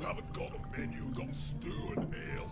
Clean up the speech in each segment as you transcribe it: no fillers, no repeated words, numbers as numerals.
haven't got a menu, got stew and ale.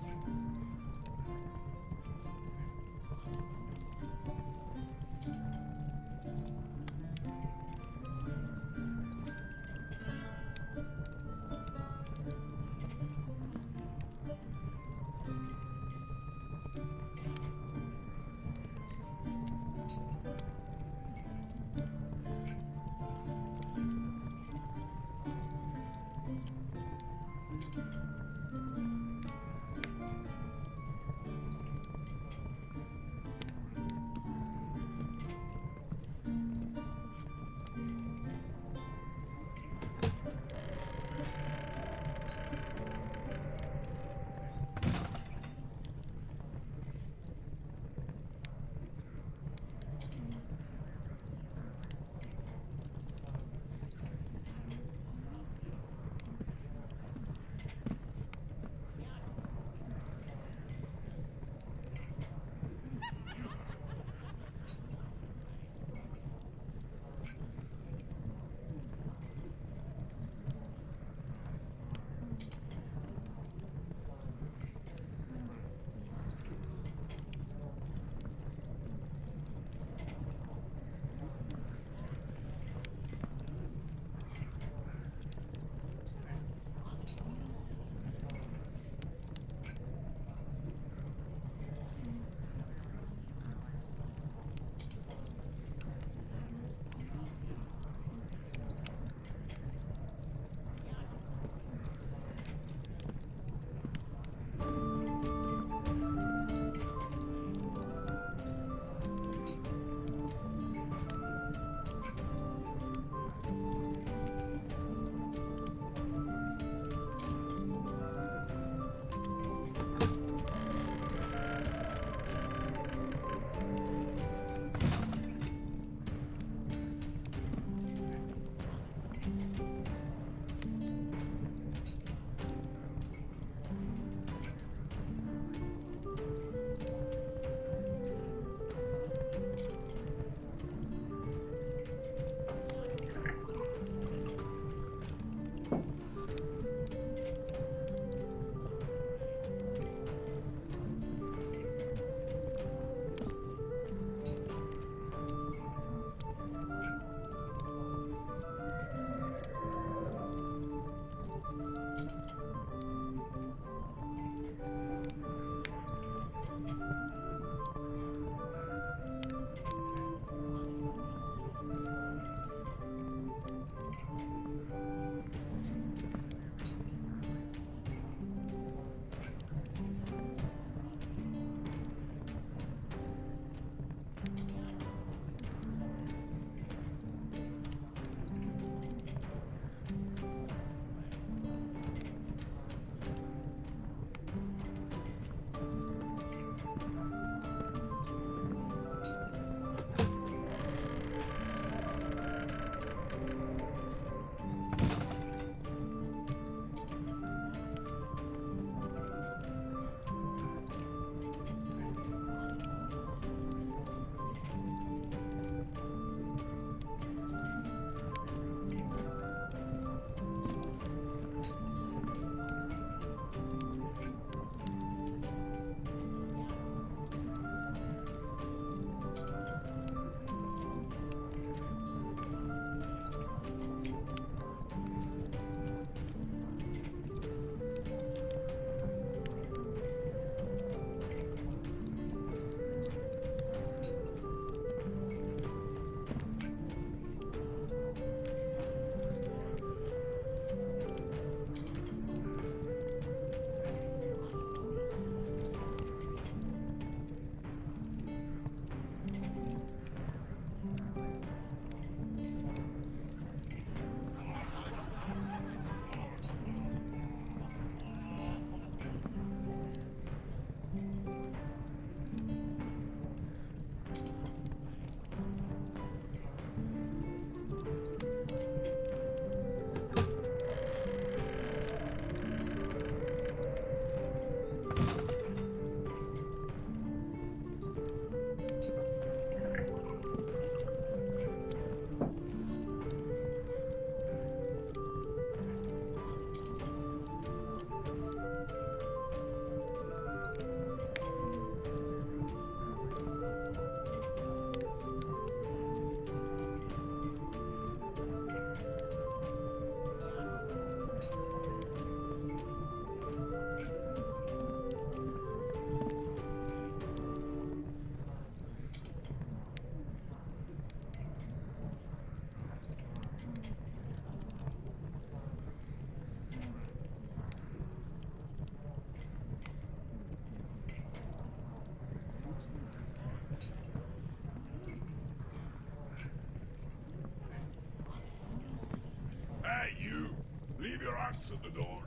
Hey, you! Leave your axe at the door.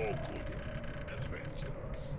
all good adventurers.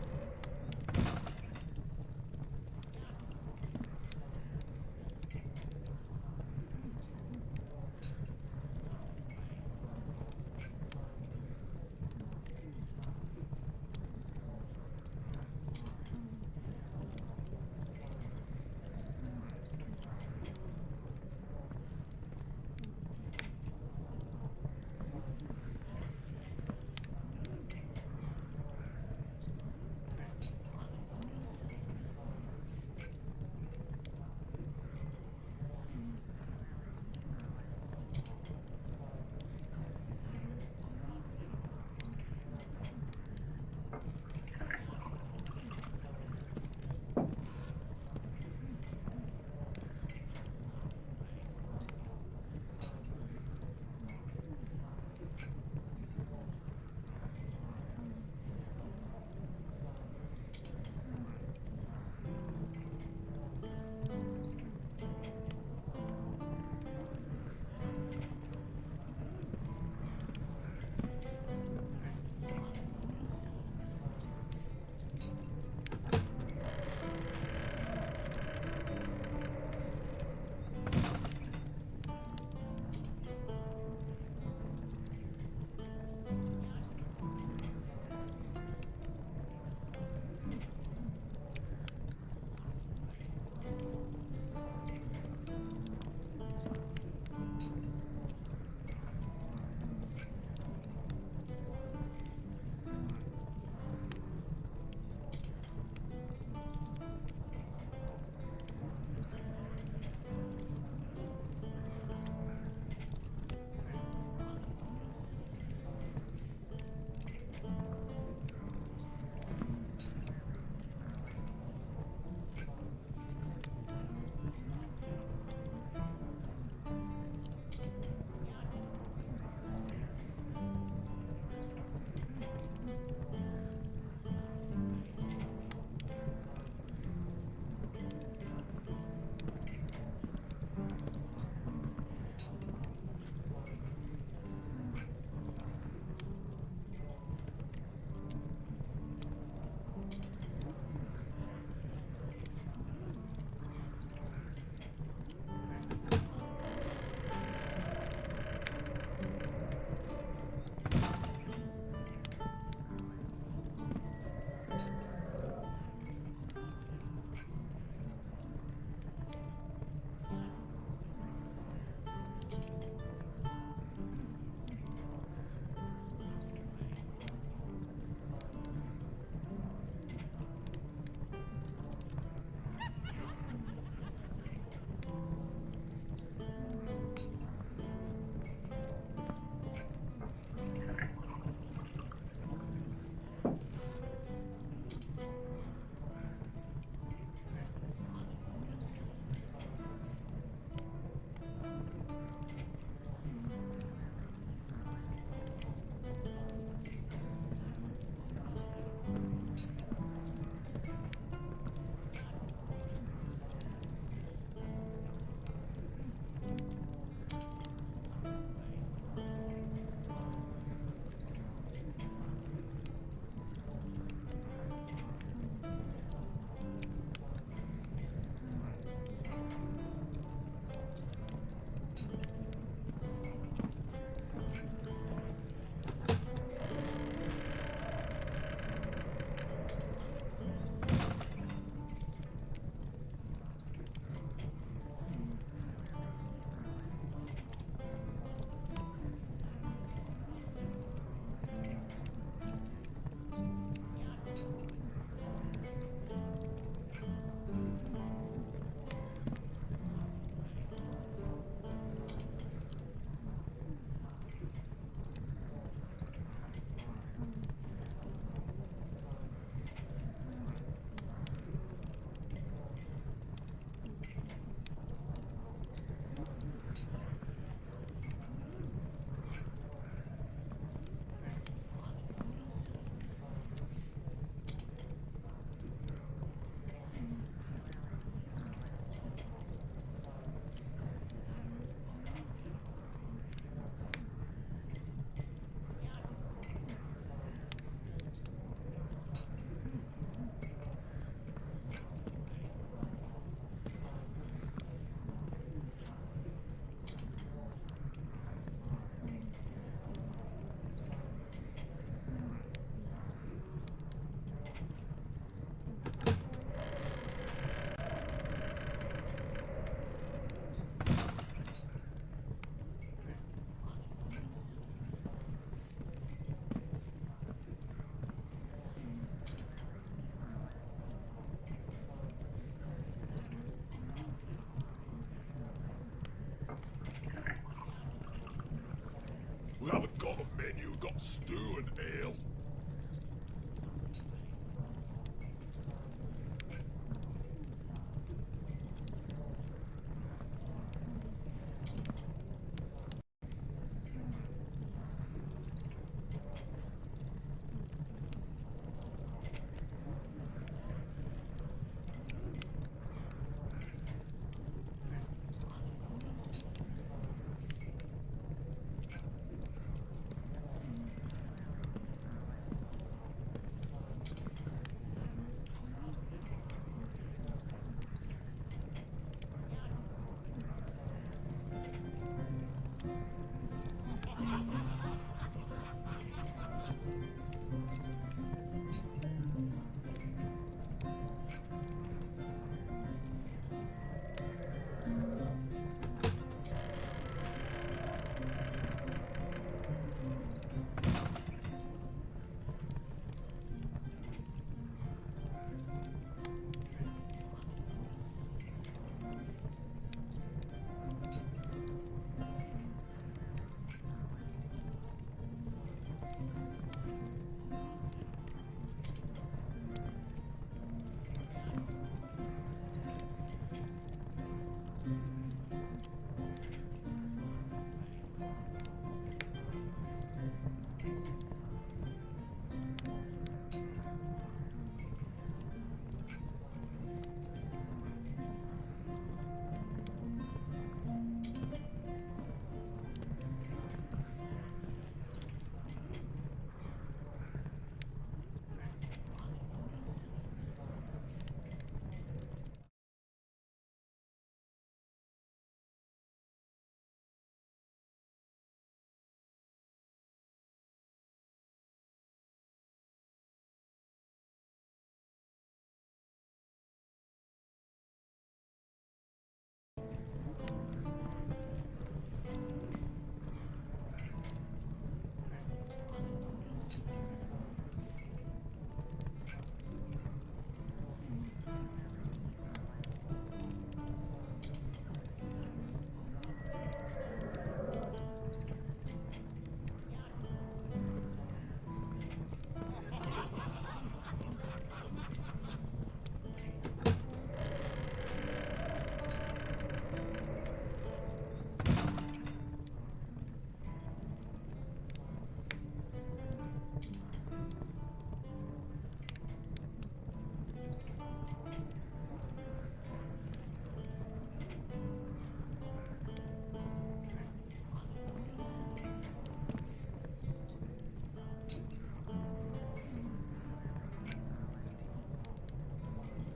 Hot stew and ale.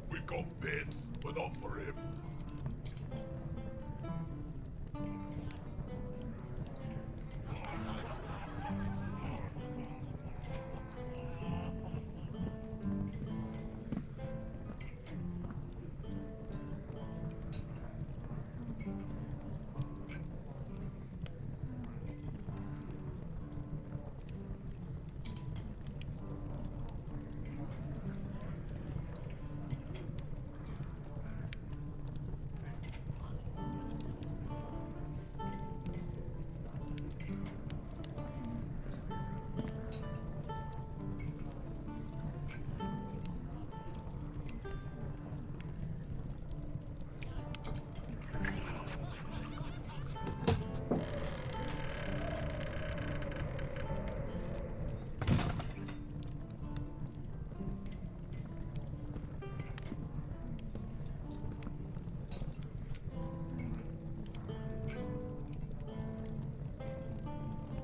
We got bits, but not for him.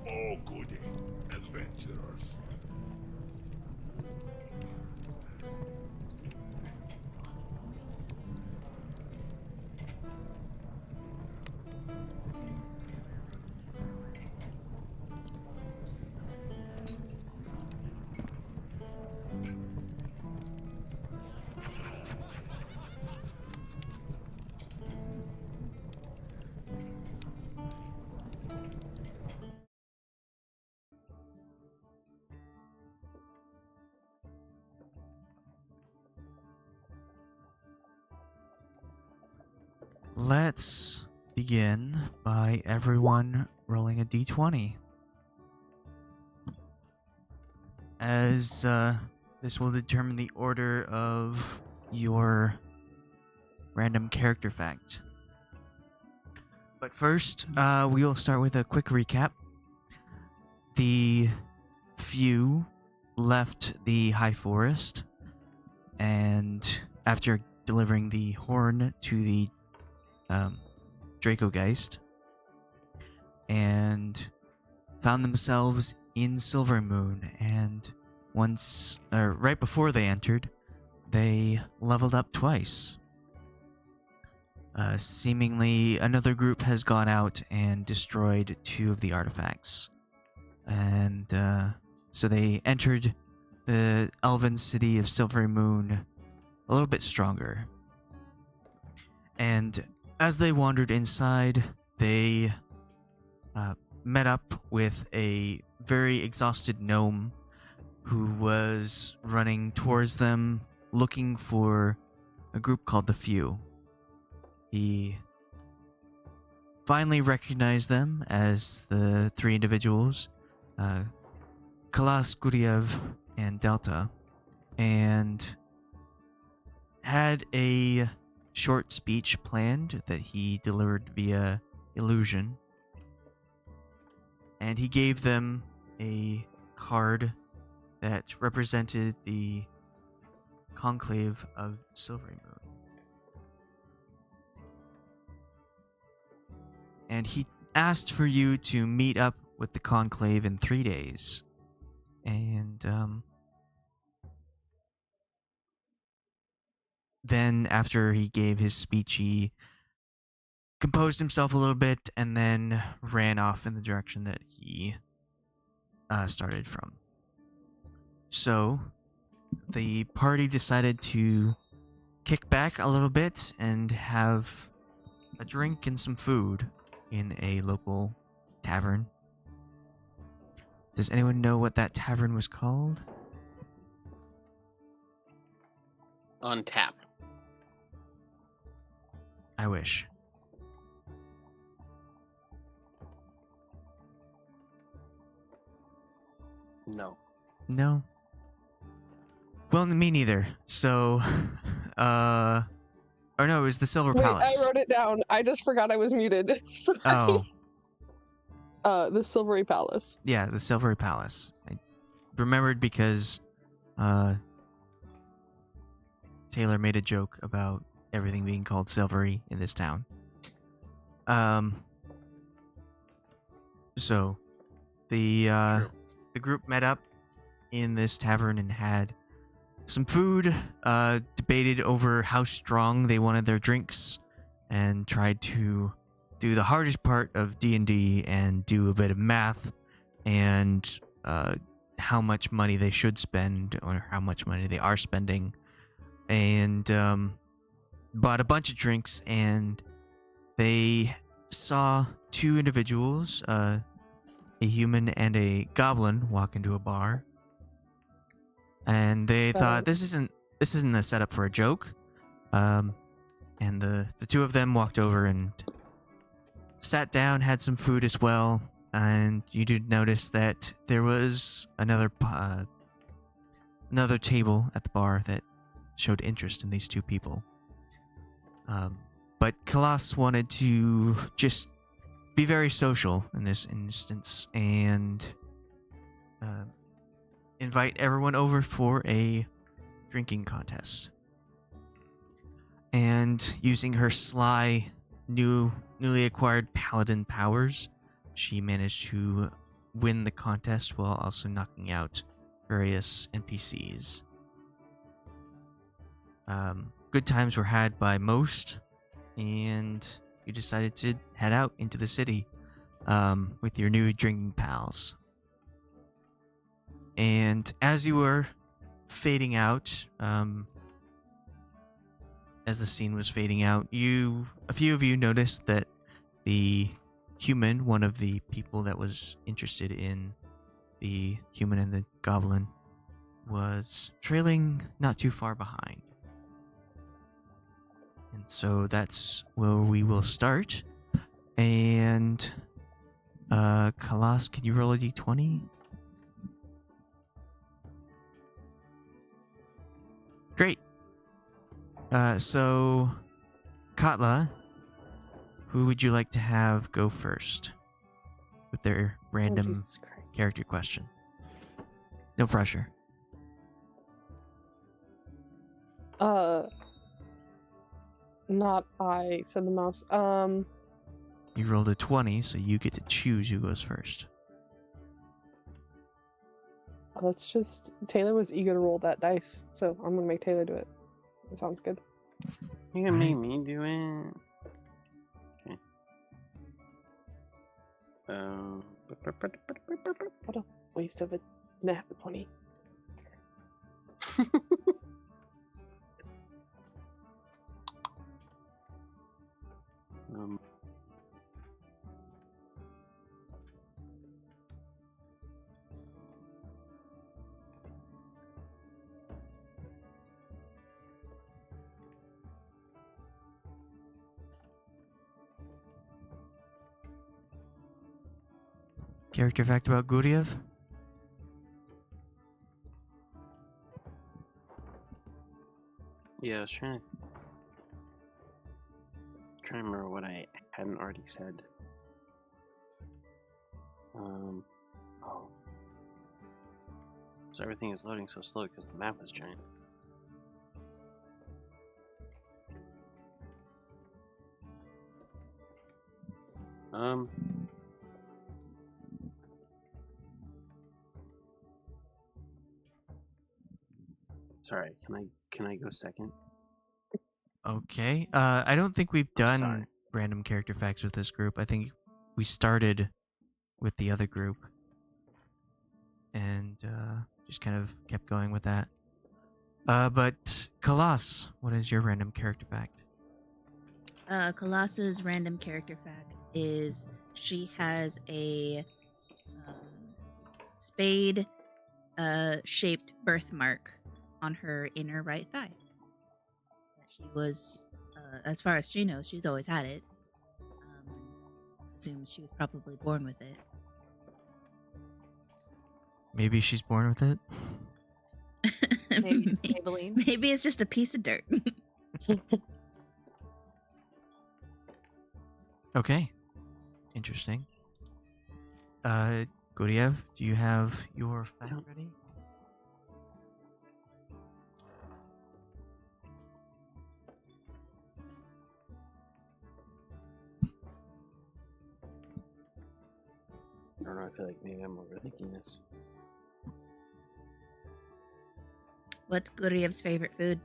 Oh, goody. Adventurers. Let's begin by everyone rolling a d20. as this will determine the order of your random character fact. But first, we will start with a quick recap. The few left the High Forest, and after delivering the horn to the Dracogeist, and found themselves in Silverymoon, and right before they entered, they leveled up twice. Seemingly, another group has gone out and destroyed 2 of the artifacts. And so they entered the elven city of Silverymoon a little bit stronger. And as they wandered inside, they met up with a very exhausted gnome who was running towards them, looking for a group called the Few. He finally recognized them as the 3 individuals, Khalas, Guryev, and Delta, and had a short speech planned that he delivered via illusion. And he gave them a card that represented the conclave of Silverymoon. And he asked for you to meet up with the conclave in 3 days. And then after he gave his speech, he composed himself a little bit and then ran off in the direction that he started from. So the party decided to kick back a little bit and have a drink and some food in a local tavern. Does anyone know what that tavern was called? On tap. I wish. No. No? Well, me neither. So, or no, it was the Silver Wait, Palace. I wrote it down. I just forgot I was muted. Sorry. Oh. The Silvery Palace. Yeah, the Silvery Palace. I remembered because Taylor made a joke about everything being called silvery in this town. So the group met up in this tavern and had some food, debated over how strong they wanted their drinks, and tried to do the hardest part of D&D and do a bit of math and how much money they should spend or how much money they are spending, and bought a bunch of drinks. And they saw 2 individuals, a human and a goblin, walk into a bar, and they thought this isn't a setup for a joke. And the 2 of them walked over and sat down, had some food as well, and you did notice that there was another table at the bar that showed interest in these 2 people. But Khalas wanted to just be very social in this instance and invite everyone over for a drinking contest. And using her sly, newly acquired paladin powers, she managed to win the contest while also knocking out various NPCs. Good times were had by most, and you decided to head out into the city with your new drinking pals. And as you were fading out, as the scene was fading out, a few of you noticed that the human, one of the people that was interested in the human and the goblin, was trailing not too far behind. And so that's where we will start. And Khalas, can you roll a d20? Great. So, Katla, who would you like to have go first with their random Jesus Christ. character question? No pressure. Not I, said the mouse. You rolled a 20, so you get to choose who goes first. Let's just. Taylor was eager to roll that dice, so I'm gonna make Taylor do it. That sounds good. You can make me do it. Okay. What a waste of a nat 20. um, Character fact about Guryev? yeah, I was trying to remember what I hadn't already said. Oh. So everything is loading so slow because the map is giant. Sorry, can I go second? Okay. I don't think we've done Sorry. random character facts with this group. I think we started with the other group and just kind of kept going with that. But Khalas, what is your random character fact? Khalas's random character fact is she has a spade shaped birthmark on her inner right thigh. She was, as far as she knows, she's always had it. Assumes she was probably born with it. Maybe she's born with it? Maybe Maybelline. Maybe it's just a piece of dirt. Okay. Interesting. Guryev, do you have your fact ready? I don't know, I feel like maybe I'm overthinking this. What's Guryev's favorite food?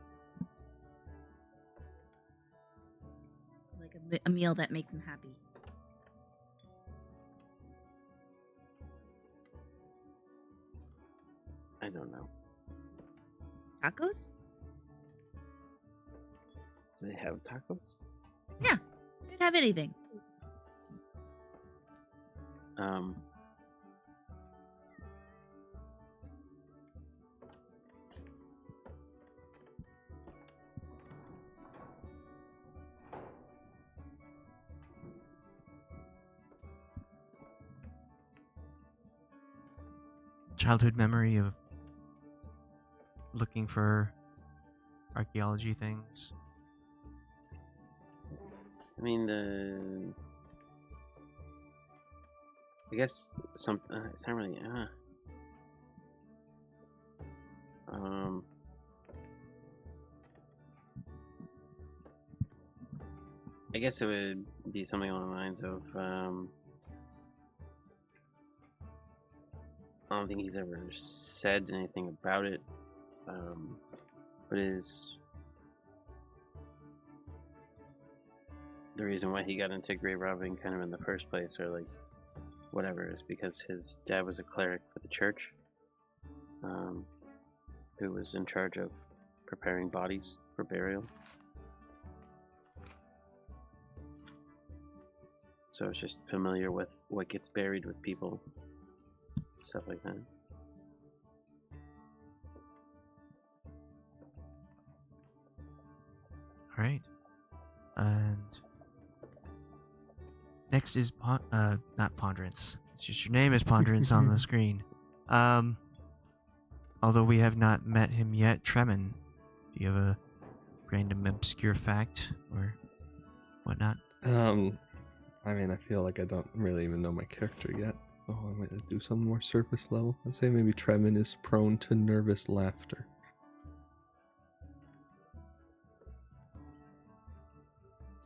Like a meal that makes him happy. I don't know. Tacos? Do they have tacos? Could have anything. Childhood memory of looking for archaeology things. I mean, I guess some. It's not really. I guess it would be something along the lines of. I don't think he's ever said anything about it, but is the reason why he got into grave robbing kind of in the first place, or like whatever, is because his dad was a cleric for the church, who was in charge of preparing bodies for burial. So it's just familiar with what gets buried with people, stuff like that. All right. And next is not Ponderance. It's just your name is Ponderance on the screen. Although we have not met him yet, Tremen, do Do you have a random obscure fact or whatnot? I mean, I feel like I don't really even know my character yet. Oh, I might do some more surface level. I'd say maybe Tremen is prone to nervous laughter.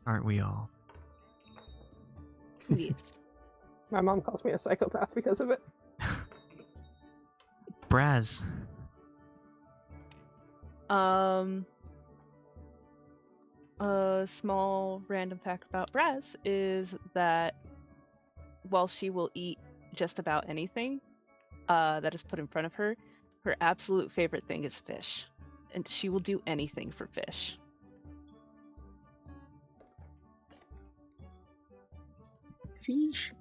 Aren't we all? Yes. My mom calls me a psychopath because of it. Brasz. A small random fact about Brasz is that while she will eat just about anything that is put in front of her, her absolute favorite thing is fish. And she will do anything for fish. Fish.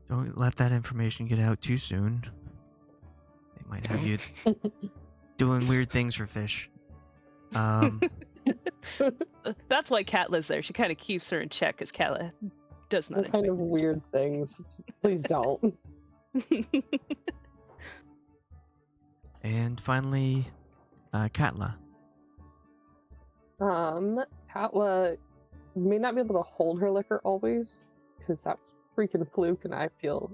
Don't let that information get out too soon. They might have you doing weird things for fish. That's why Katla's there. She kind of keeps her in check because Katla does not What kind of weird things? Please don't. And finally, Katla. Katla may not be able to hold her liquor always, because that's freaking fluke, and I feel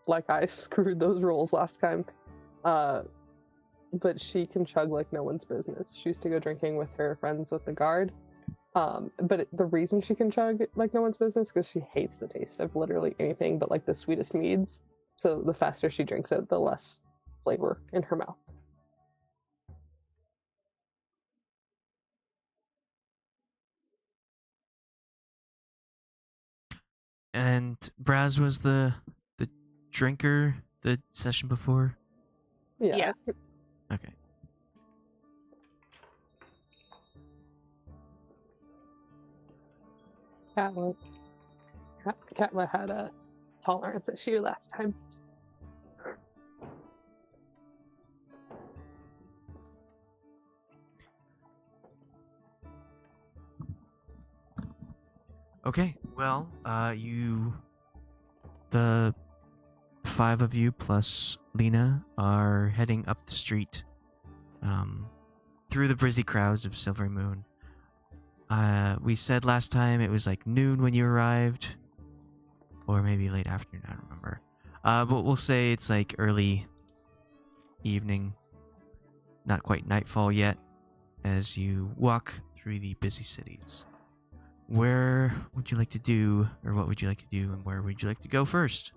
like I screwed those rolls last time. But she can chug like no one's business. She used to go drinking with her friends with the guard. But the reason she can chug like no one's business is because she hates the taste of literally anything but like the sweetest meads. So the faster she drinks it, the less flavor in her mouth. And Brasz was the drinker the session before? Yeah. Okay. Katla had a tolerance issue last time. Okay, well, the 5 of you plus Lena are heading up the street, through the busy crowds of Silverymoon. We said last time it was like noon when you arrived, or maybe late afternoon, I don't remember. But we'll say it's like early evening, not quite nightfall yet, as you walk through the busy cities. Where would you like to do, or what would you like to do, and where would you like to go first?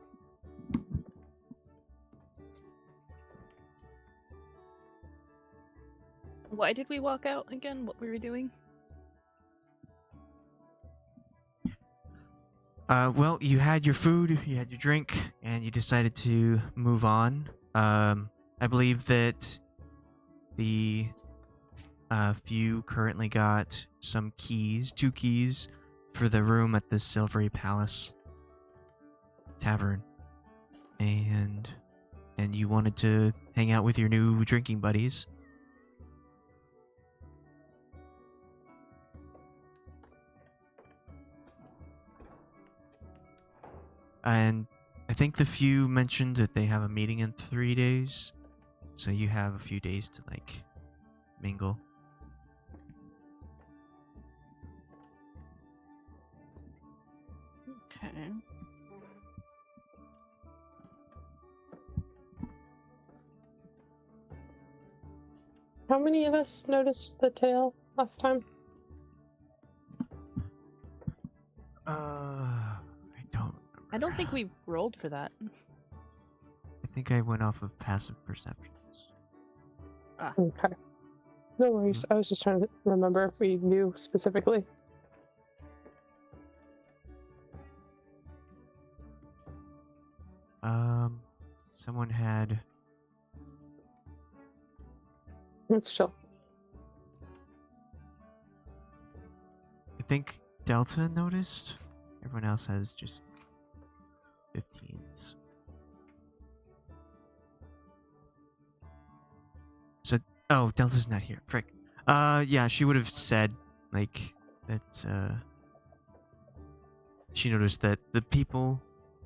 Why did we walk out again? What we were doing? Well, you had your food, you had your drink, and you decided to move on. I believe that the few currently got some keys, 2 keys, for the room at the Silvery Palace Tavern. And you wanted to hang out with your new drinking buddies. And I think the few mentioned that they have a meeting in 3 days. So you have a few days to, like, mingle. Okay. How many of us noticed the tail last time? I don't think we rolled for that. I think I went off of passive perceptions. Okay. No worries. I was just trying to remember if we knew specifically. Someone had... Let's chill. I think Delta noticed. Everyone else has just 15s. So, oh, Delta's not here. Frick. Yeah, she would have said, like, that, she noticed that the people,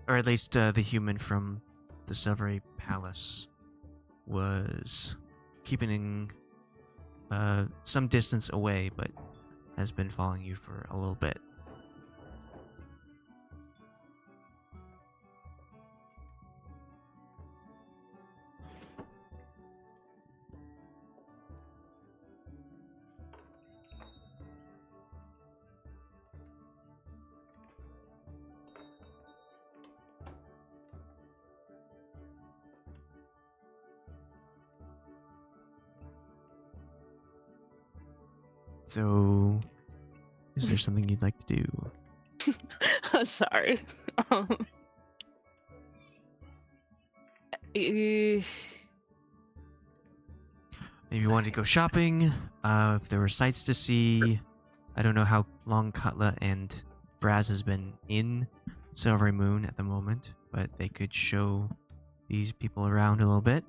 or at least, the human from the Silvery Palace was keeping some distance away, but has been following you for a little bit. So, is there something you'd like to do? Sorry. Eh, Maybe you wanted to go shopping. If there were sights to see. I don't know how long Katla and Brasz has been in Silverymoon at the moment, but they could show these people around a little bit.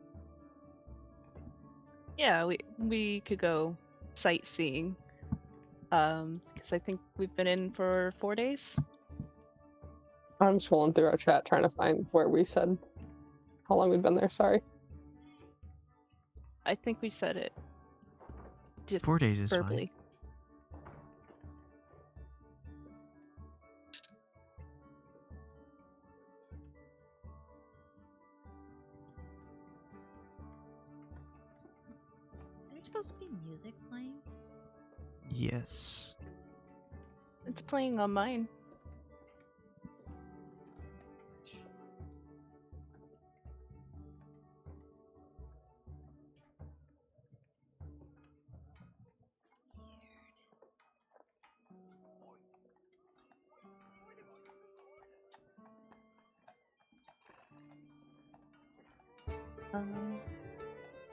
yeah, we could go sightseeing. Because I think we've been in for 4 days. I'm scrolling through our chat trying to find where we said how long we've been there. Sorry. I think we said it. Just 4 days is verbally. Is there supposed to be music playing? Yes. It's playing on mine.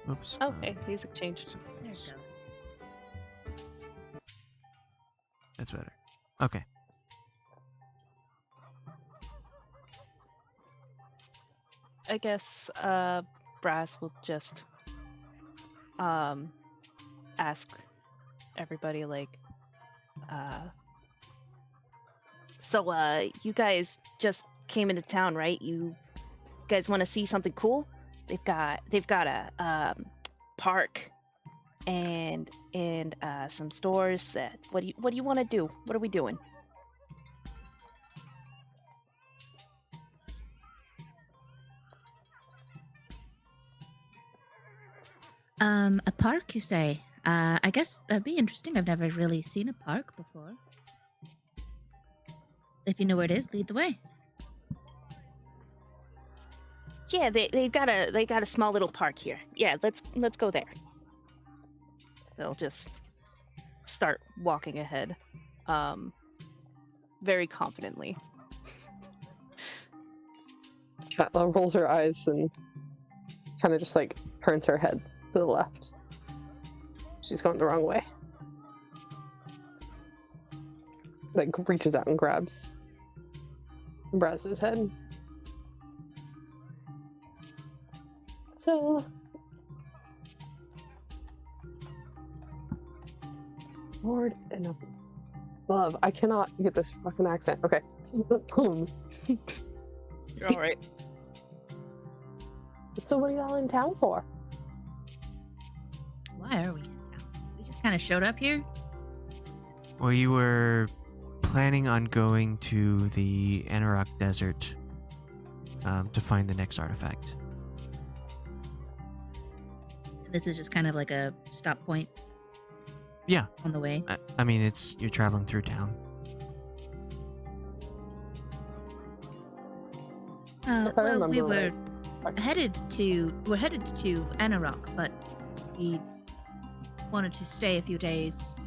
Oops. Okay, music changed. so- There it so- goes. That's better. Okay. I guess Brasz will just ask everybody like so you guys just came into town, right? You guys want to see something cool? They've got a park and some stores. What do you want to do? What are we doing? A park, you say? I guess that'd be interesting. I've never really seen a park before. If you know where it is, lead the way. Yeah, they got a small little park here. Yeah, let's go there. They'll just start walking ahead, very confidently. Katla rolls her eyes and kind of just like turns her head to the left. She's going the wrong way. Like reaches out and grabs Braz's head. So, Lord and above. I cannot get this fucking accent. Okay. You're See- all right. So what are y'all in town for? Why are we in town? We just kind of showed up here. Well, you were planning on going to the Anorak Desert to find the next artifact. This is just kind of like a stop point. Yeah. On the way. I mean, you're traveling through town. If I Well, we remember were right. headed to Anarok, but we wanted to stay a few days,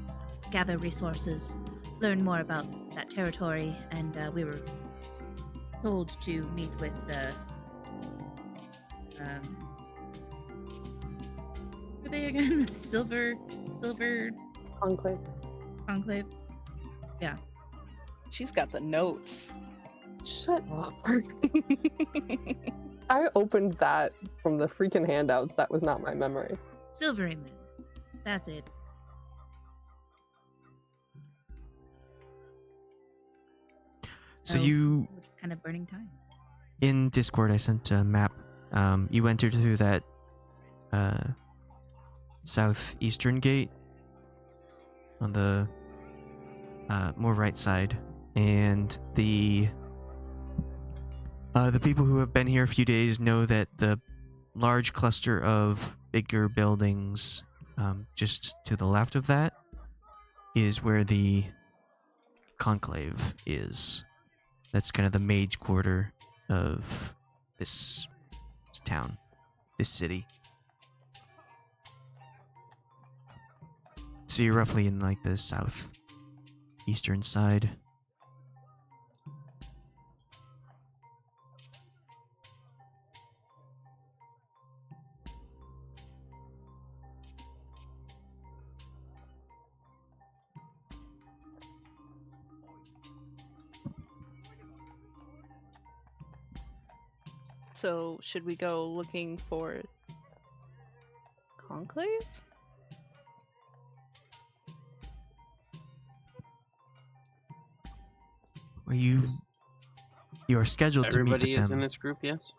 gather resources, learn more about that territory, and we were told to meet with the who are they again? The Silver Enclave. Conclave. She's got the notes. Shut up. I opened that from the freaking handouts. That was not my memory. Silverymoon. That's it. So you, we're just kind of burning time. in Discord, I sent a map. You entered through that southeastern gate on the more right side, and the people who have been here a few days know that the large cluster of bigger buildings just to the left of that is where the conclave is. That's kind of the mage quarter of this town, this city. So you're roughly in like the southeastern side. So, should we go looking for Conclave? Well, you are scheduled to meet with them. Everybody is in this group, yes?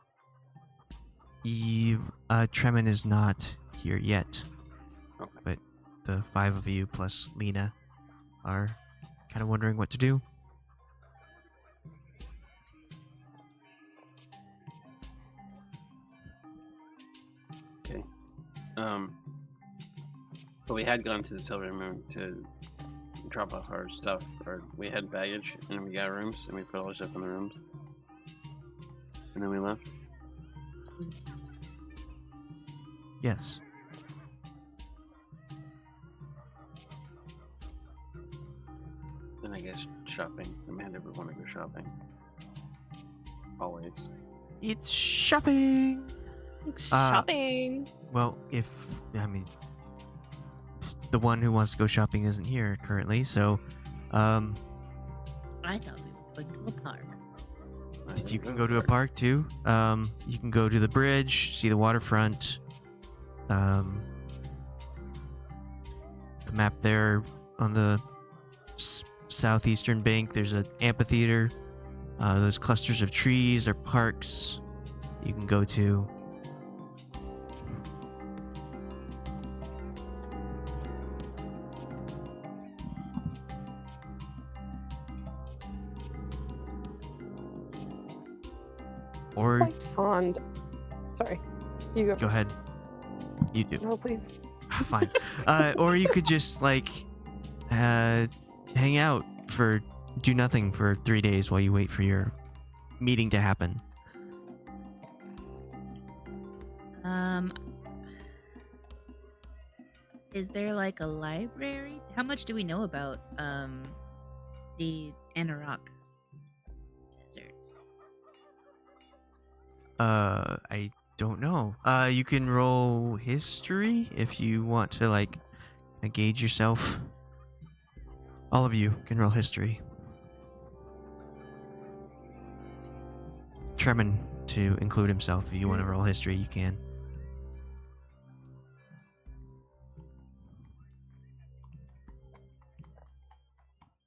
Tremen is not here yet, Okay. but the 5 of you plus Lena are kind of wondering what to do. Okay. But we had gone to the Silverymoon to drop off our stuff, or we had baggage, and we got rooms, and we put all our stuff in the rooms. And then we left. Yes. Then I guess shopping. Amanda would want to go shopping. Always. It's shopping! Shopping. Well, the one who wants to go shopping isn't here currently, so, I thought we were going to a park. you can go to a park too. You can go to the bridge, see the waterfront. The map there on the southeastern bank, there's an amphitheater. Those clusters of trees are parks you can go to. Or Quite fond. Sorry. You go. go ahead. You do. No, please. Fine. Or you could just like hang out do nothing for 3 days while you wait for your meeting to happen. Is there like a library? How much do we know about the Anarok desert? I don't know. You can roll history if you want to like gauge yourself. All of you can roll history. Tremen to include himself. If you want to roll history, you can.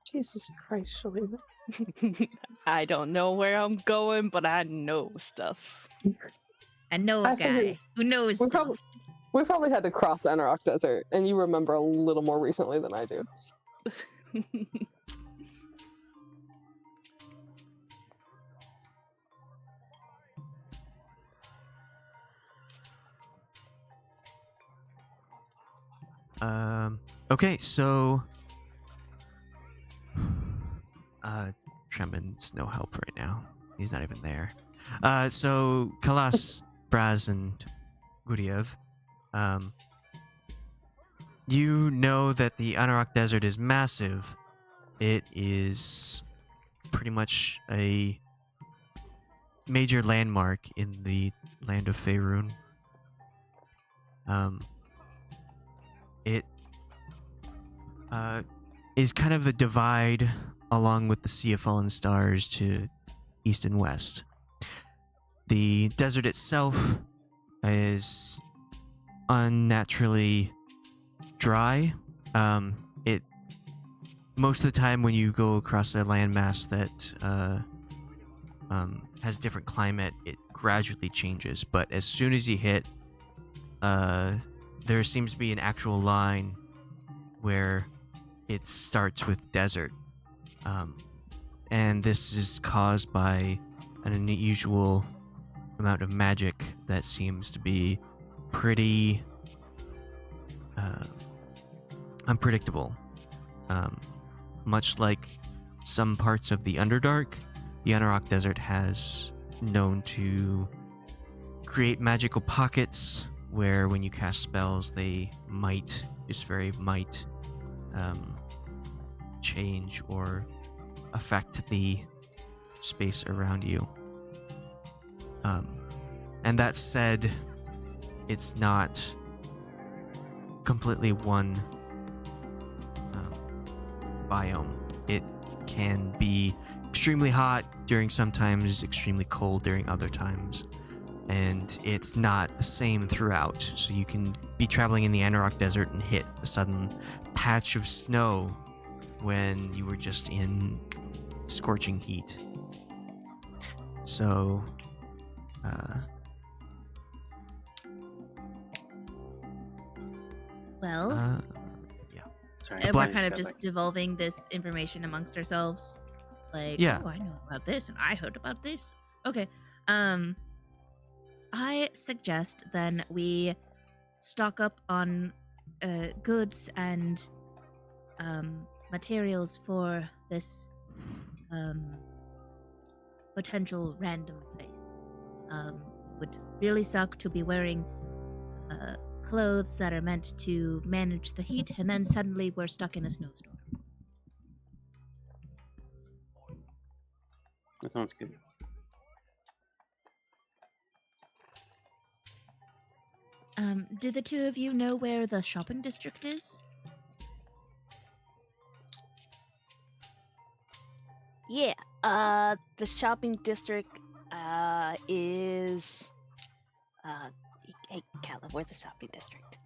Jesus Christ, Shalima. I don't know where I'm going, but I know stuff. I know a I guy figured- who knows We stuff. probably had to cross the Anarok Desert, and you remember a little more recently than I do. Okay, so Tremen's no help right now. He's not even there. So Khalas, Brasz, and Guryev, you know that the Anarok Desert is massive. It is pretty much a major landmark in the land of Faerun. It is kind of the divide along with the Sea of Fallen Stars to east and west. The desert itself is unnaturally dry. It most of the time when you go across a landmass that has different climate, it gradually changes. But as soon as you hit there seems to be an actual line where it starts with desert. And this is caused by an unusual amount of magic that seems to be pretty unpredictable. Much like some parts of the Underdark, the Anarok Desert has known to create magical pockets where when you cast spells, they might, just very might, change or affect the space around you. And that said, it's not completely one biome. It can be extremely hot during sometimes, extremely cold during other times. And it's not the same throughout. So you can be traveling in the Anarok Desert and hit a sudden patch of snow when you were just in scorching heat. So, Well, Sorry. and Black- we're kind of just devolving this information amongst ourselves. Like, Yeah. oh, I know about this, and I heard about this. Okay. I suggest then we stock up on goods and materials for this potential random place. Would really suck to be wearing clothes that are meant to manage the heat, and then suddenly we're stuck in a snowstorm. That sounds good. Do the two of you know where the shopping district is? Yeah. The shopping district is hey Katla, where's the shopping district?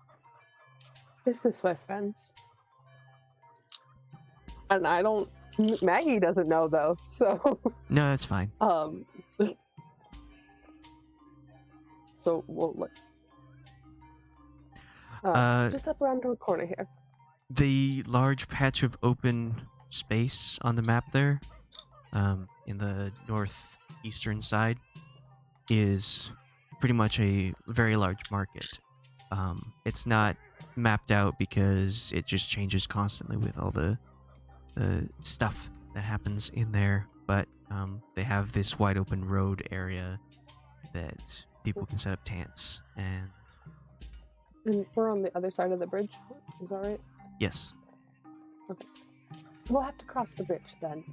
It's this way, friends. And I don't. Maggie doesn't know though, so no, that's fine. So we'll look. Just up around the corner here. The large patch of open space on the map there, in the northeastern side, is pretty much a very large market. It's not mapped out because it just changes constantly with all the stuff that happens in there, but they have this wide open road area that people can set up tents. And we're on the other side of the bridge. Is that right? yes, We'll have to cross the bridge then.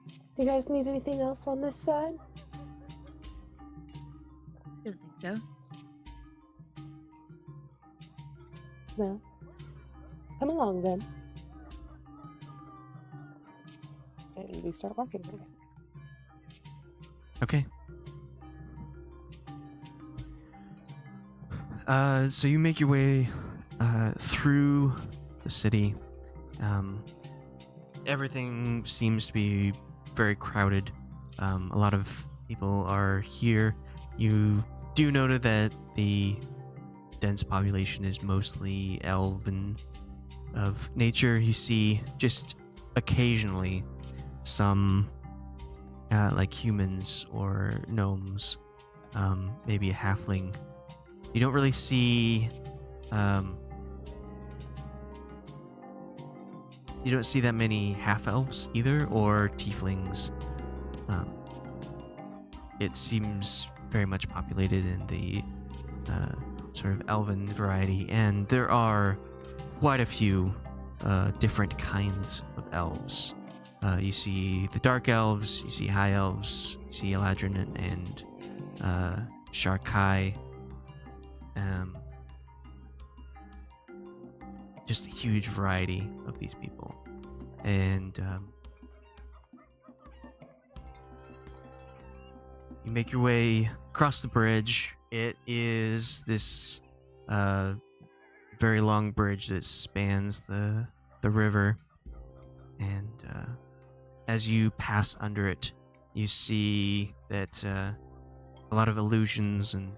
Do you guys need anything else on this side? I don't think so. Well, come along then. And we start walking again. okay. So you make your way through the city. Everything seems to be very crowded. A lot of people are here. You do note that the dense population is mostly elven of nature. You see just occasionally some like humans or gnomes, maybe a halfling. You don't really see you don't see that many half-elves either, or tieflings. It seems very much populated in the sort of elven variety, and there are quite a few different kinds of elves. You see the dark elves, you see high elves, you see Eladrin and Sharkai. Just a huge variety of these people. And you make your way across the bridge. It is this very long bridge that spans the river. And as you pass under it, you see that a lot of illusions and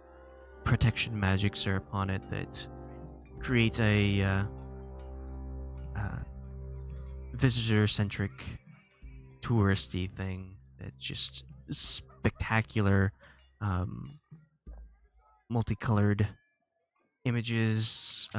protection magics are upon it that create a visitor-centric, touristy thing that's just spectacular, multicolored images,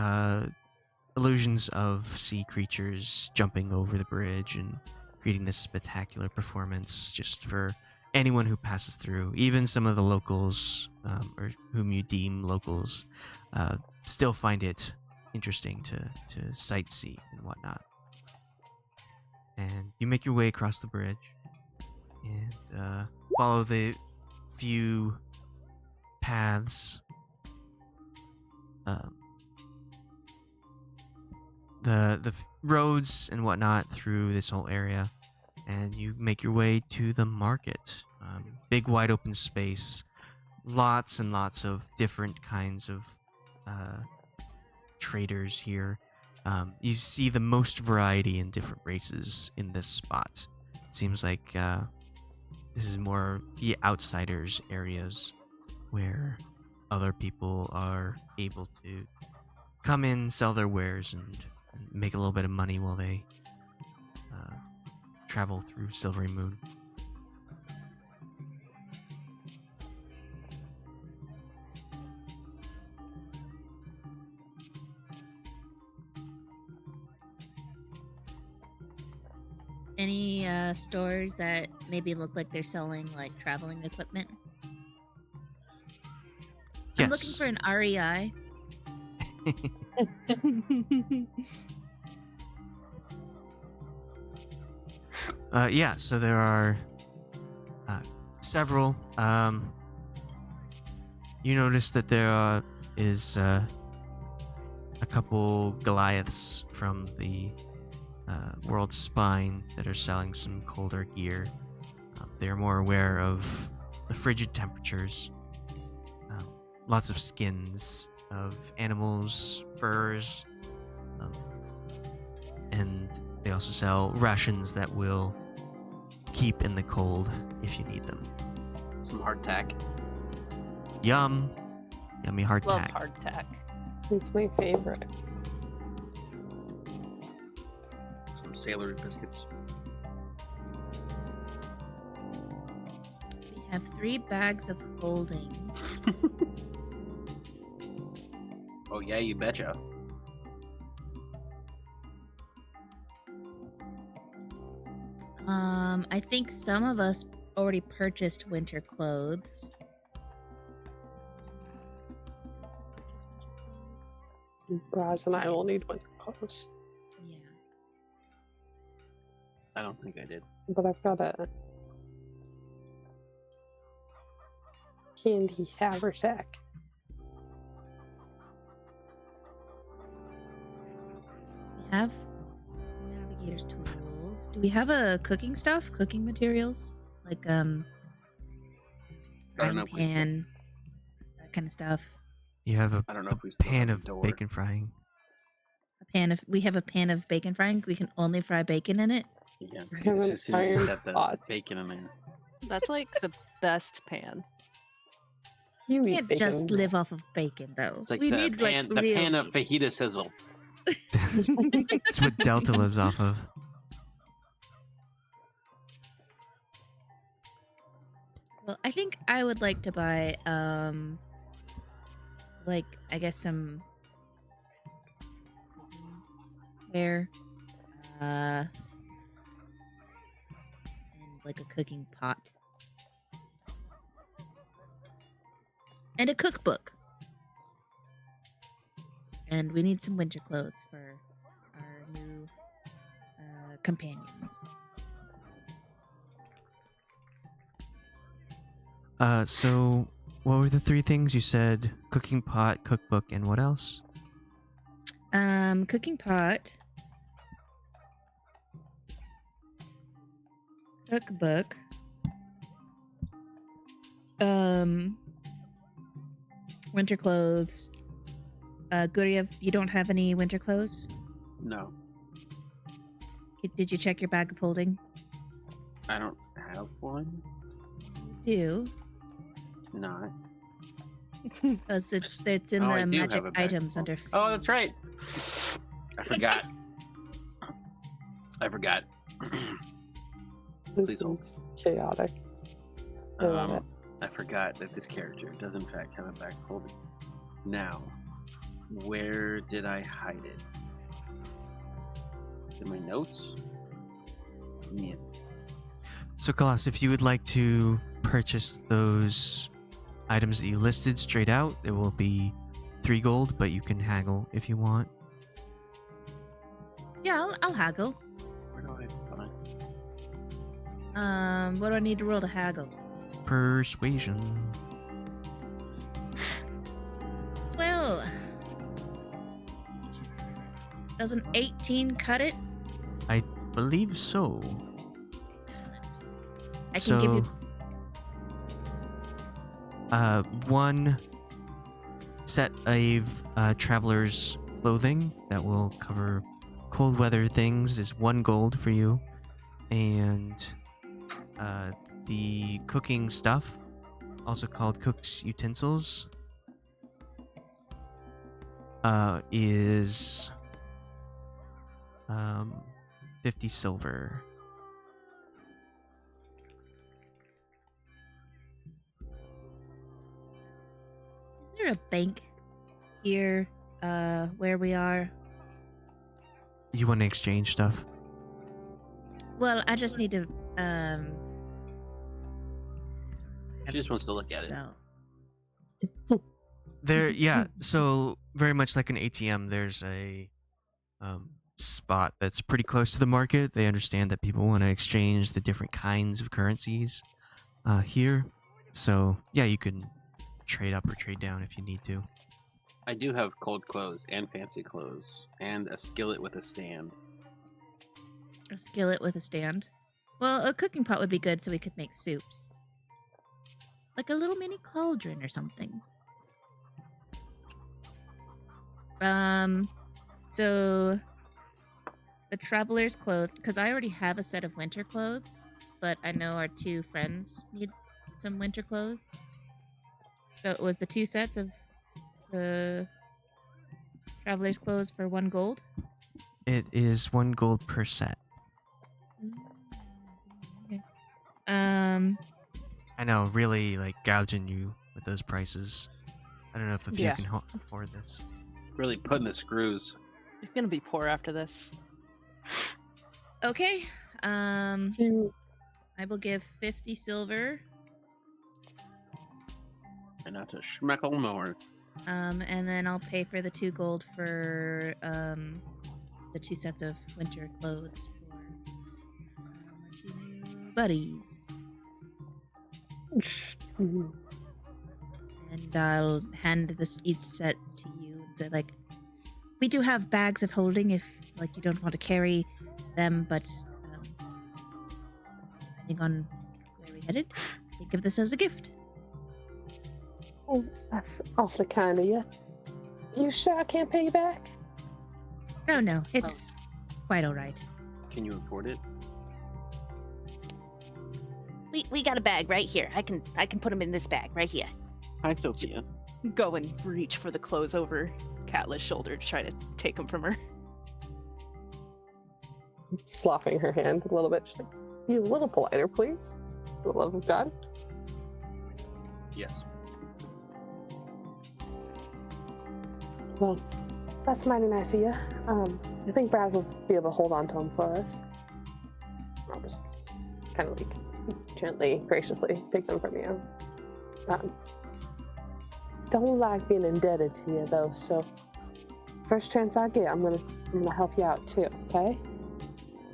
illusions of sea creatures jumping over the bridge and creating this spectacular performance just for anyone who passes through. Even some of the locals, or whom you deem locals, still find it interesting to sightsee and whatnot. And you make your way across the bridge and follow the few paths, the roads and whatnot through this whole area, and you make your way to the market. Big wide open space, lots and lots of different kinds of traders here. You see the most variety in different races in this spot. It seems like this is more the outsiders areas where other people are able to come in, sell their wares, and make a little bit of money while they travel through Silverymoon. Any stores that maybe look like they're selling like traveling equipment? I'm looking Yes. for an REI. Yeah, so there are several. You notice that there is a couple Goliaths from the World's Spine that are selling some colder gear. They're more aware of the frigid temperatures. Lots of skins of animals, furs, and they also sell rations that will keep in the cold if you need them. Some hardtack. Yum. Yummy Love hardtack. hardtack. It's my favorite. Some sailory biscuits. We have 3 bags of holding. Oh yeah, you betcha. I think some of us already purchased winter clothes. Brasz and I will need winter clothes. Yeah. I don't think I did. But I've got a candy haversack. We have navigator's tools. Do we have a cooking stuff? Cooking materials? Like I don't frying know if we still- pan, that kind of stuff. You have a I don't know if we still pan have of the door. bacon frying. We have a pan of bacon frying. We can only fry bacon in it. Yeah, I have it's an as soon as you iron set the pot. bacon in there. That's like the best pan. You We eat can't bacon. just live off of bacon, though. It's like we the need pan, like real pan of meat. fajita sizzle. It's what Delta lives off of. Well, I think I would like to buy, like, I guess some ware, and like a cooking pot. And a cookbook. And we need some winter clothes for our new companions. So what were the 3 things you said? Cooking pot, cookbook, and what else? Cooking pot, cookbook, winter clothes. Guryev, you don't have any winter clothes? No, Did you check your bag of holding? I don't have one. You do. Not. Because it's in Oh, I the do have magic a bag. items under. Oh, that's right. I forgot. I forgot. This Please hold. is chaotic. I love it. I forgot that this character does in fact have a bag. Hold it. Now, where did I hide it? In my notes? Yes. So, Khalas, if you would like to purchase those items that you listed straight out, it will be 3 gold, but you can haggle if you want. Yeah, I'll haggle. Where do I find? What do I need to roll to haggle? Persuasion. Well, does an 18 cut it? I believe so. Excellent. I can give you. One set of traveler's clothing that will cover cold weather things is 1 gold for you, and the cooking stuff, also called cook's utensils, is 50 silver. Is there a bank here, where we are? You want to exchange stuff? Well, I just need to, She just wants to look at it. sell. There, yeah. So very much like an ATM, there's a spot that's pretty close to the market. They understand that people want to exchange the different kinds of currencies here. So yeah, you can trade up or trade down if you need to. I do have cold clothes and fancy clothes and a skillet with a stand. A skillet with a stand. Well, a cooking pot would be good so we could make soups. Like a little mini cauldron or something. So the traveler's clothes, because I already have a set of winter clothes, but I know our 2 friends need some winter clothes. So it was the 2 sets of the traveler's clothes for 1 gold. It is 1 gold per set. Okay. I know, really like gouging you with those prices. I don't know if a few Yeah. can afford this. Really putting the screws. You're gonna be poor after this. Okay. You I will give 50 silver. And not to schmeckle more. And then I'll pay for the 2 gold for the 2 sets of winter clothes for my 2 new buddies. Mhm. And I'll hand this each set to you and say, like, we do have bags of holding if, like, you don't want to carry them, but depending on where we headed, think of this as a gift. Oh, that's awfully kind of you. You sure I can't pay you back? No, it's quite all right. Can you afford it? We got a bag right here. I can put them in this bag right here. Hi, Sophia. Go and reach for the clothes over Katla's shoulder to try to take them from her. Sloughing her hand a little bit. She's like, you a little politer, please. For the love of God. Yes. Well, that's mighty nice of you. I think Brasz will be able to hold on to them for us. I'll just kind of like gently, graciously take them from you. Don't like being indebted to you though, so first chance I get, I'm gonna help you out too, okay?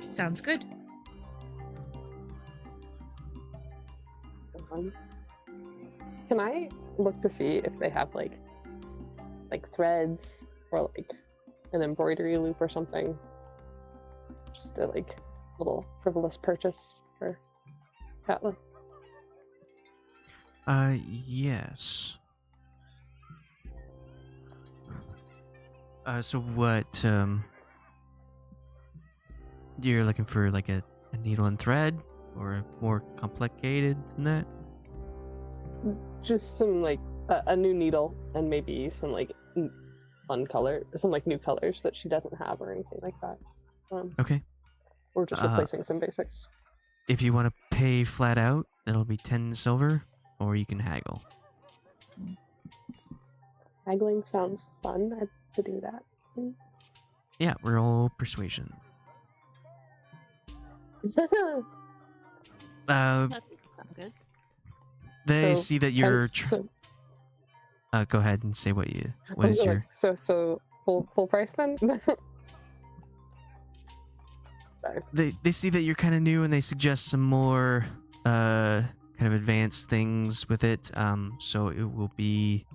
Sounds good. Can I look to see if they have like threads or like an embroidery loop or something? Just a like little frivolous purchase for Katla. Yes. So what, you're looking for like a needle and thread, or more complicated than that? Just some like a new needle and maybe some like fun color, some like new colors that she doesn't have or anything like that. Okay. Or just replacing some basics. If you want to pay flat out, it'll be 10 silver, or you can haggle. Haggling sounds fun. I'd to do that. Yeah, roll persuasion. That sounds good. They So, see that you're. so, Go ahead and say what is like, your. so full price then? Sorry. They see that you're kind of new, and they suggest some more kind of advanced things with it. So it will be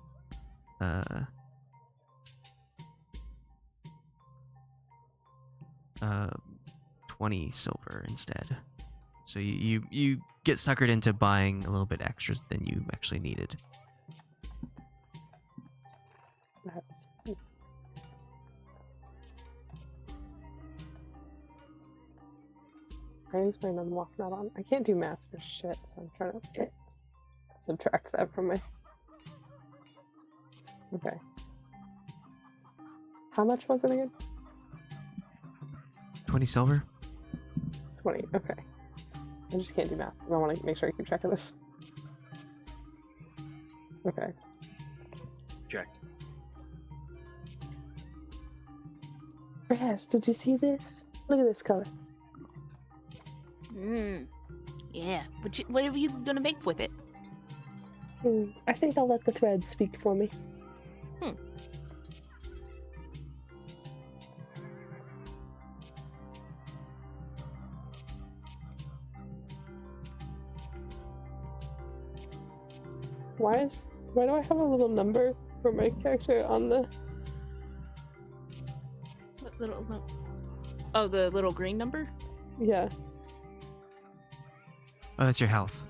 20 silver instead. So you get suckered into buying a little bit extra than you actually needed. That's... Brain's brain unlock not on. I can't do math for shit, so I'm trying to subtract that from my. Okay. How much was it again? 20 silver? 20. Okay. I just can't do math. I want to make sure I keep track of this. Okay. Check. Brasz, did you see this? Look at this color. Yeah. What are you gonna make with it? I think I'll let the threads speak for me. Why do I have a little number for my character on the... What little? Oh, the little green number. Yeah. Oh, that's your health.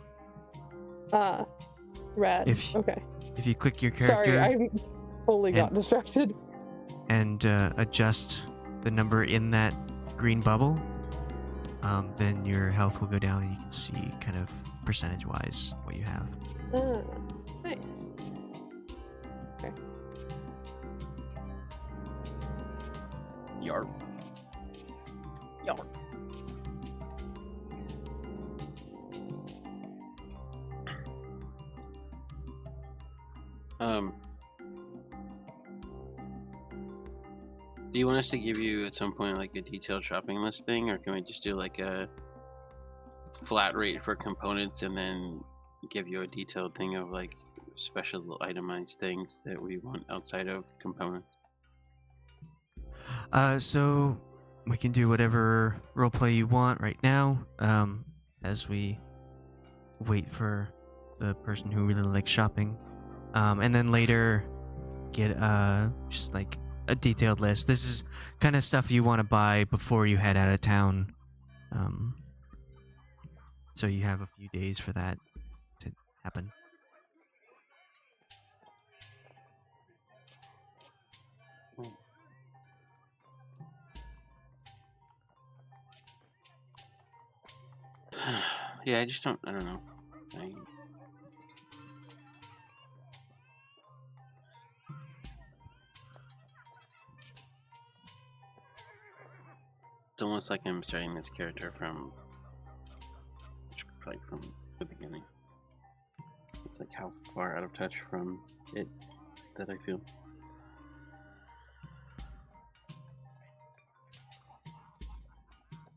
Rad. Okay. If you click your Sorry, character I totally got distracted. and adjust the number in that green bubble, then your health will go down and you can see kind of percentage-wise what you have. Ah, nice. Okay. Yarp. Yarp. Do you want us to give you at some point like a detailed shopping list thing, or can we just do like a flat rate for components and then give you a detailed thing of like special itemized things that we want outside of components? So we can do whatever roleplay you want right now, as we wait for the person who really likes shopping, and then later get just like a detailed list. This is kind of stuff you want to buy before you head out of town, so you have a few days for that to happen. Yeah, I don't know. It's almost like I'm starting this character from the beginning. It's like how far out of touch from it that I feel.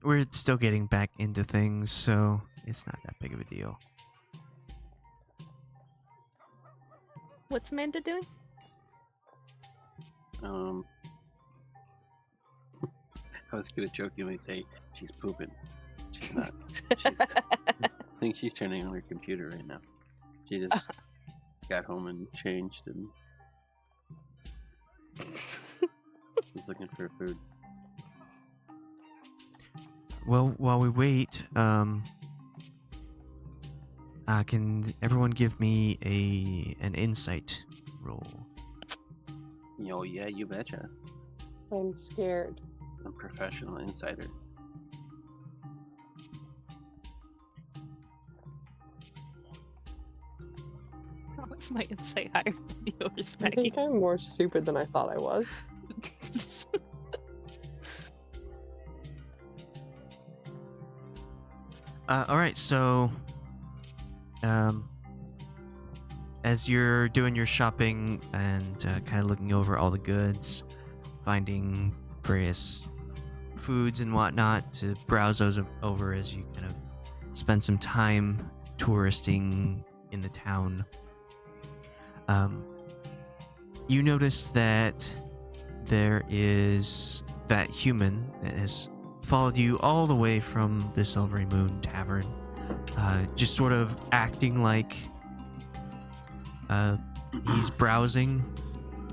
We're still getting back into things, so it's not that big of a deal. What's Amanda doing? I was gonna jokingly say she's pooping. She's not. I think she's turning on her computer right now. She just got home and changed and was looking for food. Well, while we wait, can everyone give me an insight roll? Oh yeah, you betcha. I'm scared. I'm a professional insider. Oh, it's is my insight higher than yours, I Maggie? think I'm more stupid than I thought I was. All right, so as you're doing your shopping and kind of looking over all the goods, finding various foods and whatnot to browse those over as you kind of spend some time touristing in the town, you notice that there is that human that has followed you all the way from the Silverymoon Tavern, just sort of acting like he's browsing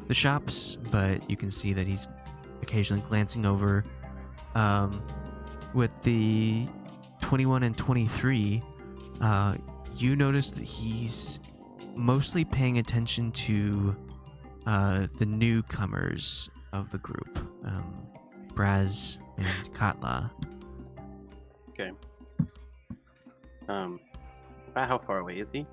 the shops, but you can see that he's occasionally glancing over. With the 21 and 23, you notice that he's mostly paying attention to the newcomers of the group, Brasz and Katla. Okay. About how far away is he?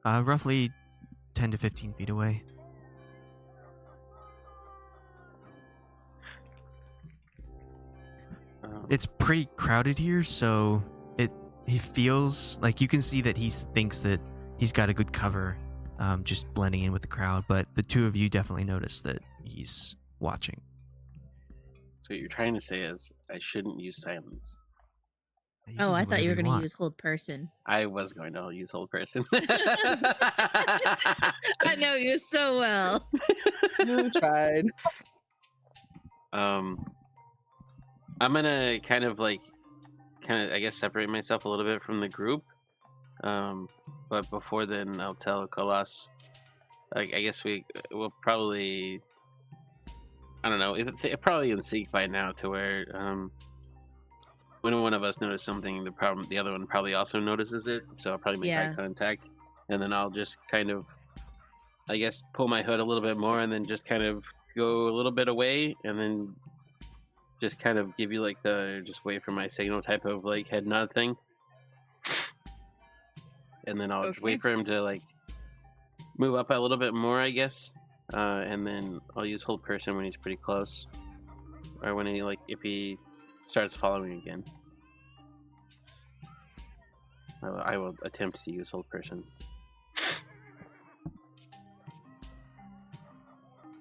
Roughly 10 to 15 feet away. It's pretty crowded here, so he feels like you can see that he thinks that he's got a good cover, just blending in with the crowd, but the two of you definitely notice that he's watching. So what you're trying to say is I shouldn't use silence. You Oh, can I do thought you were whatever going to want. use hold person. I was going to use hold person. I know you so well. You tried. I'm gonna kind of I guess separate myself a little bit from the group. But before then, I'll tell Khalas. I guess we'll probably. I don't know. It's probably in sync by now to where when one of us notices something, the other one probably also notices it. So I'll probably make eye contact, and then I'll just kind of, I guess, pull my hood a little bit more, and then just kind of go a little bit away, and then just kind of give you like the just wait for my signal type of like head nod thing, and then I'll wait for him to like move up a little bit more, I guess, and then I'll use hold person when he's pretty close, or when he if he starts following again. I will attempt to use hold person.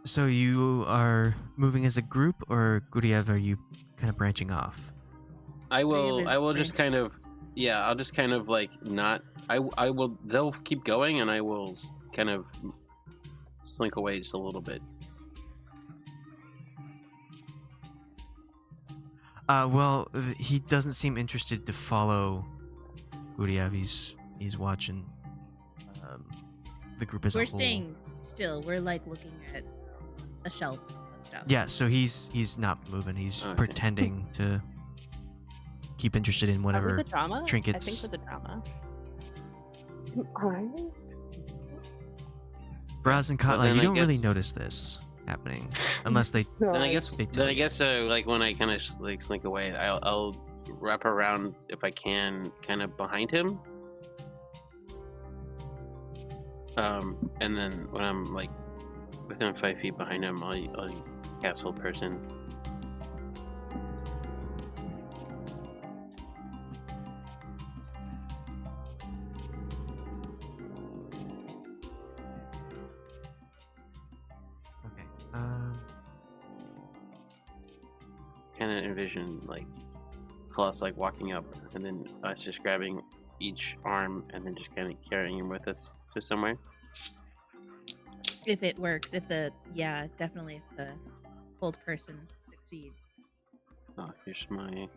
So you are moving as a group, or Guryev, are you kind of branching off? I will just kind of, I'll just kind of like not. I will. They'll keep going, and I will kind of slink away just a little bit. Well, he doesn't seem interested to follow Guryev. He's watching the group as a We're whole. staying still. We're like looking at a shelf of stuff. Yeah, so he's not moving. He's Okay. pretending to keep interested in Are we whatever the drama? trinkets. I think we're the drama. Brasz and Well, Katla, then you I don't really guess- notice this happening unless they. No, Then I guess They tell like when I kind of like slink away, I'll wrap around if I can, kind of behind him. And then when I'm like within 5 feet behind him, I'll cast hold person. Okay. Kind of envision like Khalas like walking up, and then us just grabbing each arm and then just kind of carrying him with us to somewhere. If it works, definitely if the hold person succeeds. Oh, here's my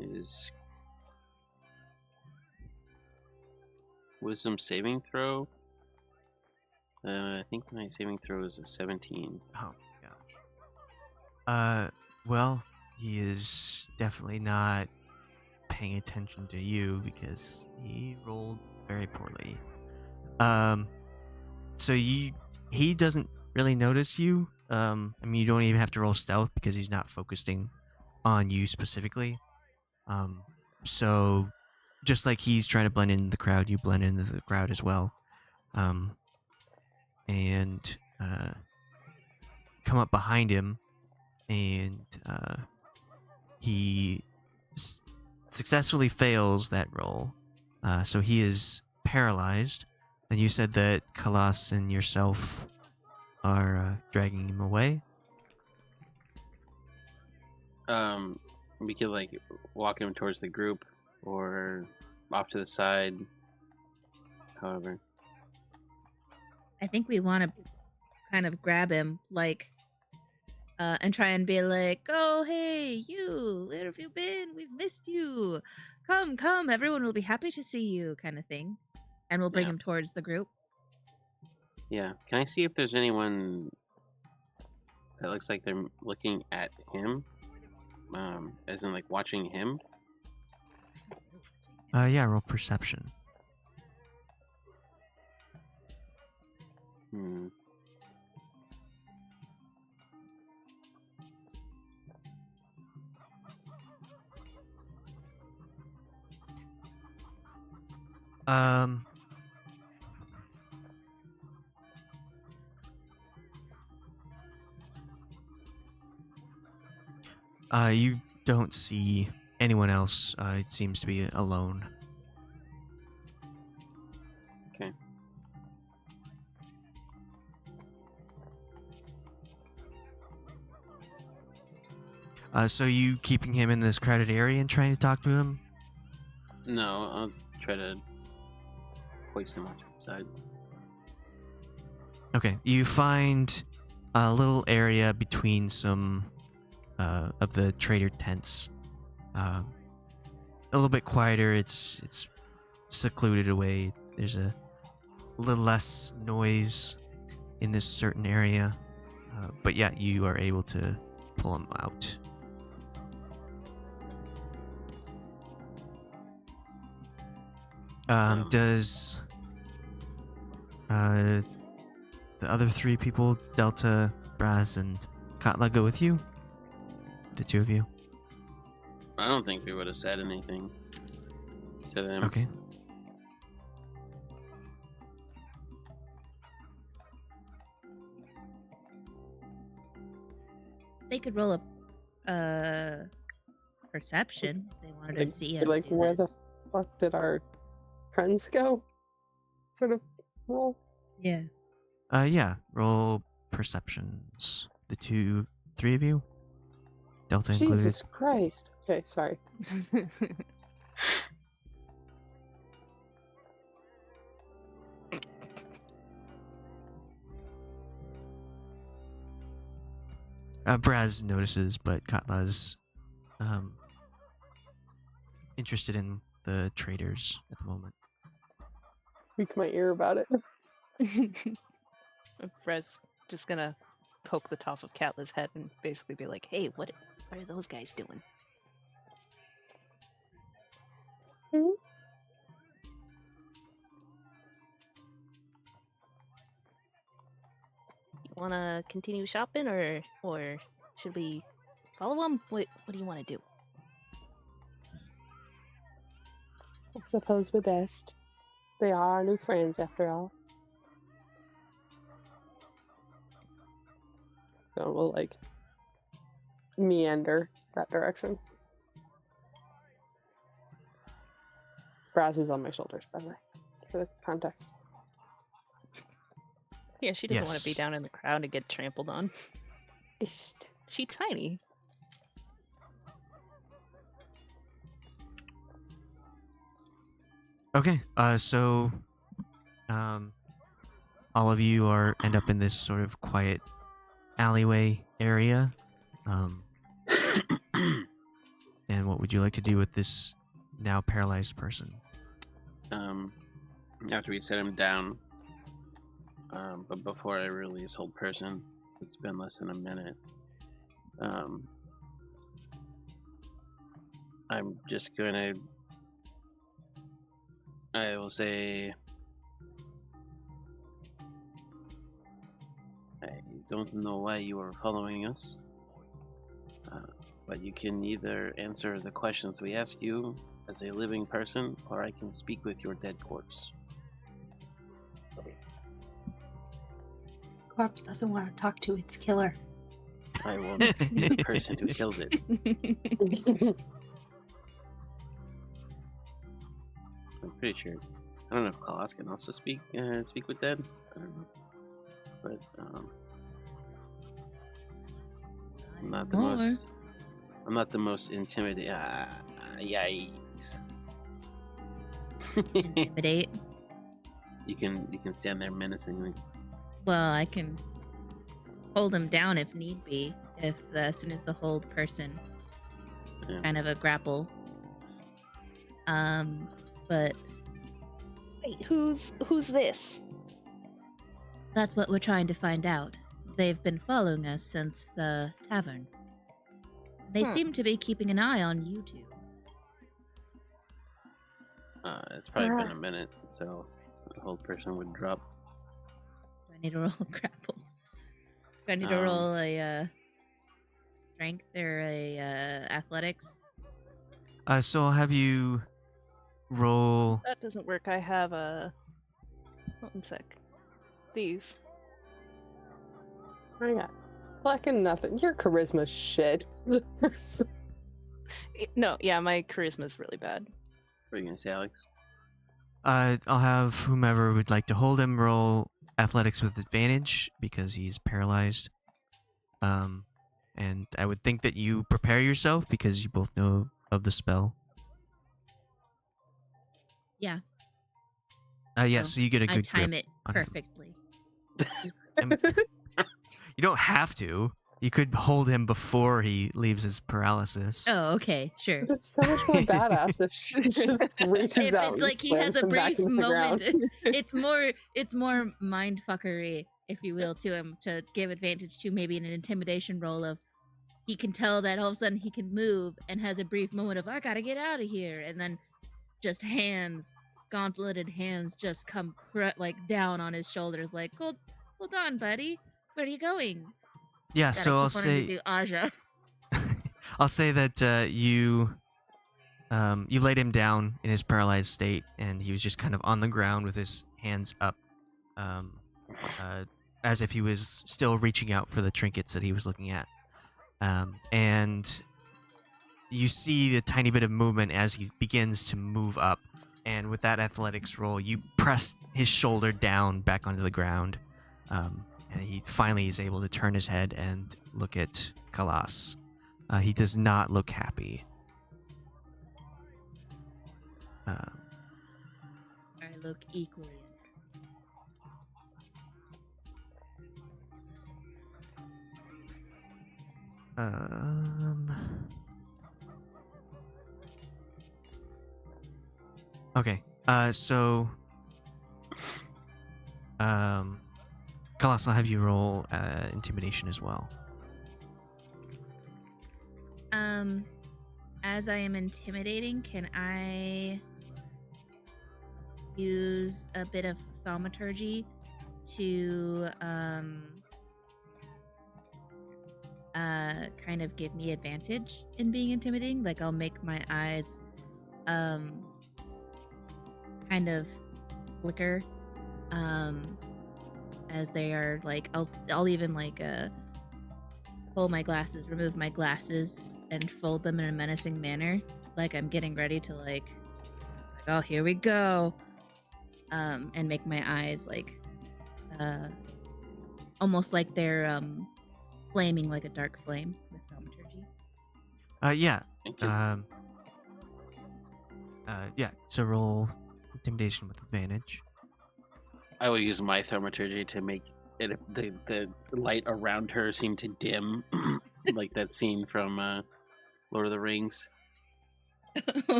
is wisdom saving throw. I think my saving throw is a 17. Oh gosh. Well, he is definitely not paying attention to you because he rolled very poorly. So he doesn't really notice you, I mean, you don't even have to roll stealth because he's not focusing on you specifically. So just like he's trying to blend in the crowd, you blend into the crowd as well. And come up behind him, and he successfully fails that roll. So he is paralyzed. And you said that Khalas and yourself are dragging him away. We could like walk him towards the group or off to the side. However, I think we want to kind of grab him, like, and try and be like, "Oh, hey, you! Where have you been? We've missed you. Come, come! Everyone will be happy to see you," kind of thing. And we'll bring Yeah. him towards the group. yeah. Can I see if there's anyone that looks like they're looking at him? As in like watching him? Yeah, roll perception. Hmm. You don't see anyone else. It seems to be alone. Okay. So you keeping him in this crowded area and trying to talk to him? No, I'll try to hoist him off to the side. Okay, you find a little area between some of the trader tents. A little bit quieter. It's secluded away. There's a little less noise in this certain area. But yeah, you are able to pull him out. Does the other three people, Delta, Brasz, and Katla, go with you? The two of you? I don't think we would have said anything to them. Okay. They could roll a perception if they wanted to Like- see us like, do where this. the fuck did our friends go? Sort of roll. Yeah. Yeah, roll perceptions. The three of you? Delta included. Jesus Christ. Okay, sorry. Brasz notices, but Katla's interested in the traders at the moment. Tweak my ear about it. Brez just gonna poke the top of Katla's head and basically be like, "Hey, what are those guys doing?" Hmm? You want to continue shopping, or should we follow them? What do you want to do? I suppose we're best. They are our new friends, after all. So we'll, like, meander that direction. Brasz is on my shoulders, by the way, for the context. Yeah, she doesn't want to be Yes. down in the crowd and get trampled on. Ist. She's tiny. Okay, so all of you end up in this sort of quiet alleyway area. And what would you like to do with this now paralyzed person? After we set him down, but before I release whole person, it's been less than a minute. I'm just gonna. I will say. don't know why you are following us. But you can either answer the questions we ask you as a living person, or I can speak with your dead corpse. Corpse doesn't want to talk to its killer. I will be the person who kills it. I'm pretty sure. I don't know if Khalas can also speak with dead. I don't know. But I'm not the More. most. I'm not the most intimidating. Yikes! Intimidate. You can stand there menacingly. Well, I can hold him down if need be. If as soon as the hold person, Yeah. kind of a grapple. But Wait, who's this? that's what we're trying to find out. They've been following us since the tavern. They seem to be keeping an eye on you two. It's probably been a minute, so the whole person would drop. Do I need to roll a grapple? Do I need to roll a strength or a athletics? So I'll have you roll. That doesn't work. I have a. One sec. These. I got fucking nothing. Your charisma shit. No, yeah, my charisma is really bad. What are you gonna say, Alex? I'll have whomever would like to hold him roll athletics with advantage because he's paralyzed. And I would think that you prepare yourself because you both know of the spell. Yeah, Yeah, So so you get a I good time grip it on him. perfectly. You don't have to. You could hold him before he leaves his paralysis. Oh, okay, sure. It's so much more badass if she just reaches If out. it's and like he slams has a him back brief into the moment, ground. it's more mind fuckery, if you will, to him to give advantage to maybe an intimidation roll of he can tell that all of a sudden he can move and has a brief moment of I gotta get out of here, and then just gauntleted hands just come down on his shoulders like hold on, buddy, where are you going? Yeah, Gotta so I'll keep wanting to say do Aja. I'll say that you laid him down in his paralyzed state, and he was just kind of on the ground with his hands up, as if he was still reaching out for the trinkets that he was looking at. And you see a tiny bit of movement as he begins to move up, and with that athletics roll, you press his shoulder down back onto the ground, and he finally is able to turn his head and look at Khalas. He does not look happy. I look equally. Okay. So Khalas, I'll have you roll intimidation as well. As I am intimidating, can I use a bit of thaumaturgy to kind of give me advantage in being intimidating? Like I'll make my eyes kind of flicker as they are like I'll even like pull my glasses, remove my glasses, and fold them in a menacing manner, like I'm getting ready to like oh, here we go, and make my eyes like almost like they're flaming like a dark flame with thaumaturgy. Yeah. Thank you. Yeah. So roll intimidation with advantage. I will use my thaumaturgy to make it the light around her seem to dim, like that scene from Lord of the Rings.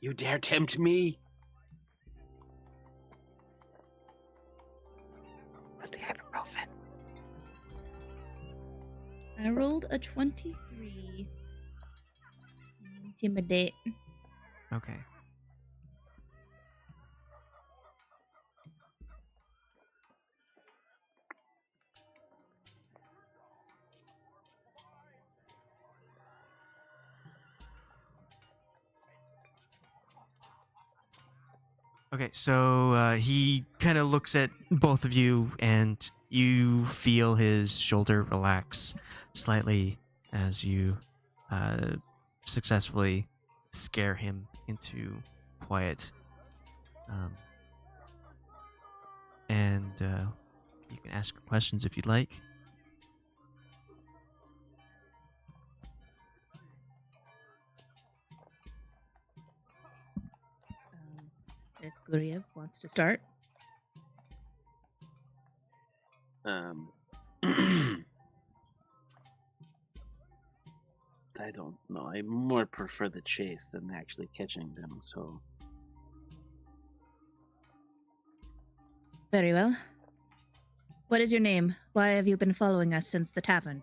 You dare tempt me? What's the ibuprofen? I rolled a 23. Intimidate. Okay. Okay, so he kind of looks at both of you, and you feel his shoulder relax slightly as you successfully scare him into quiet. And you can ask questions if you'd like. If Guryev wants to start. I don't know. I more prefer the chase than actually catching them, so... Very well. What is your name? Why have you been following us since the tavern?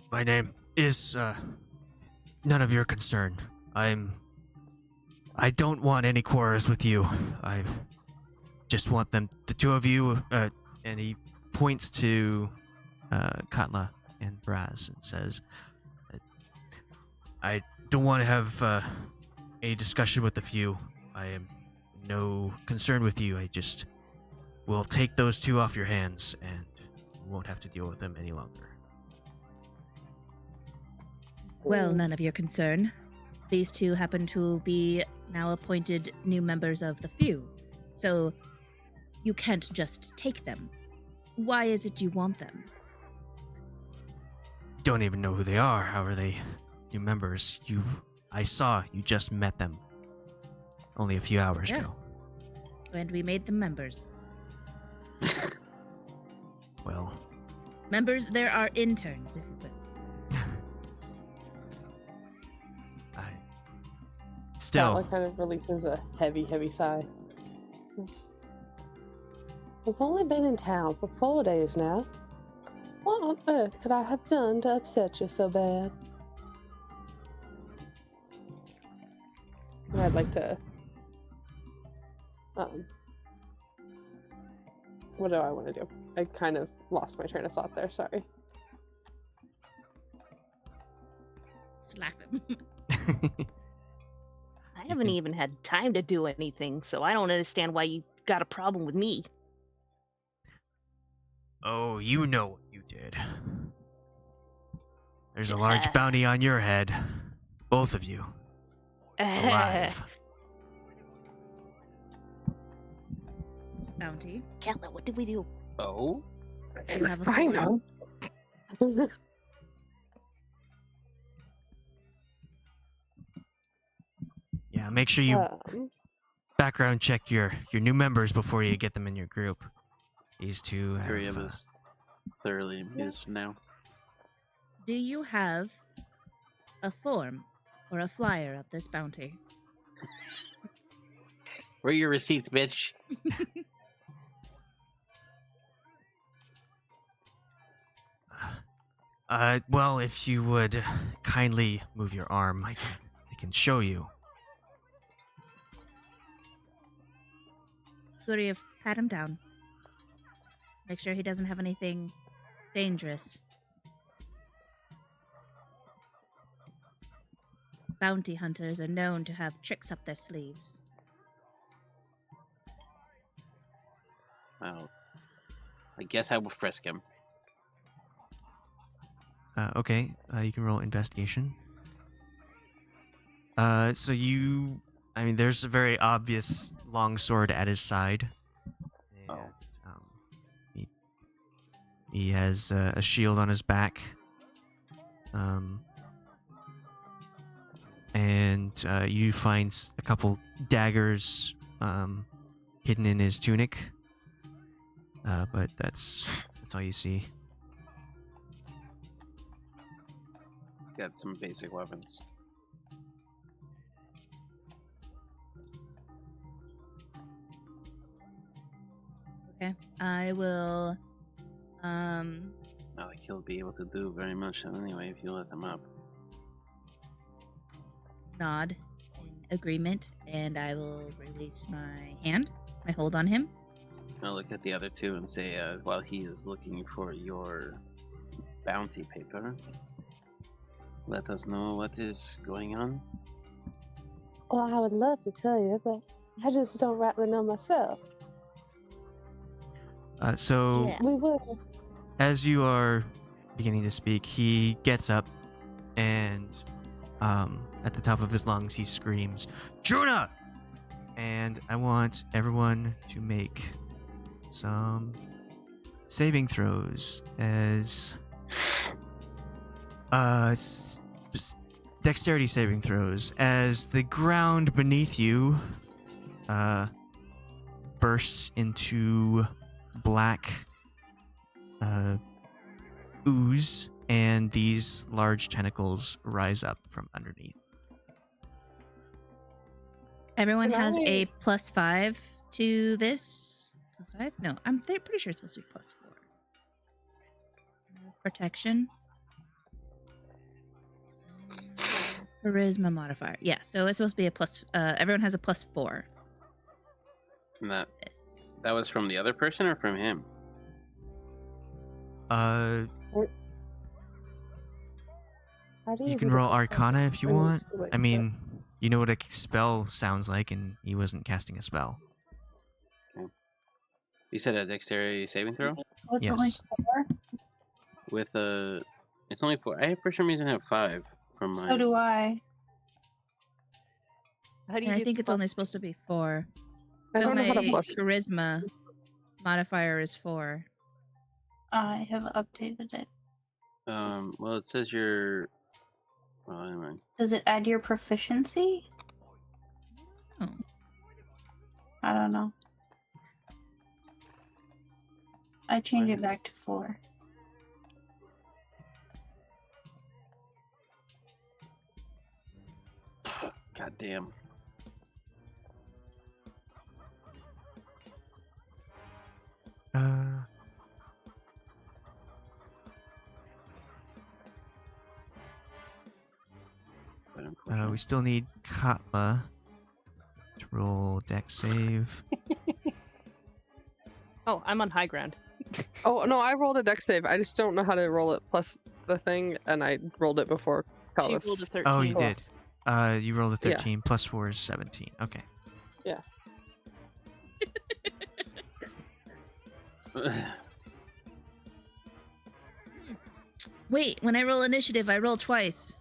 My name is none of your concern. I don't want any quarrels with you. I just want the two of you, and he points to Katla and Brasz and says, I don't want to have a discussion with the few. I am no concern with you. I just will take those two off your hands, and you won't have to deal with them any longer. Well, none of your concern. These two happen to be now appointed new members of the few, so you can't just take them. Why is it you want them? Don't even know who they are. How are they new members? I saw you just met them only a few hours ago. And we made them members. Well, Members, there are interns, if you will. Still, Katla kind of releases a heavy, heavy sigh. We've only been in town for 4 days now. What on earth could I have done to upset you so bad? And I'd like to... What do I want to do? I kind of lost my train of thought there, sorry. Slap him. I haven't even had time to do anything, so I don't understand why you got a problem with me. Oh, you know what you did. There's a large bounty on your head. Both of you. Alive. Bounty. Katla, what did we do? Oh? You have a Fine, form. no. Yeah, make sure you background check your new members before you get them in your group. These two have... Three of us thoroughly amused now. Do you have a form or a flyer of this bounty? Where are your receipts, bitch? Well, if you would kindly move your arm, I can show you. Guryev, pat him down. Make sure he doesn't have anything dangerous. Bounty hunters are known to have tricks up their sleeves. Well, I guess I will frisk him. Okay, you can roll investigation. So there's a very obvious long sword at his side. And, he has a shield on his back. And you find a couple daggers hidden in his tunic. But that's all you see. Got some basic weapons. Okay, I will. Not like he'll be able to do very much anyway if you let him up. Nod in agreement, and I will release my hand, my hold on him. I'll look at the other two and say, while he is looking for your bounty paper. Let us know what is going on. Well, I would love to tell you, but I just don't rightly know myself. So Yeah. We will. as you are beginning to speak, he gets up and at the top of his lungs he screams, "Juna!" And I want everyone to make some saving throws as dexterity saving throws as the ground beneath you bursts into black ooze, and these large tentacles rise up from underneath. Everyone Can has I- a +5 to this. +5? No, I'm pretty sure it's supposed to be +4. Protection. Charisma modifier. Yeah, so it's supposed to be a plus. Everyone has a +4. And that This. was from the other person or from him? Uh, How do you do can the roll percentage? Arcana if you I'm want. used to it, I but- mean, you know what a spell sounds like, and he wasn't casting a spell. You said a dexterity saving throw What's only Yes. 4? with a. It's only 4. I for some reason have 5 from So mine. do I. How do you Yeah, I do think the it's only supposed to be 4. I don't know how to My plus. charisma modifier is 4. I have updated it. Well, it says your. Well, never mind. Does it add your proficiency? Oh. I don't know. I change it back to 4. God damn. We still need Katla to roll dex save. Oh, I'm on high ground. Oh no, I rolled a dex save. I just don't know how to roll it plus the thing, and I rolled it before She Khalas. rolled a 13. Oh, you did. Khalas. You rolled a Yeah. 13. Plus 4 is 17. Okay. Wait, when I roll initiative, I roll twice.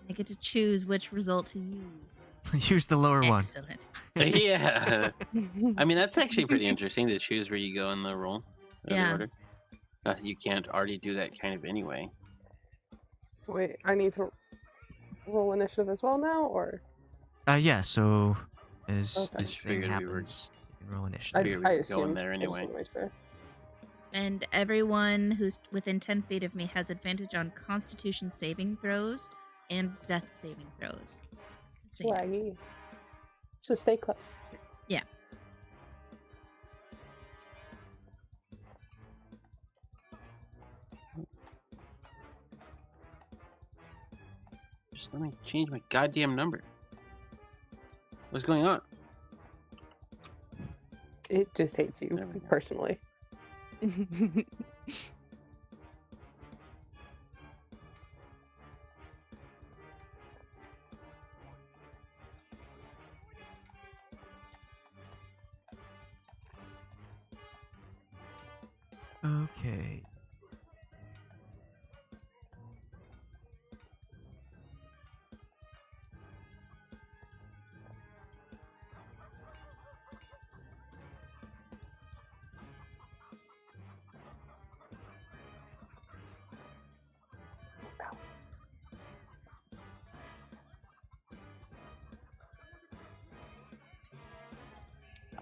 I get to choose which result to use. Use the lower one. Excellent. Yeah. I mean, that's actually pretty interesting to choose where you go in the roll. The Yeah. order. Not that you can't already do that kind of anyway. Wait, I need to roll initiative as well now, or Yeah, so as Okay. this Just thing figured we were- happens, you can roll I, initiative. Figured we I could go in assumed. there I just anyway. wanna make sure. And everyone who's within 10 feet of me has advantage on Constitution saving throws and Death saving throws. So, yeah. Swaggy. So stay close. Yeah. Just let me change my goddamn number. What's going on? It just hates you There we go. personally. Okay.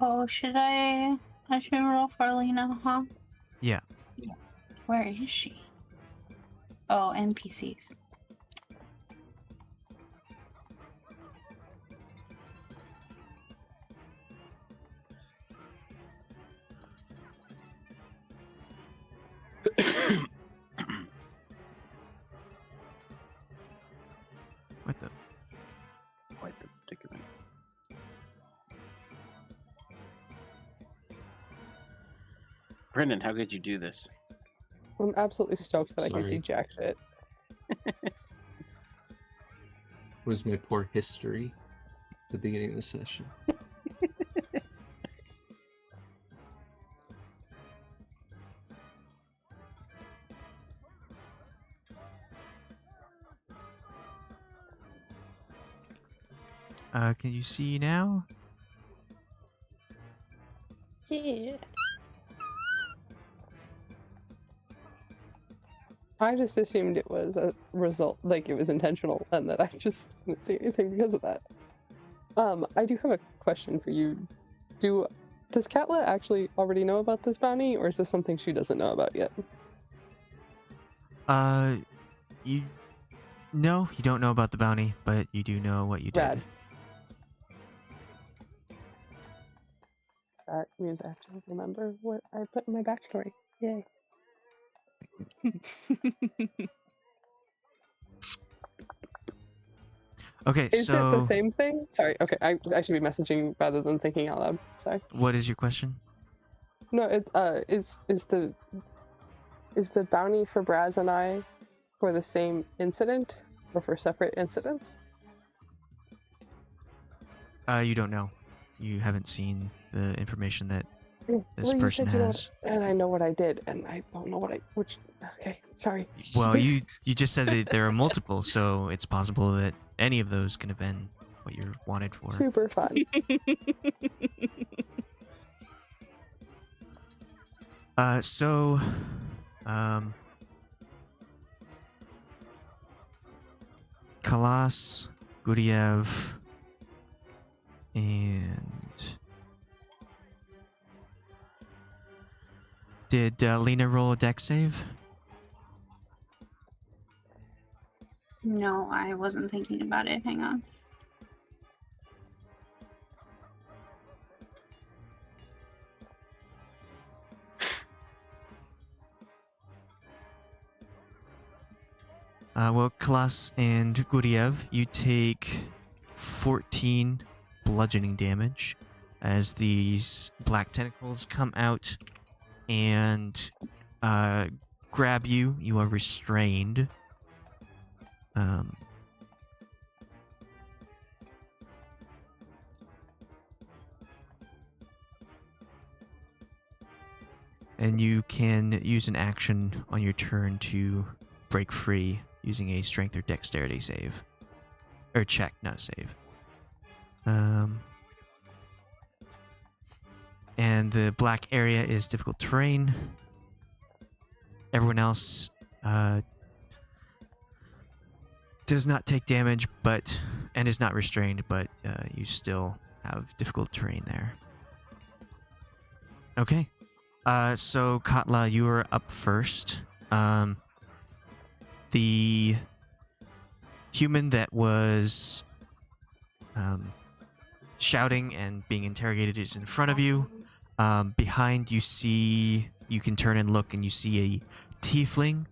Oh, should I? I should roll for Lena, huh? Yeah. Where is she? Oh, NPCs. What the? Quite the predicament. Brendan, how could you do this? I'm absolutely stoked that I can see Sorry. jack shit. Was my poor history at the beginning of the session. Can you see now? Yeah. I just assumed it was a result, like it was intentional, and that I just didn't see anything because of that. I do have a question for you. Does Katla actually already know about this bounty, or is this something she doesn't know about yet? You don't know about the bounty, but you do know what you did. Rad. That means I have to remember what I put in my backstory. Yay. Okay, Is so it the same thing? Sorry, okay, I should be messaging rather than thinking out loud. Sorry. what is your question? No, is the bounty for Brasz and I for the same incident or for separate incidents? You don't know. You haven't seen the information that this Well, you person said you know has. and I know what I did, and I don't know okay, sorry. Well, you just said that there are multiple, so it's possible that any of those could have been what you're wanted for. Super fun. So, Khalas, Guryev, and did Lena roll a deck save? No, I wasn't thinking about it. Hang on. Well, Khalas and Guryev, you take 14 bludgeoning damage as these black tentacles come out and grab you. You are restrained. And you can use an action on your turn to break free using a strength or dexterity save. Or check, not a save. And the black area is difficult terrain. Everyone else does not take damage, and is not restrained, but you still have difficult terrain there. Okay. So Katla, you are up first. The human that was shouting and being interrogated is in front of you. Behind you can turn and look, and you see a tiefling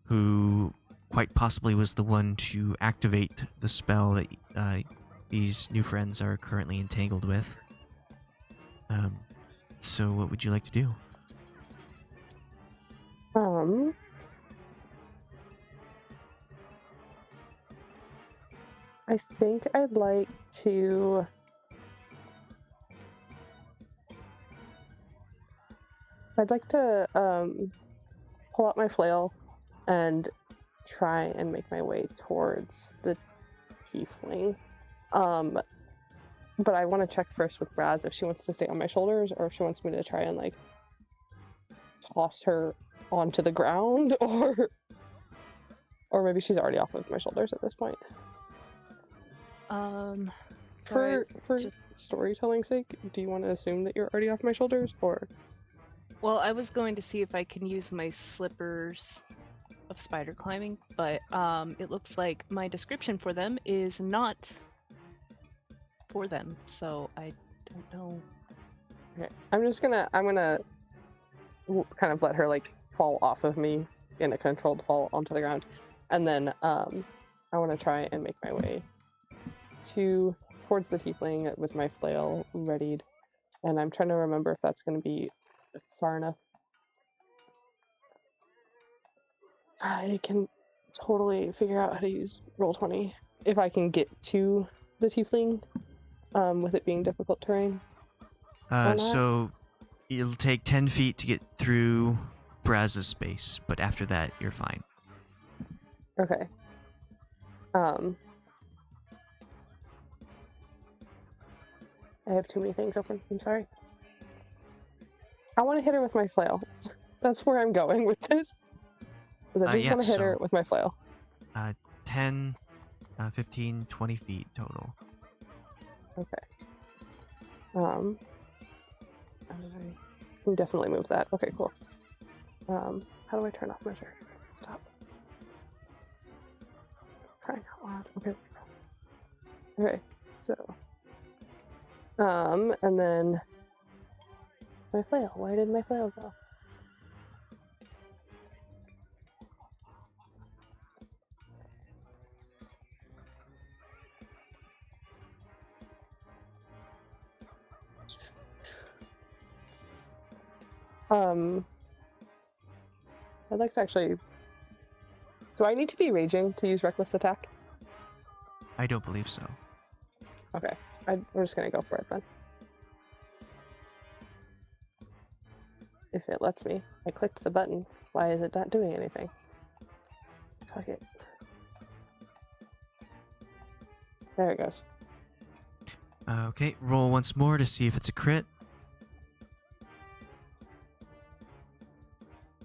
who quite possibly was the one to activate the spell that these new friends are currently entangled with. So what would you like to do? I think I'd like to pull out my flail and try and make my way towards the tiefling. But I want to check first with Brasz if she wants to stay on my shoulders or if she wants me to try and like toss her onto the ground, or maybe she's already off of my shoulders at this point. For just storytelling's sake, do you want to assume that you're already off my shoulders, or? Well, I was going to see if I can use my slippers of spider climbing, but it looks like my description for them is not for them, so I don't know. Okay, I'm gonna kind of let her like fall off of me in a controlled fall onto the ground, and then I want to try and make my way towards the tiefling with my flail readied, and I'm trying to remember if that's going to be far enough. I can totally figure out how to use Roll20 if I can get to the tiefling, with it being difficult terrain. Or not. So it'll take 10 feet to get through Braz's space, but after that, you're fine. Okay. I have too many things open. I'm sorry. I want to hit her with my flail. That's where I'm going with this. Is I just yeah, want to hit her so- with my flail. 10, 15, 20 feet total. Okay. I can definitely move that. Okay, cool. How do I turn off measure? Stop. Crying out loud. Okay. Okay, so. And then my flail. Where did my flail go? I'd like to actually. Do I need to be raging to use reckless attack? I don't believe so. Okay, we're just gonna go for it then. If it lets me. I clicked the button. Why is it not doing anything? Fuck it. There it goes. Okay, roll once more to see if it's a crit.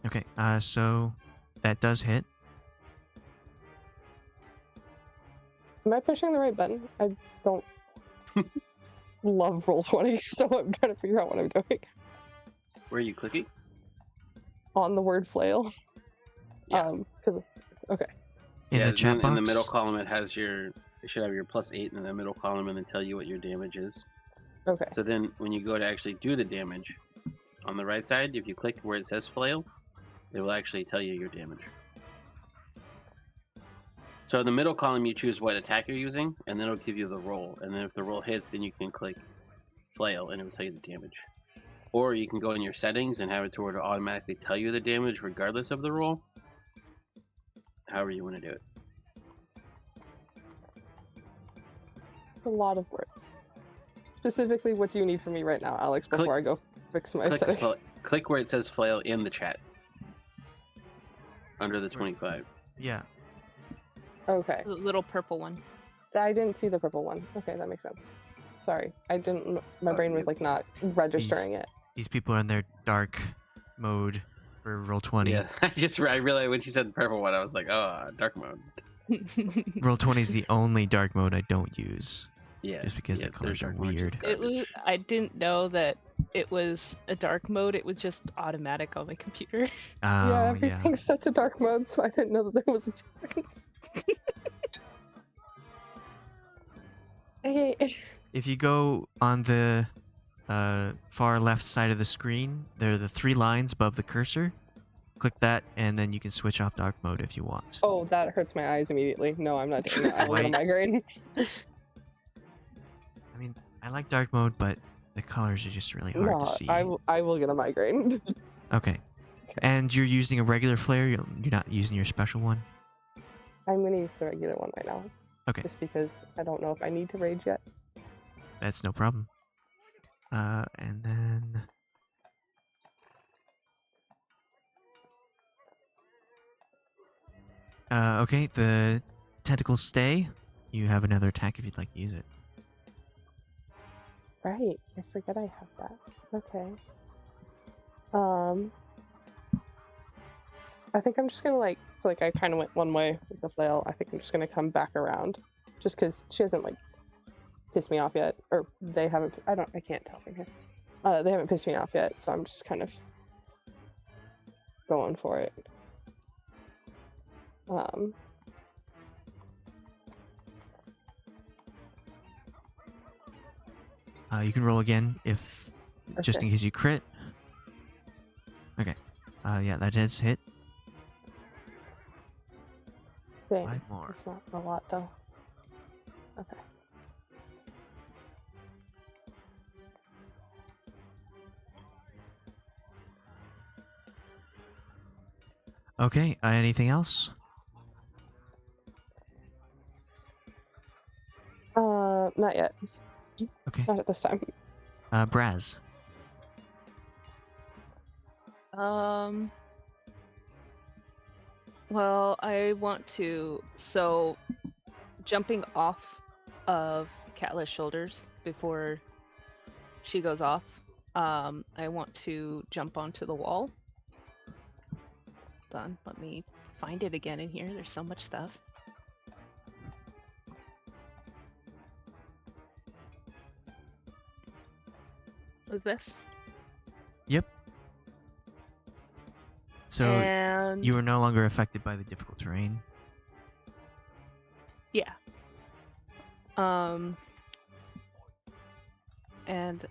Okay, so that does hit. Am I pushing the right button? I don't love Roll20, so I'm trying to figure out what I'm doing. Where are you clicking? On the word flail. Yeah. Because okay. In the chat box? In the middle column, it should have your +8 in the middle column, and then tell you what your damage is. Okay. So then, when you go to actually do the damage, on the right side, if you click where it says flail, it will actually tell you your damage. So in the middle column, you choose what attack you're using, and then it'll give you the roll. And then if the roll hits, then you can click flail, and it will tell you the damage. Or you can go in your settings and have it to where it'll automatically tell you the damage regardless of the roll. However you want to do it. A lot of words. Specifically, what do you need from me right now, Alex, before I go fix my settings? Click where it says flail in the chat. Under the 25. Yeah. Okay. The little purple one. I didn't see the purple one. Okay, that makes sense. Sorry. I didn't. My brain was like not registering it. These people are in their dark mode for Roll20. Yeah, I realized when she said the purple one, I was like, oh, dark mode. Roll20 is the only dark mode I don't use. Yeah. Just because the colors are dark mode's weird. garbage. I didn't know that it was a dark mode. It was just automatic on my computer. Oh, Yeah, everything's set to dark mode, so I didn't know that there was a difference. Hey. If you go on the far left side of the screen, there are the 3 lines above the cursor. Click that, and then you can switch off dark mode if you want. Oh, that hurts my eyes immediately. No, I'm not doing that. I will get a White. migraine. I mean, I like dark mode, but the colors are just really hard No, to see. I will get a migraine. Okay. And you're using a regular flare? You're not using your special one? I'm gonna use the regular one right now. Okay. Just because I don't know if I need to rage yet. That's no problem. And then... okay, the tentacles stay. You have another attack if you'd like to use it. Right. I forget I have that. Okay. I think I'm just gonna I kind of went one way with the flail. I think I'm just gonna come back around. Just because she hasn't pissed me off yet. Or they haven't, I can't tell from here. They haven't pissed me off yet, so I'm just kind of going for it. You can roll again if just in case you crit. Okay. Yeah, that does hit. Dang, 5 more. it's not a lot though. Okay. Okay. Anything else? Not yet. Okay. Not at this time. Brasz. Well, I want to. So, jumping off of Katla's shoulders before she goes off, I want to jump onto the wall. Hold on, let me find it again in here. There's so much stuff. With this. Yep. So And you are no longer affected by the difficult terrain. yeah. And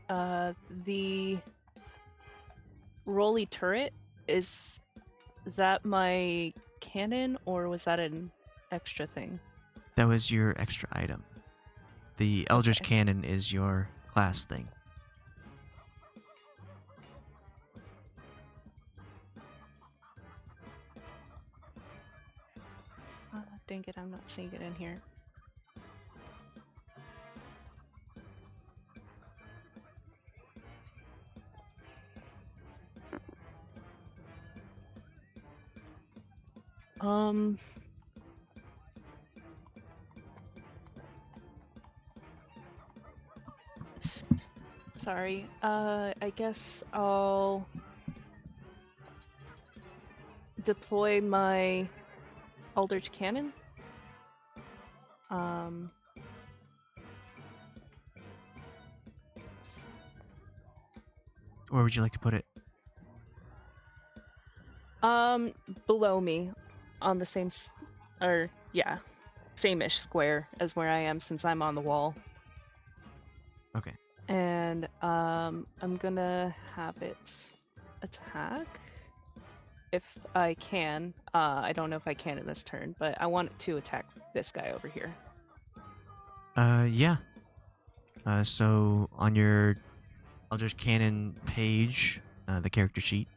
the rolly turret is that my cannon or was that an extra thing? That was your extra item. The Eldritch Okay. Cannon is your class thing. Dang it, I'm not seeing it in here. Sorry. I guess I'll deploy my Eldritch Cannon. Where would you like to put it? Below me, on the same, same-ish square as where I am since I'm on the wall. Okay. And I'm gonna have it attack if I can. I don't know if I can in this turn, but I want it to attack this guy over here. Yeah. So on your Eldritch Cannon page, the character sheet,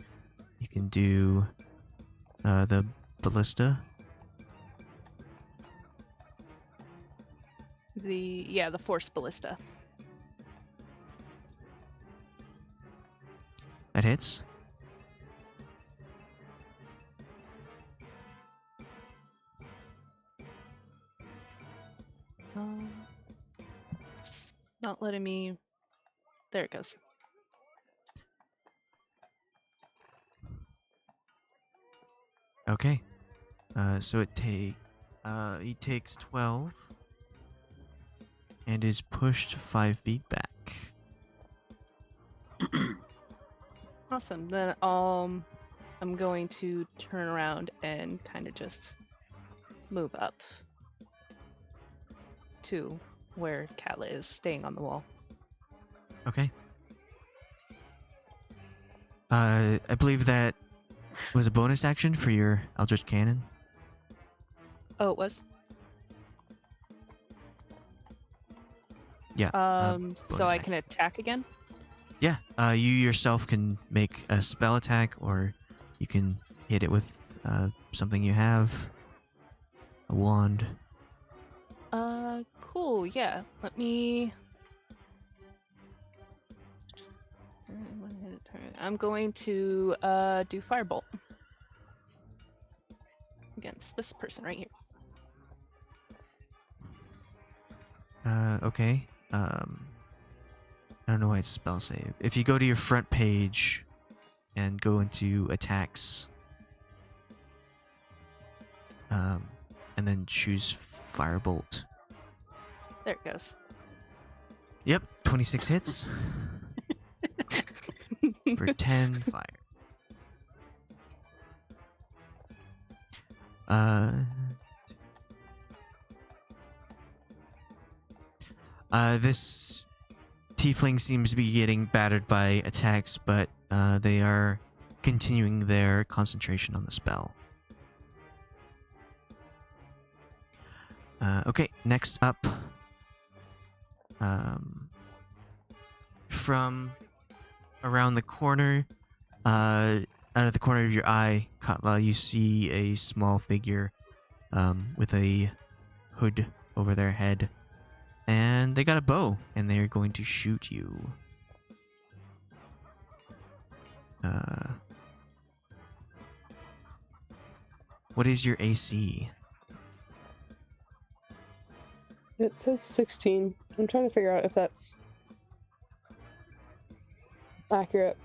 you can do the ballista. The force ballista. That hits. It's not letting me. There it goes. Okay. So he takes 12 and is pushed 5 feet back. Awesome. Then I'm going to turn around and kind of just move up to where Katla is staying on the wall. Okay. I believe that was a bonus action for your Eldritch Cannon. Oh, it was? Yeah. So bonus I can attack again? Yeah. You yourself can make a spell attack, or you can hit it with something you have. A wand. Cool, yeah. Let me... I'm going to do Firebolt. Against this person right here. Okay. I don't know why it's spell save. If you go to your front page and go into attacks, and then choose Firebolt. There it goes. Yep, 26 hits for 10 fire. This tiefling seems to be getting battered by attacks, but they are continuing their concentration on the spell. Okay, next up, from around the corner, out of the corner of your eye, Katla, you see a small figure with a hood over their head. And they got a bow, and they're going to shoot you. What is your AC? It says 16. I'm trying to figure out if that's accurate.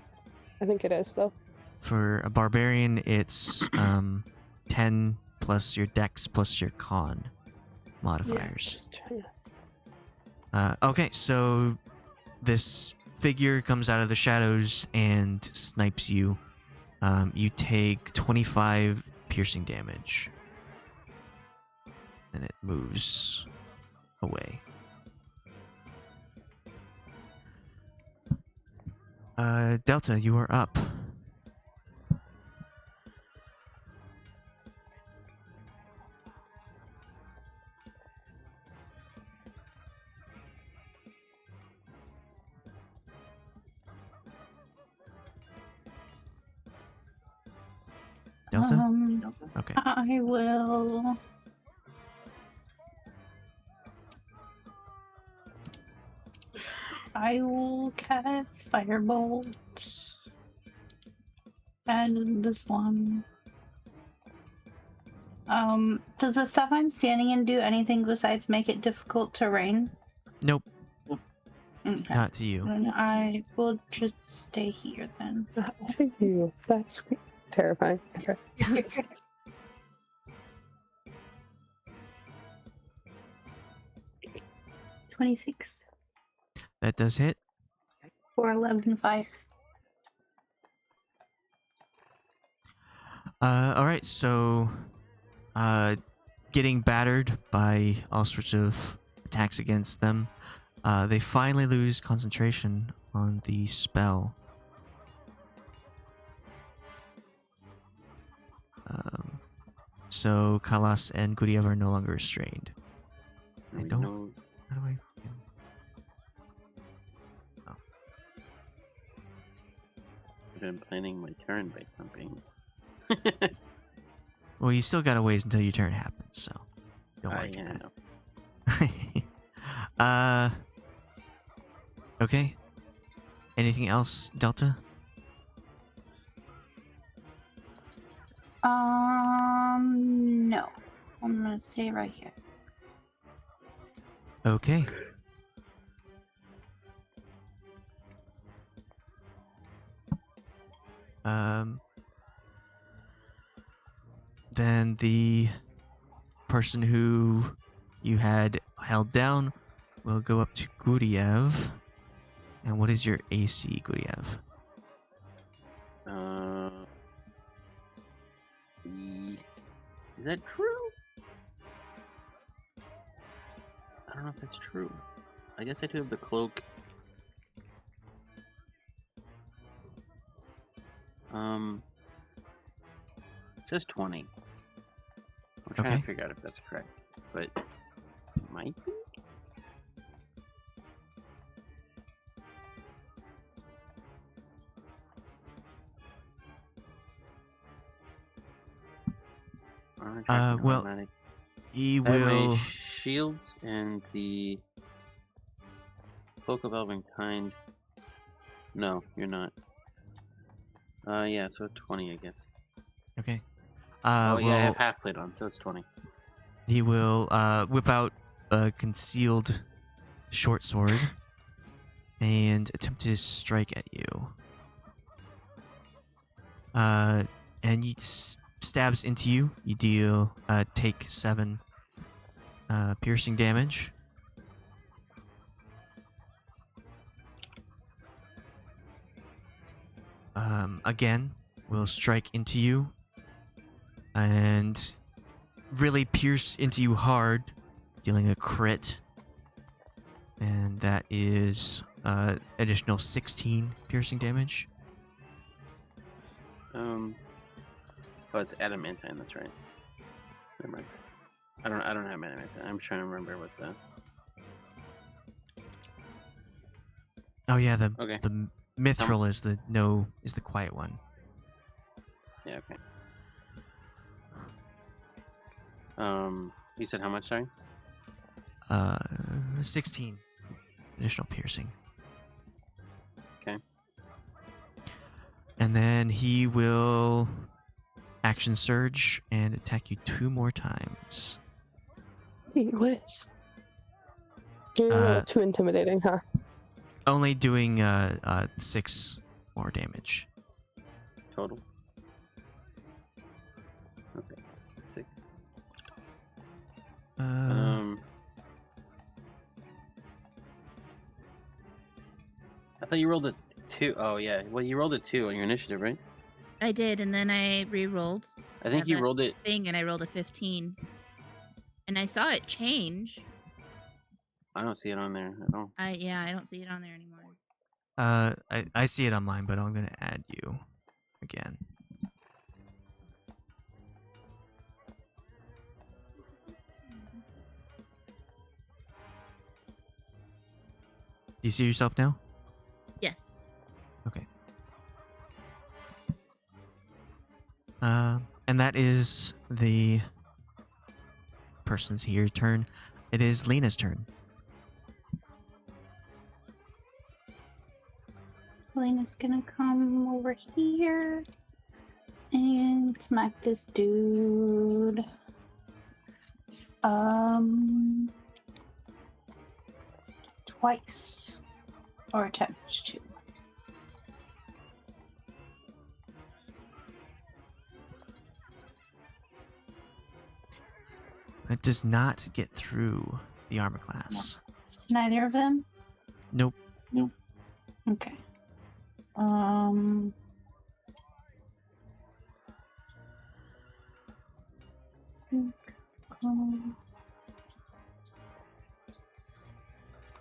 I think it is, though. For a barbarian, it's 10 plus your dex plus your con modifiers. Just trying to... Okay, so this figure comes out of the shadows and snipes you. You take 25 piercing damage. And it moves away. Delta, you are up. Delta? Okay. I will. I will cast Firebolt. And this one. Does the stuff I'm standing in do anything besides make it difficult terrain? Nope, Okay. not to you. Then I will just stay here then. Not to you. That's terrifying. Okay. 26 That does hit. for 11 fire. Alright, so getting battered by all sorts of attacks against them, they finally lose concentration on the spell. So Khalas and Guryev are no longer restrained. I don't. How do I? Oh. I've been planning my turn by something. Well, you still got a ways until your turn happens, so don't worry Yeah, about I know. it. Okay. Anything else, Delta? No. I'm gonna stay right here. Okay. Then the person who you had held down will go up to Guryev. And what is your AC, Guryev? Is that true? I don't know if that's true. I guess I do have the cloak. It says 20. I'm trying Okay. to figure out if that's correct, but it might be. Well, automatic. he I have my will. shields and the cloak of elven kind. No, you're not. Yeah, so 20, I guess. Okay. Oh yeah, I well, have half plate on, so it's 20. he will whip out a concealed short sword and attempt to strike at you. And he stabs into you. You deal take 7 piercing damage. Again, will strike into you and really pierce into you hard, dealing a crit. And that is additional 16 piercing damage. Oh, it's adamantine. That's right. Never mind. I don't have adamantine. I'm trying to remember what the. Oh yeah, the Okay. the mithril is the quiet one. Yeah, okay. You said how much, sorry? 16 additional piercing. Okay. And then he will action surge and attack you 2 more times. He whiz. You're a little too intimidating, huh? Only doing 6 more damage. Total. Okay. 6. I thought you rolled a 2. Oh yeah. Well, you rolled a 2 on your initiative, right? I did, and then I re-rolled. I think you that rolled it. thing, and I rolled a 15. And I saw it change. I don't see it on there at all. I don't see it on there anymore. I see it on mine, but I'm gonna add you again. Do you see yourself now? Yes. Okay. And that is the person's here turn. It is Lena's turn. Elena's gonna come over here and smack this dude. Twice. Or attempt to. It does not get through the armor class. Neither of them? Nope. Okay.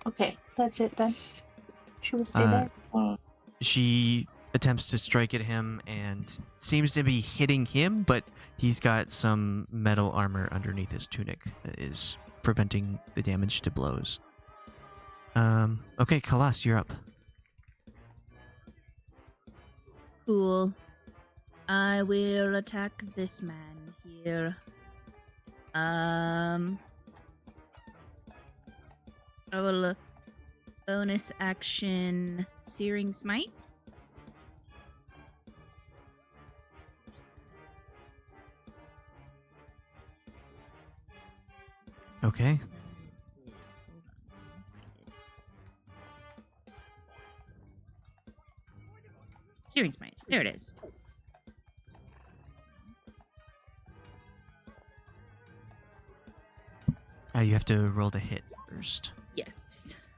Okay, that's it then. She will stay there. She attempts to strike at him and seems to be hitting him, but he's got some metal armor underneath his tunic that is preventing the damage to blows. Okay, Khalas, you're up. Cool. I will attack this man here. I will bonus action Searing Smite. Okay. Searing Smite. There it is. You have to roll to hit first. Yes.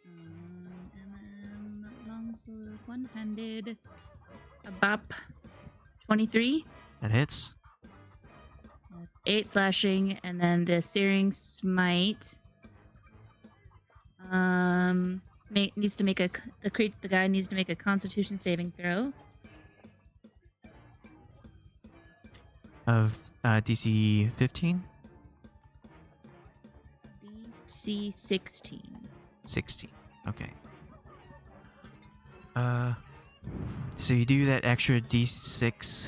And then longsword, one-handed. A bop. 23. That hits. That's 8 slashing, and then the Searing Smite. Needs to make the guy needs to make a Constitution saving throw. Of DC 15? DC 16. 16. Okay. So you do that extra D6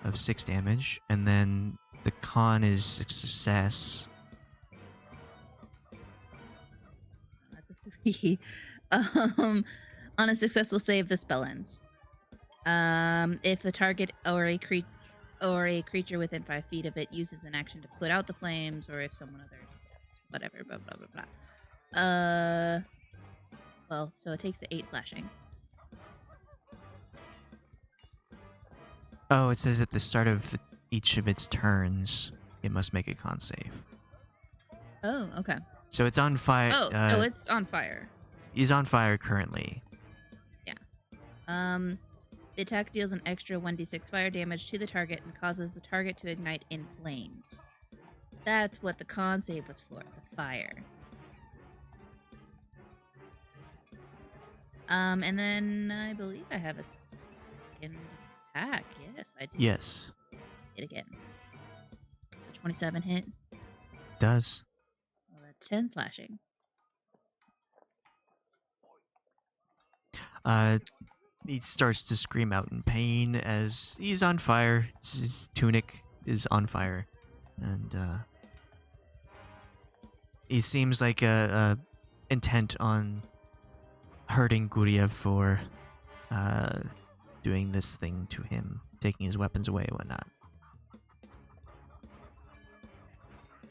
of 6 damage, and then the con is a success. That's a 3. On a successful save, the spell ends. If the target or a creature within 5 feet of it uses an action to put out the flames, or if someone other, whatever, blah blah blah blah. Well, so it takes the 8 slashing. Oh, it says at the start of each of its turns, it must make a con save. Oh, okay. So it's on fire. Oh, so it's on fire. He's on fire currently. Yeah. The attack deals an extra 1d6 fire damage to the target and causes the target to ignite in flames. That's what the con save was for, the fire. And then I believe I have a second attack. Yes, I do. Yes. Hit again. So 27 hit. Does. Well, that's 10 slashing. he starts to scream out in pain as he's on fire. His tunic is on fire, and he seems like intent on hurting Guryev for doing this thing to him, taking his weapons away and whatnot.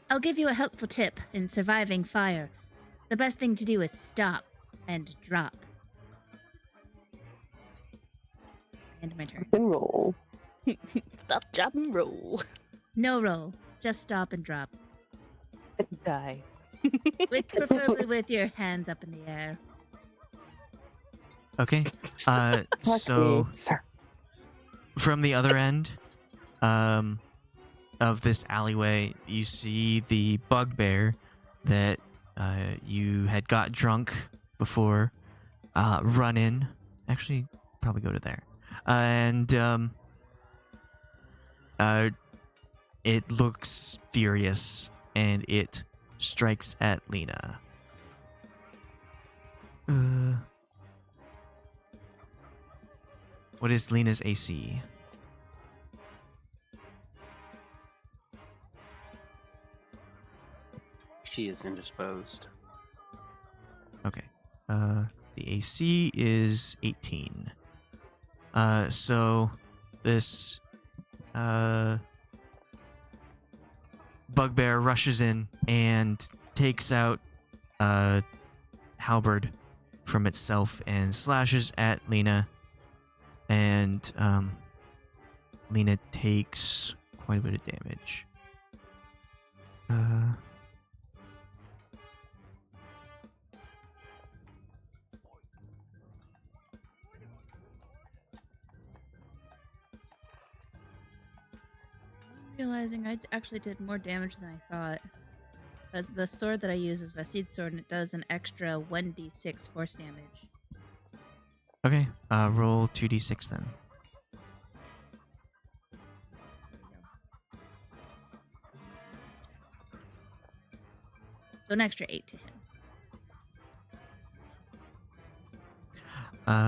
I'll give you a helpful tip in surviving fire. The best thing to do is stop and drop. End my turn. And roll. Stop, drop, and roll. No roll. Just stop and drop. Die. Preferably with your hands up in the air. Okay. Lucky, So sir. from the other end of this alleyway, you see the bugbear that you had got drunk before run in. Actually, probably go to there. And it looks furious, and it strikes at Lena. What is Lena's AC? She is indisposed. Okay. The AC is 18. So this bugbear rushes in and takes out a halberd from itself and slashes at Lena. And Lena takes quite a bit of damage. Realizing I actually did more damage than I thought. Because the sword that I use is Vasid's sword, and it does an extra 1d6 force damage. Okay, roll 2d6 then. So an extra 8 to him.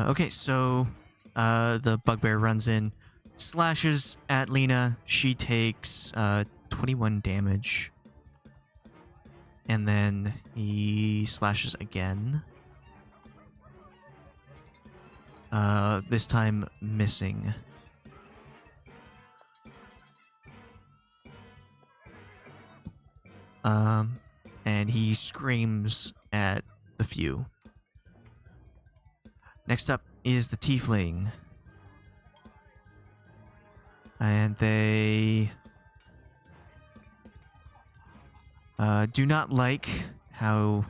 Okay, so the bugbear runs in, slashes at Lena. She takes 21 damage. And then he slashes again. This time missing. And he screams at the few. Next up is the tiefling. And they do not like how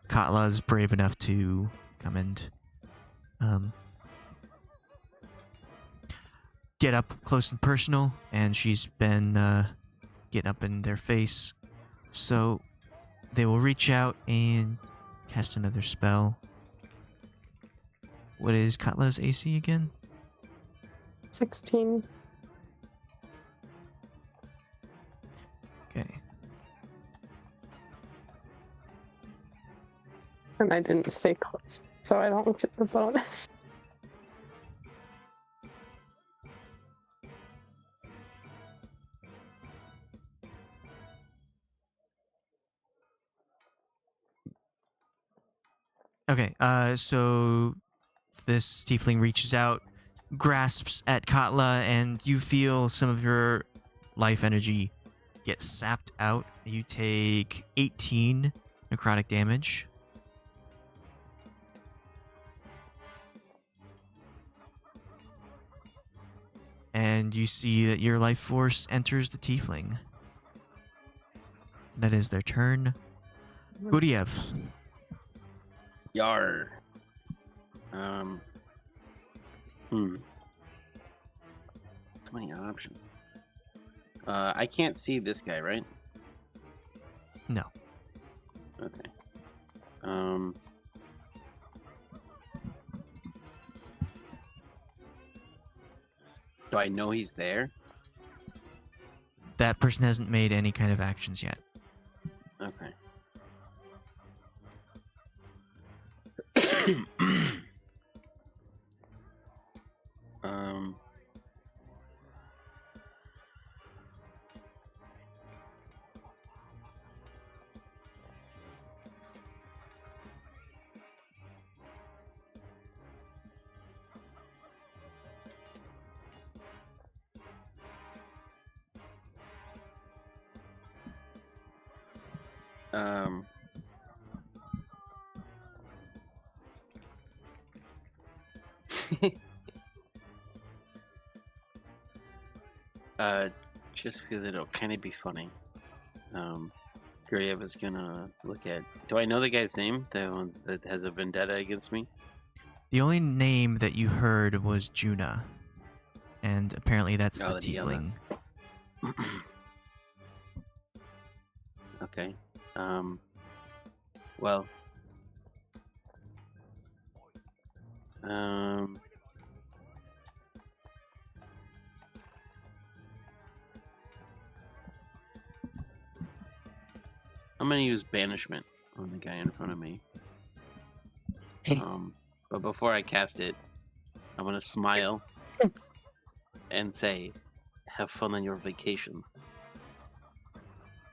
Katla is brave enough to come and get up close and personal, and she's been getting up in their face. So they will reach out and cast another spell. What is Katla's AC again? 16. Okay. And I didn't stay close, so I don't get the bonus. Okay, so this tiefling reaches out, grasps at Katla, and you feel some of your life energy get sapped out. You take 18 necrotic damage. And you see that your life force enters the tiefling. That is their turn. Guryev. Yar. Too many options. I can't see this guy, right? No. Okay. Do I know he's there? That person hasn't made any kind of actions yet. Okay. Um. Um. Just because it'll kind of be funny. Guryev is gonna look at. Do I know the guy's name? The one that has a vendetta against me? The only name that you heard was Juna, and apparently that's Oh, the the yellow. tiefling. Okay. Well. I'm gonna use banishment on the guy in front of me. But before I cast it, I'm gonna smile and say, "Have fun on your vacation."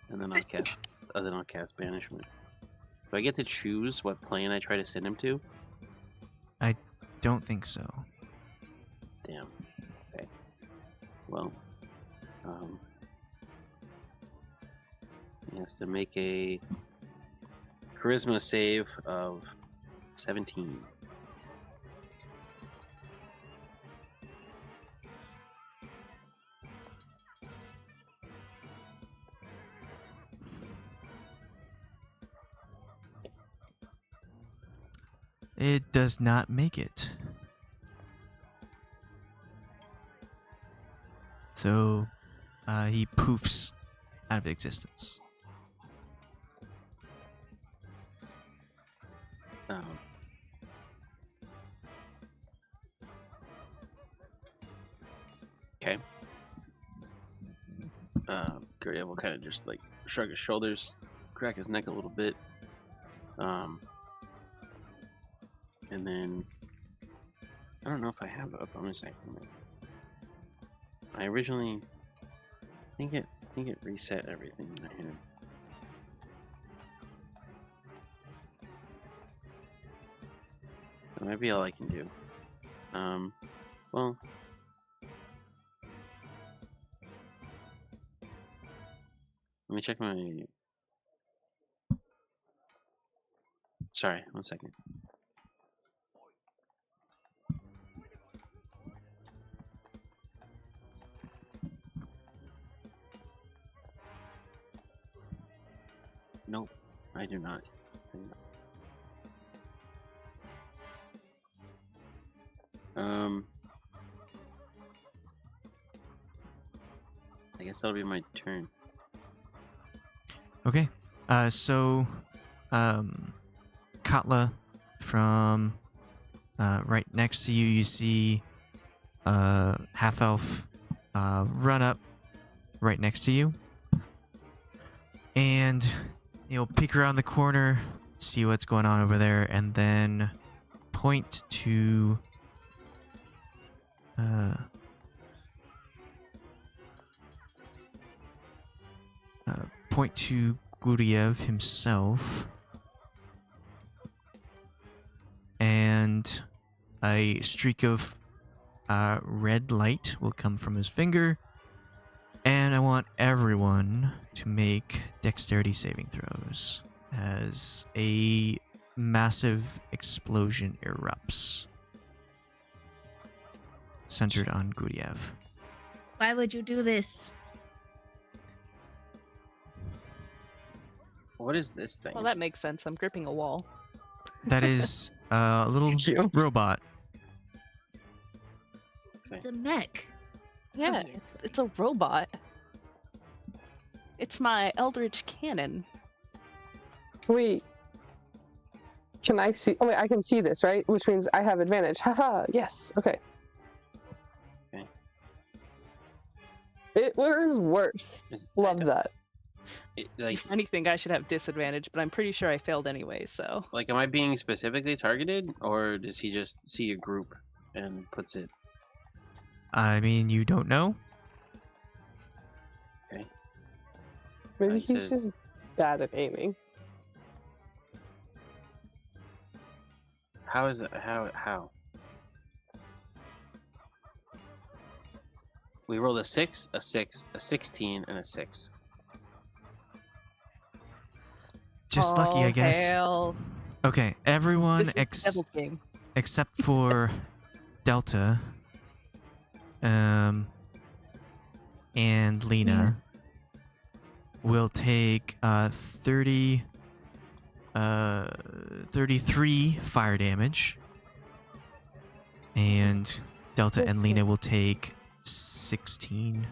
And then I'll cast banishment. Do I get to choose what plane I try to send him to? I don't think so. Damn. Okay. Well, he has to make a charisma save of 17. It does not make it. So, he poofs out of existence. Okay. Guryev will kind of just like shrug his shoulders, crack his neck a little bit, and then I don't know if I have a bonus action. I originally think it reset everything in my head. That might be all I can do. Well. Let me check my... Sorry, 1 second. Nope, I do not. I guess that'll be my turn. Okay. So, Katla, from right next to you, you see half elf run up right next to you, and you'll peek around the corner, see what's going on over there, and then point to Guryev himself, and a streak of red light will come from his finger, and I want everyone to make dexterity saving throws as a massive explosion erupts, centered on Guryev. Why would you do this? What is this thing? Well, that makes sense. I'm gripping a wall. That is a little Thank you. robot. It's a mech. Yeah, Obviously. it's a robot. It's my Eldritch Cannon. Wait. Can I see? Oh, wait, I can see this, right? Which means I have advantage. Haha, yes. Okay. Okay. It was worse. Love that. Like, If anything, I should have disadvantage, but I'm pretty sure I failed anyway, so. am I being specifically targeted, or does he just see a group and puts it? I mean, you don't know? Okay. Maybe I he's said- just bad at aiming. How is that? How? We rolled a 6, a 6, a 16, and a 6. Just lucky, I guess. Hell. Okay, everyone This is the devil's game. except for Delta, and Lena will take 33 fire damage, and Delta and That's Lena good. will take 16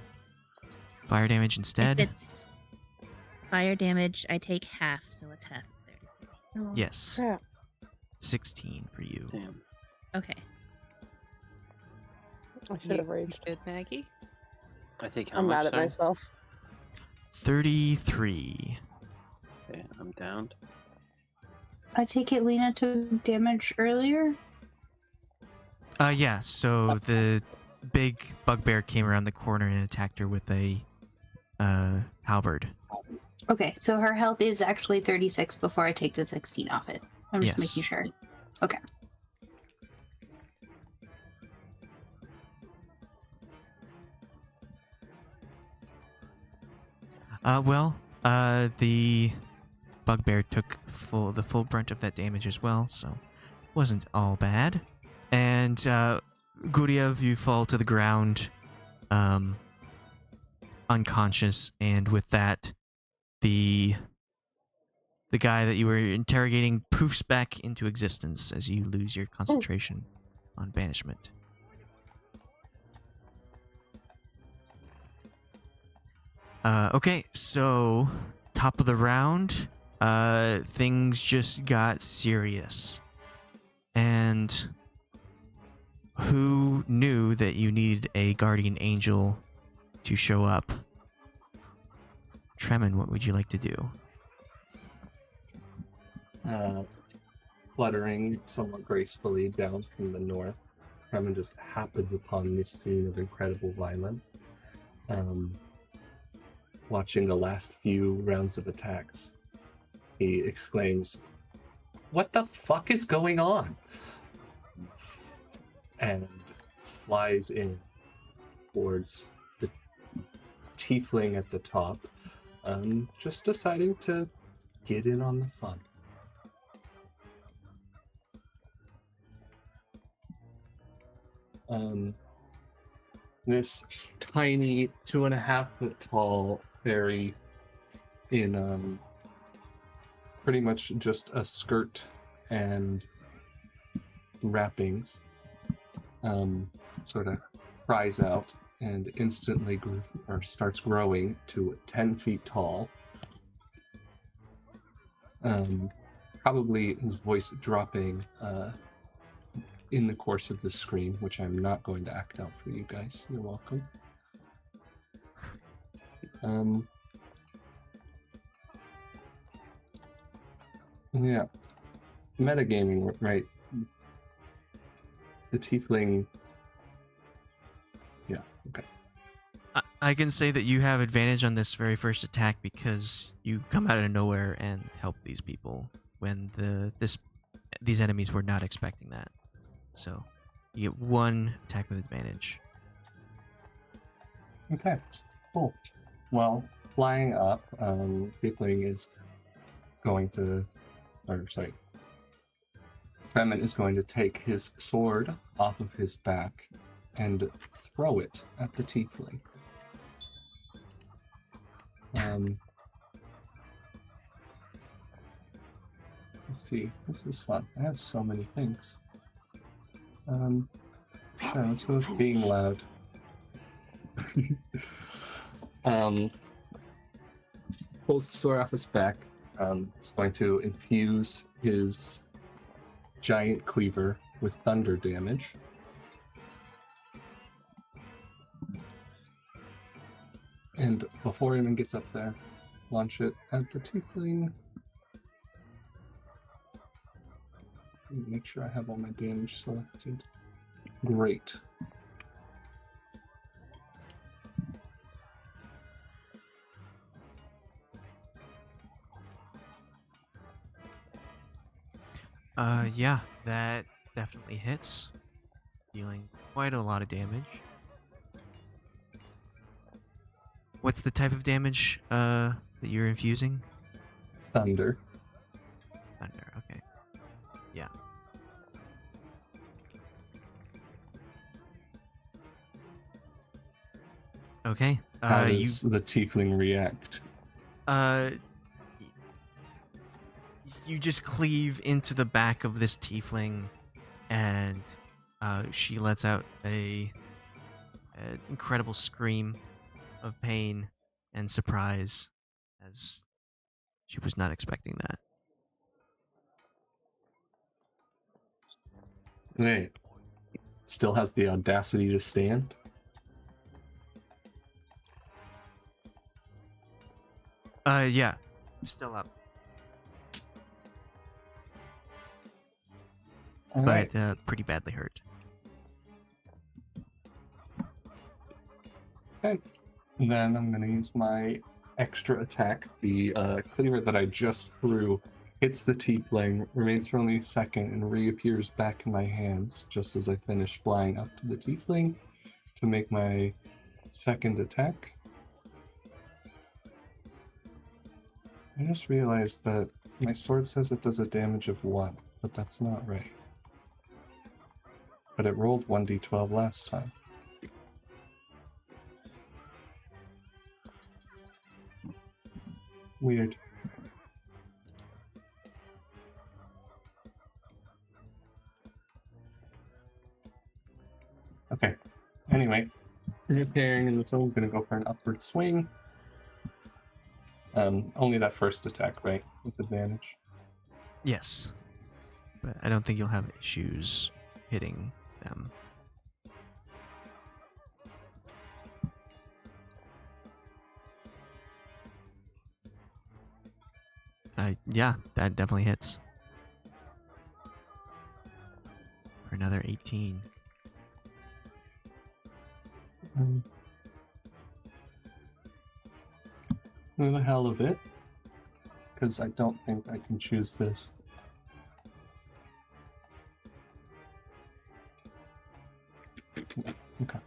fire damage instead. If it's fire damage, I take half, so it's half of 30. Oh, Yes. crap. 16 for you. Damn. Okay. I should have raged. Good, Maggie. I take how I'm much? mad at sorry? myself. 33. Okay, I'm downed. I take it Lena took damage earlier. Yeah, so the big bugbear came around the corner and attacked her with a halberd. Okay, so her health is actually 36 before I take the 16 off it. I'm just Yes. making sure. Okay. The bugbear took the full brunt of that damage as well, so wasn't all bad. And Guryev, you fall to the ground, unconscious, and with that, the guy that you were interrogating poofs back into existence as you lose your concentration on banishment. Okay, so top of the round, things just got serious. And who knew that you needed a guardian angel to show up? Tremen, what would you like to do? Fluttering somewhat gracefully down from the north, Tremen just happens upon this scene of incredible violence. Watching the last few rounds of attacks, he exclaims, "What the fuck is going on?" And flies in towards the tiefling at the top, just deciding to get in on the fun. This tiny 2.5-foot tall fairy in pretty much just a skirt and wrappings sort of cries out and instantly starts growing to 10 feet tall. Probably his voice dropping in the course of the scream, which I'm not going to act out for you guys. You're welcome. Yeah. Metagaming, right? The tiefling. Yeah, okay. I can say that you have advantage on this very first attack because you come out of nowhere and help these people when these enemies were not expecting that. So you get one attack with advantage. Okay, cool. Well, flying up, tiefling is going to, Tremen is going to take his sword off of his back and throw it at the tiefling. Let's see. This is fun. I have so many things. Sure, let's go with being loud. Pulls the sword off his back. Is going to infuse his giant cleaver with thunder damage. And before he even gets up there, launch it at the tiefling. Make sure I have all my damage selected. Great. Yeah, that definitely hits. Dealing quite a lot of damage. What's the type of damage that you're infusing? Thunder. Thunder, okay. Yeah. Okay. How does the tiefling react? You just cleave into the back of this tiefling, and she lets out an incredible scream of pain and surprise, as she was not expecting that. Wait. Still has the audacity to stand? Yeah, still up, All right. but pretty badly hurt. Okay. And then I'm going to use my extra attack. The cleaver that I just threw hits the tiefling, remains for only a second, and reappears back in my hands just as I finish flying up to the tiefling to make my second attack. I just realized that my sword says it does a damage of 1, but that's not right. But it rolled 1d12 last time. Weird. Okay. Anyway, reappearing in the zone, I'm gonna go for an upward swing. Only that first attack, right? With advantage. Yes, but I don't think you'll have issues hitting them. Yeah, that definitely hits. For another 18. For the hell of it, because I don't think I can choose this. Okay.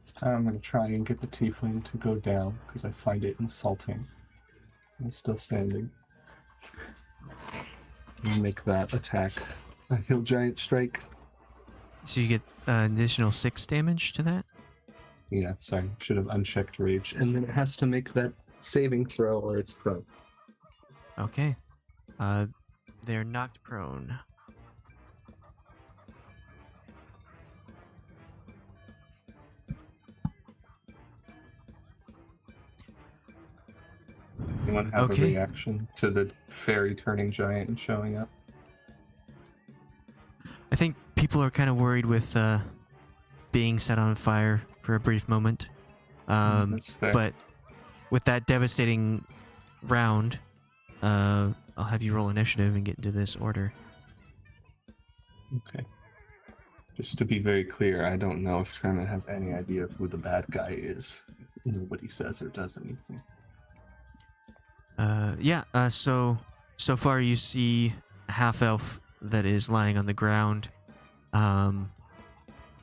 This time I'm going to try and get the tiefling to go down because I find it insulting. It's still standing. And make that attack a hill giant strike. So you get an additional 6 damage to that? Yeah, sorry, should have unchecked rage. And then it has to make that saving throw or it's prone. Okay. They're knocked prone. Anyone have Okay. a reaction to the fairy turning giant and showing up? I think people are kind of worried with being set on fire for a brief moment. That's fair. But with that devastating round, I'll have you roll initiative and get into this order. Okay. Just to be very clear, I don't know if Tremen has any idea of who the bad guy is. Nobody says or does anything. So far you see a half elf that is lying on the ground.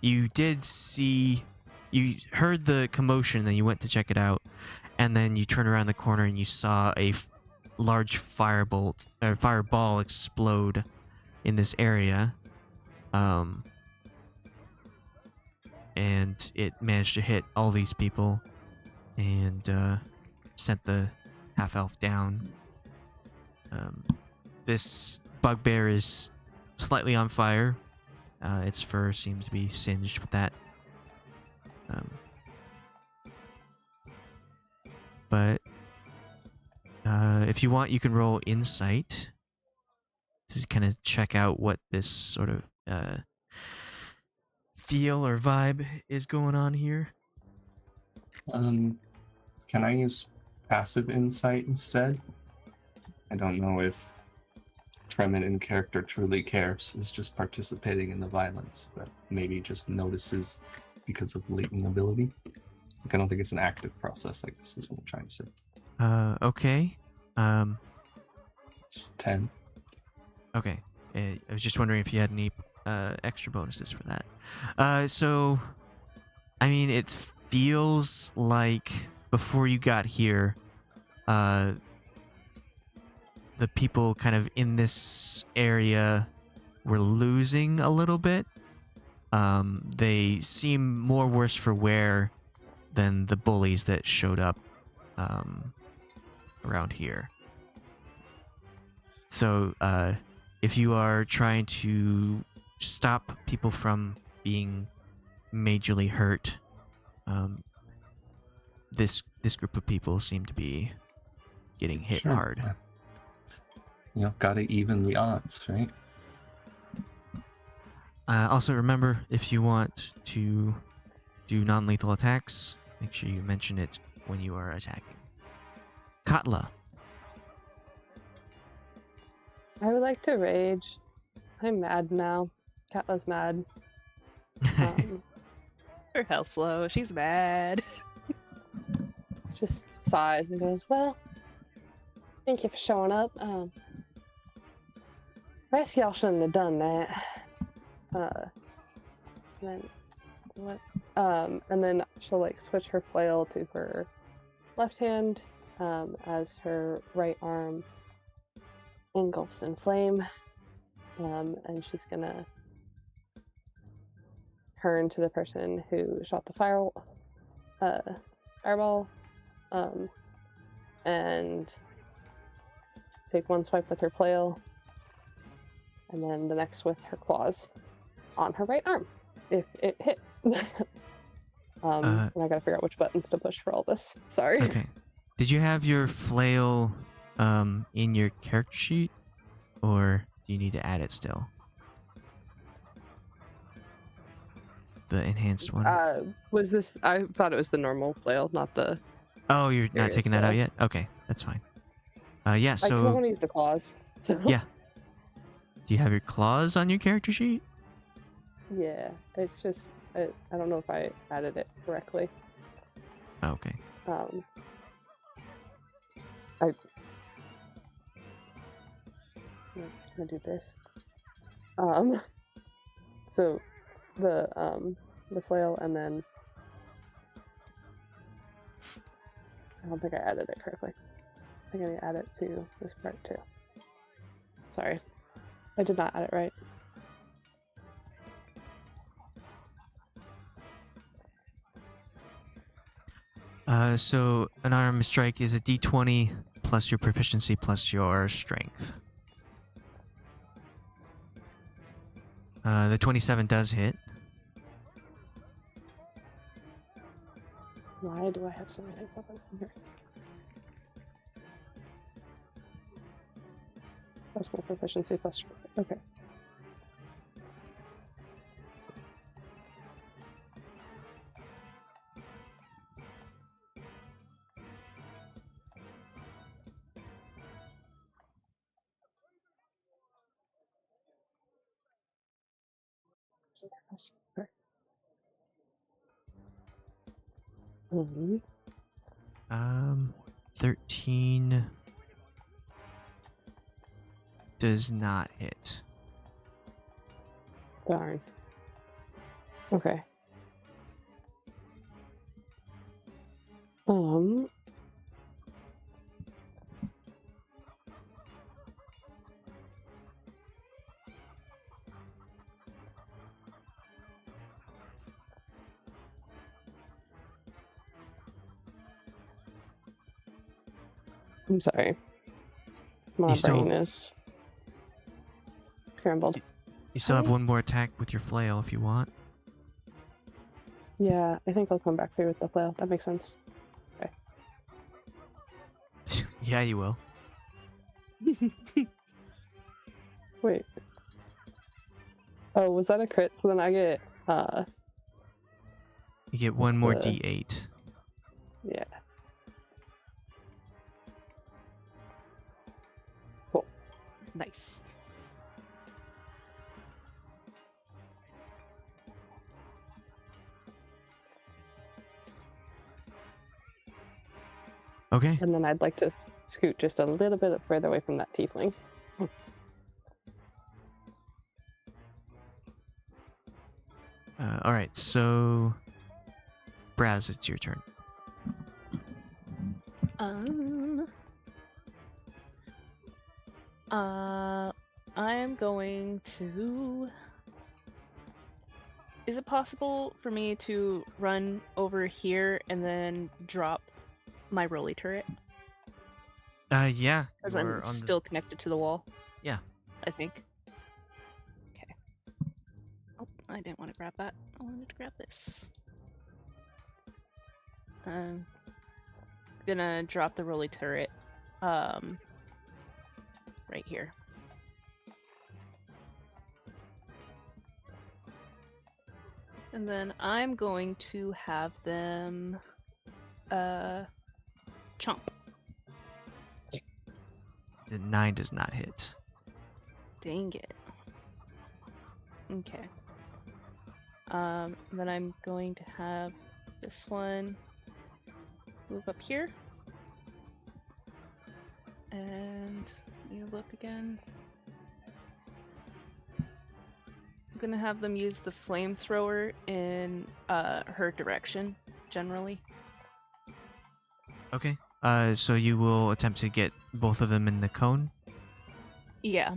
You heard the commotion, then you went to check it out, and then you turn around the corner and you saw a large fireball explode in this area. And it managed to hit all these people and sent the half-elf down. This bugbear is slightly on fire. Its fur seems to be singed with that. But if you want, you can roll insight to kind of check out what this sort of feel or vibe is going on here. Can I use passive insight instead? I don't know if Tremen in character truly cares, is just participating in the violence, but maybe just notices because of latent ability. Like, I don't think it's an active process, I guess is what I'm trying to say. Okay. It's 10. Okay. I was just wondering if you had any extra bonuses for that. So, I mean, it feels like before you got here, the people kind of in this area were losing a little bit. They seem more worse for wear than the bullies that showed up around here. So, if you are trying to stop people from being majorly hurt, this group of people seem to be getting hit Sure. hard. You know, gotta even the odds, right? Also, remember, if you want to do non-lethal attacks, make sure you mention it when you are attacking. Katla. I would like to rage. I'm mad now. Katla's mad. Her health's low. She's mad. Just sighs and goes, well, thank you for showing up. Rest of y'all shouldn't have done that. Then what? And then she'll like switch her flail to her left hand, as her right arm engulfs in flame. And she's gonna turn to the person who shot the fireball, and take one swipe with her flail, and then the next with her claws on her right arm, if it hits. And I gotta figure out which buttons to push for all this. Sorry. Okay. Did you have your flail in your character sheet, or do you need to add it still? The enhanced one? Was this? I thought it was the normal flail, not the. Oh, you're not Curious taking that out flail. yet? Okay, that's fine. Yeah, I so want to use the claws. So. Yeah. Do you have your claws on your character sheet? Yeah, it's just I don't know if I added it correctly. Okay. I'm gonna do this. So the flail, and then I don't think I added it correctly. I think I need to add it to this part too. Sorry, I did not add it right. So an unarmed strike is a d20 plus your proficiency plus your strength. The 27 does hit. Why do I have so many things open here? Plus my proficiency plus strength. Okay. Okay. 13 does not hit. Darn. Okay. I'm sorry. My You still- brain is scrambled. You still have one more attack with your flail if you want. Yeah, I think I'll come back through with the flail. That makes sense. Yeah, you will. Wait. Oh, was that a crit? So then I get You get one more the- d8. yeah. Cool. Nice. Okay. And then I'd like to scoot just a little bit further away from that tiefling. All right. So, Brasz, it's your turn. I am going to. Is it possible for me to run over here and then drop my rolly turret? Yeah. Because you I'm are on the- still connected to the wall. Yeah. I think. Okay. Oh, I didn't want to grab that. I wanted to grab this. Gonna drop the rolly turret, right here. And then I'm going to have them, chomp. The 9 does not hit. Dang it. Okay. Then I'm going to have this one move up here. And let me look again. I'm gonna have them use the flamethrower in her direction, generally. Okay. So you will attempt to get both of them in the cone? Yeah.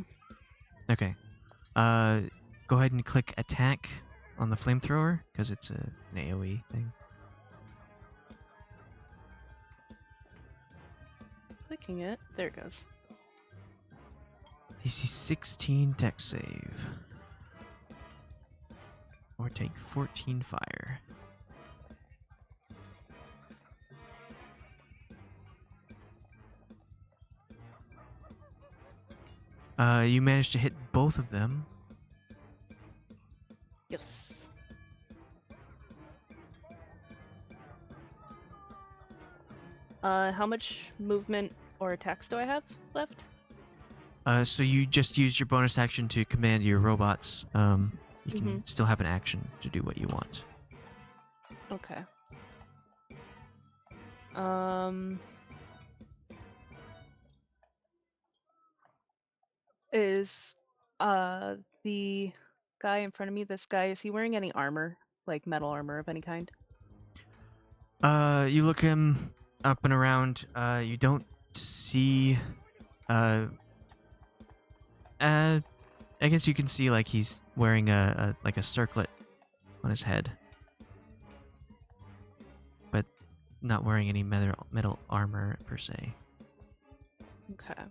Okay. Go ahead and click attack on the flamethrower, because it's an AoE thing. Clicking it. There it goes. DC 16 dex save. Or take 14 fire. You managed to hit both of them. Yes. How much movement or attacks do I have left? So you just used your bonus action to command your robots. You can Mhm. still have an action to do what you want. Okay. Is the guy in front of me, this guy, is he wearing any armor? Like metal armor of any kind? You look him up and around. You don't see. I guess you can see like he's wearing a circlet on his head, but not wearing any metal armor per se. Okay.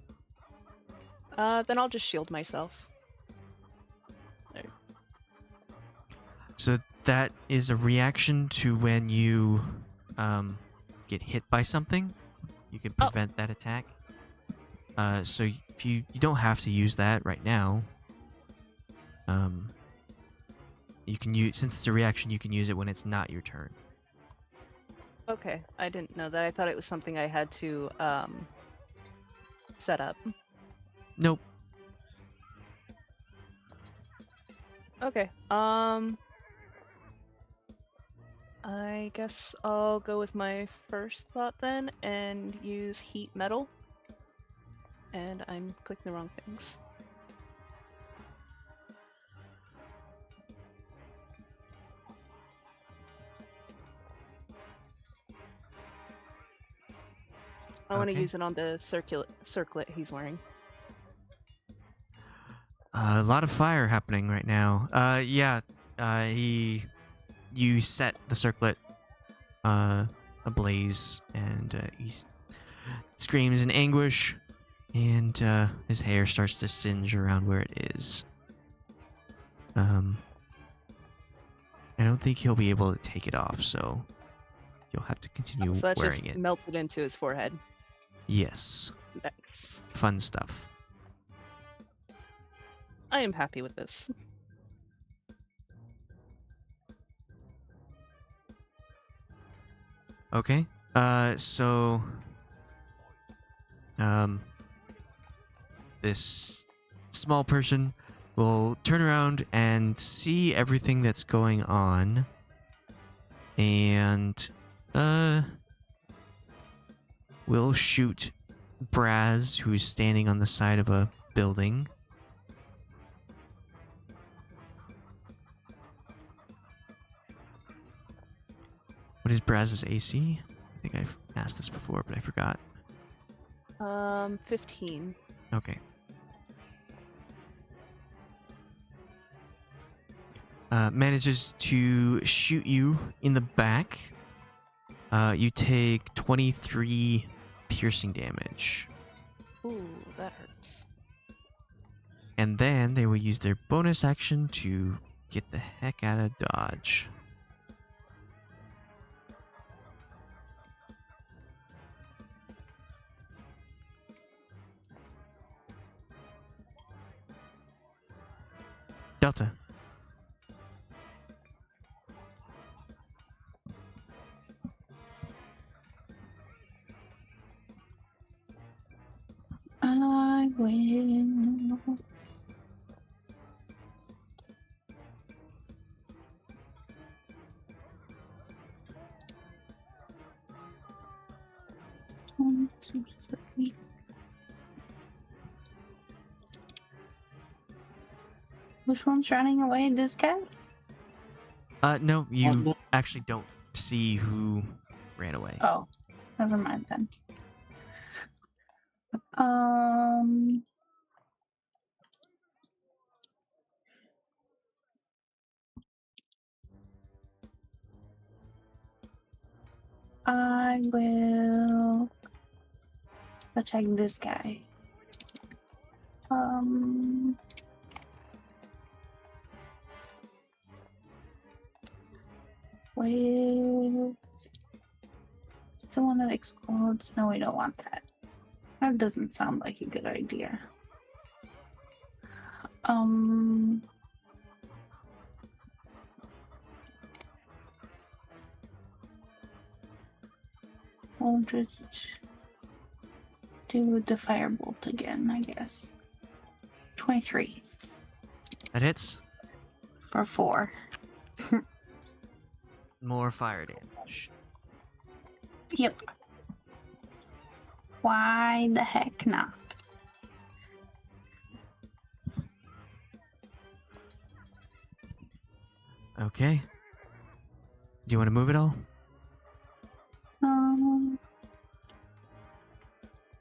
Then I'll just shield myself. There. So that is a reaction to when you get hit by something. You can prevent that attack. So if you don't have to use that right now. You can use, since it's a reaction, you can use it when it's not your turn. Okay, I didn't know that. I thought it was something I had to set up. Nope. Okay. I guess I'll go with my first thought then and use heat metal. And I'm clicking the wrong things. I want to Okay. use it on the circlet he's wearing. A lot of fire happening right now. You set the circlet ablaze, and he screams in anguish, and his hair starts to singe around where it is. I don't think he'll be able to take it off, so you'll have to continue So that's wearing just it. melted into his forehead. Yes, Nice. fun stuff. I am happy with this. Okay. So this small person will turn around and see everything that's going on, and will shoot Brasz, who's standing on the side of a building. What is Braz's AC? I think I've asked this before, but I forgot. 15. Okay. Manages to shoot you in the back. You take 23 piercing damage. Ooh, that hurts. And then they will use their bonus action to get the heck out of dodge. Delta. I will. One, two, three. Which one's running away? This guy? No, you actually don't see who ran away. Oh, never mind then. Um. I will attack this guy. With it's the one that explodes. No, we don't want that. That doesn't sound like a good idea. We'll just do the firebolt again, I guess. 23 That hits. for 4. More fire damage. Yep. Why the heck not? Okay. Do you want to move it all?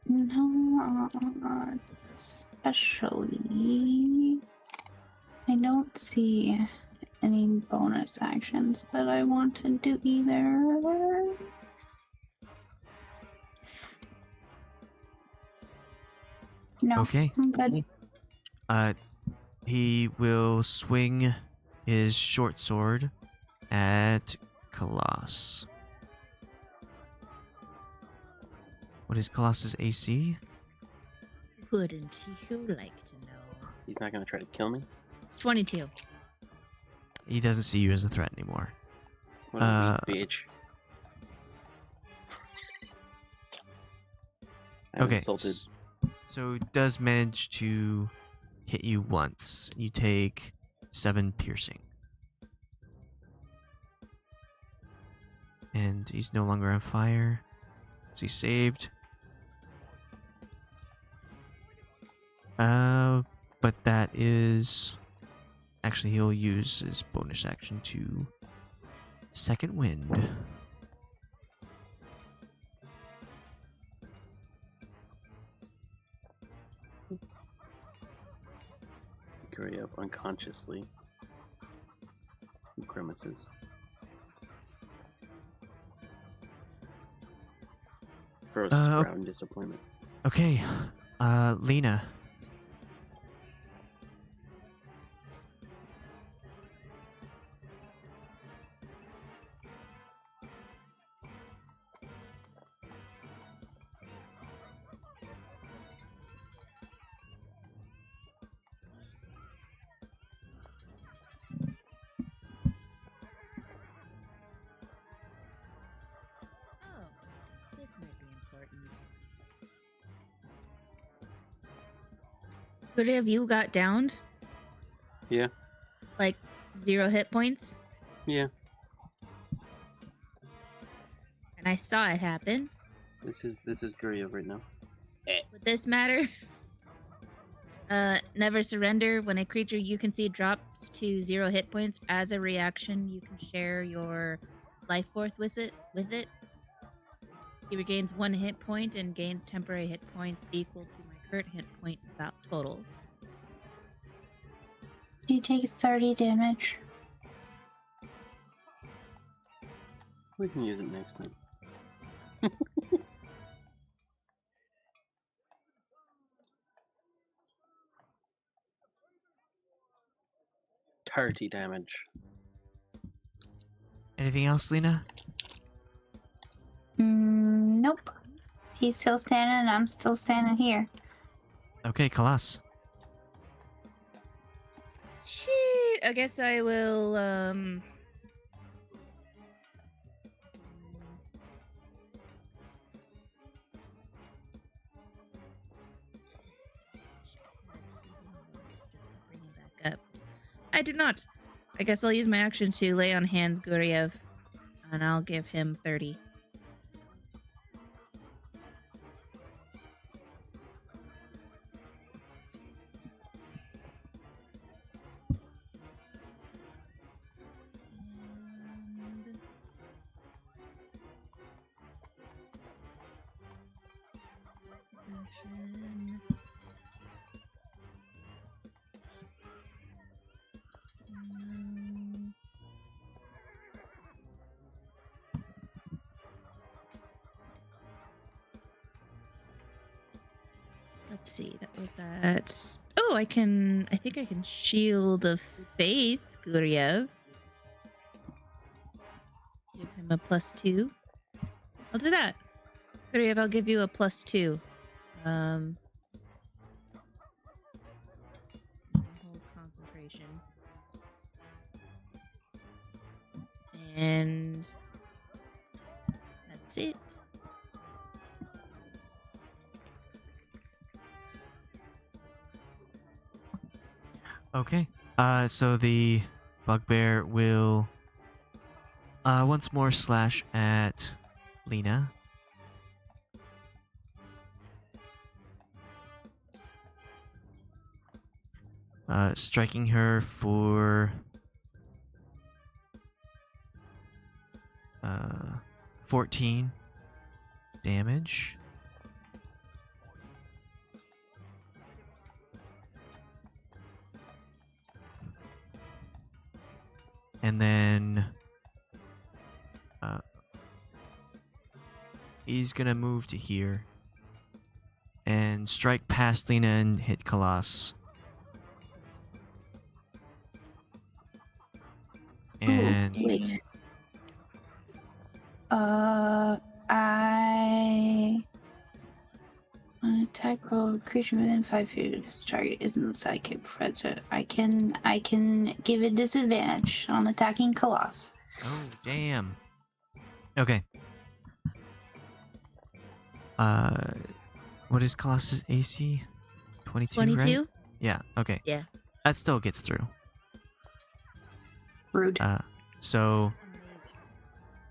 No, especially. I don't see any bonus actions that I want to do either. No, Okay. I'm good. He will swing his short sword at Khalas. What is Khalas's AC? Wouldn't you like to know? He's not gonna try to kill me. It's 22. He doesn't see you as a threat anymore. What a weak bitch. I'm Okay. insulted. So it does manage to hit you once. You take 7 piercing. And he's no longer on fire. Is he saved? But that is... Actually, he'll use his bonus action to second wind. Guryev up unconsciously. He grimaces. Throws his brow in disappointment. Okay, Lena. Oh, this might be important. Could have you got downed? Yeah. Like 0 hit points? Yeah. And I saw it happen. This is Guryev right now. Would this matter? Never surrender. When a creature you can see drops to 0 hit points, as a reaction, you can share your life force with it. He regains 1 hit point and gains temporary hit points equal to my current hit point about total. He takes 30 damage. We can use it next time. Tarty damage. Anything else, Lena? Nope. He's still standing and I'm still standing here. Okay, Khalas. Shit. I guess I will. Just to bring it back up. I do not. I guess I'll use my action to lay on hands Guryev, and I'll give him 30. Let's see, that was that. Oh, I think I can Shield of Faith, Guryev. Give him a +2. I'll do that. Guryev, I'll give you a +2. Hold concentration. And that's it. Okay. So the bugbear will once more slash at Lena. Striking her for 14 damage. And then he's gonna move to here and strike past Lena and hit Khalas. And Wait. I on attack roll, creature within 5 feet of this target isn't psychic threat. I can give it disadvantage on attacking Khalas. oh damn. Okay. What is Khalas's AC? 22, 22? right? Yeah, okay. Yeah. That still gets through. Rude. So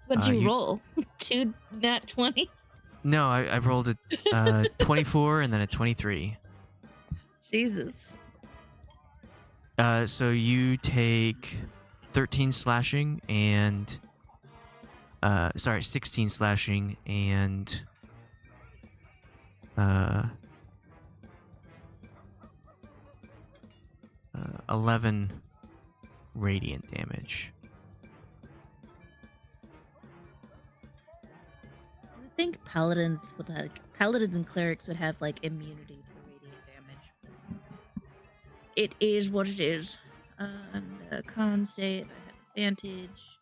What'd you you- roll? 2 nat 20s? no, I rolled a 24 and then a 23. Jesus. So you take 13 slashing and 16 slashing and 11 radiant damage. I think paladins and clerics would have like immunity to radiant damage. It is what it is. And con save, I have advantage.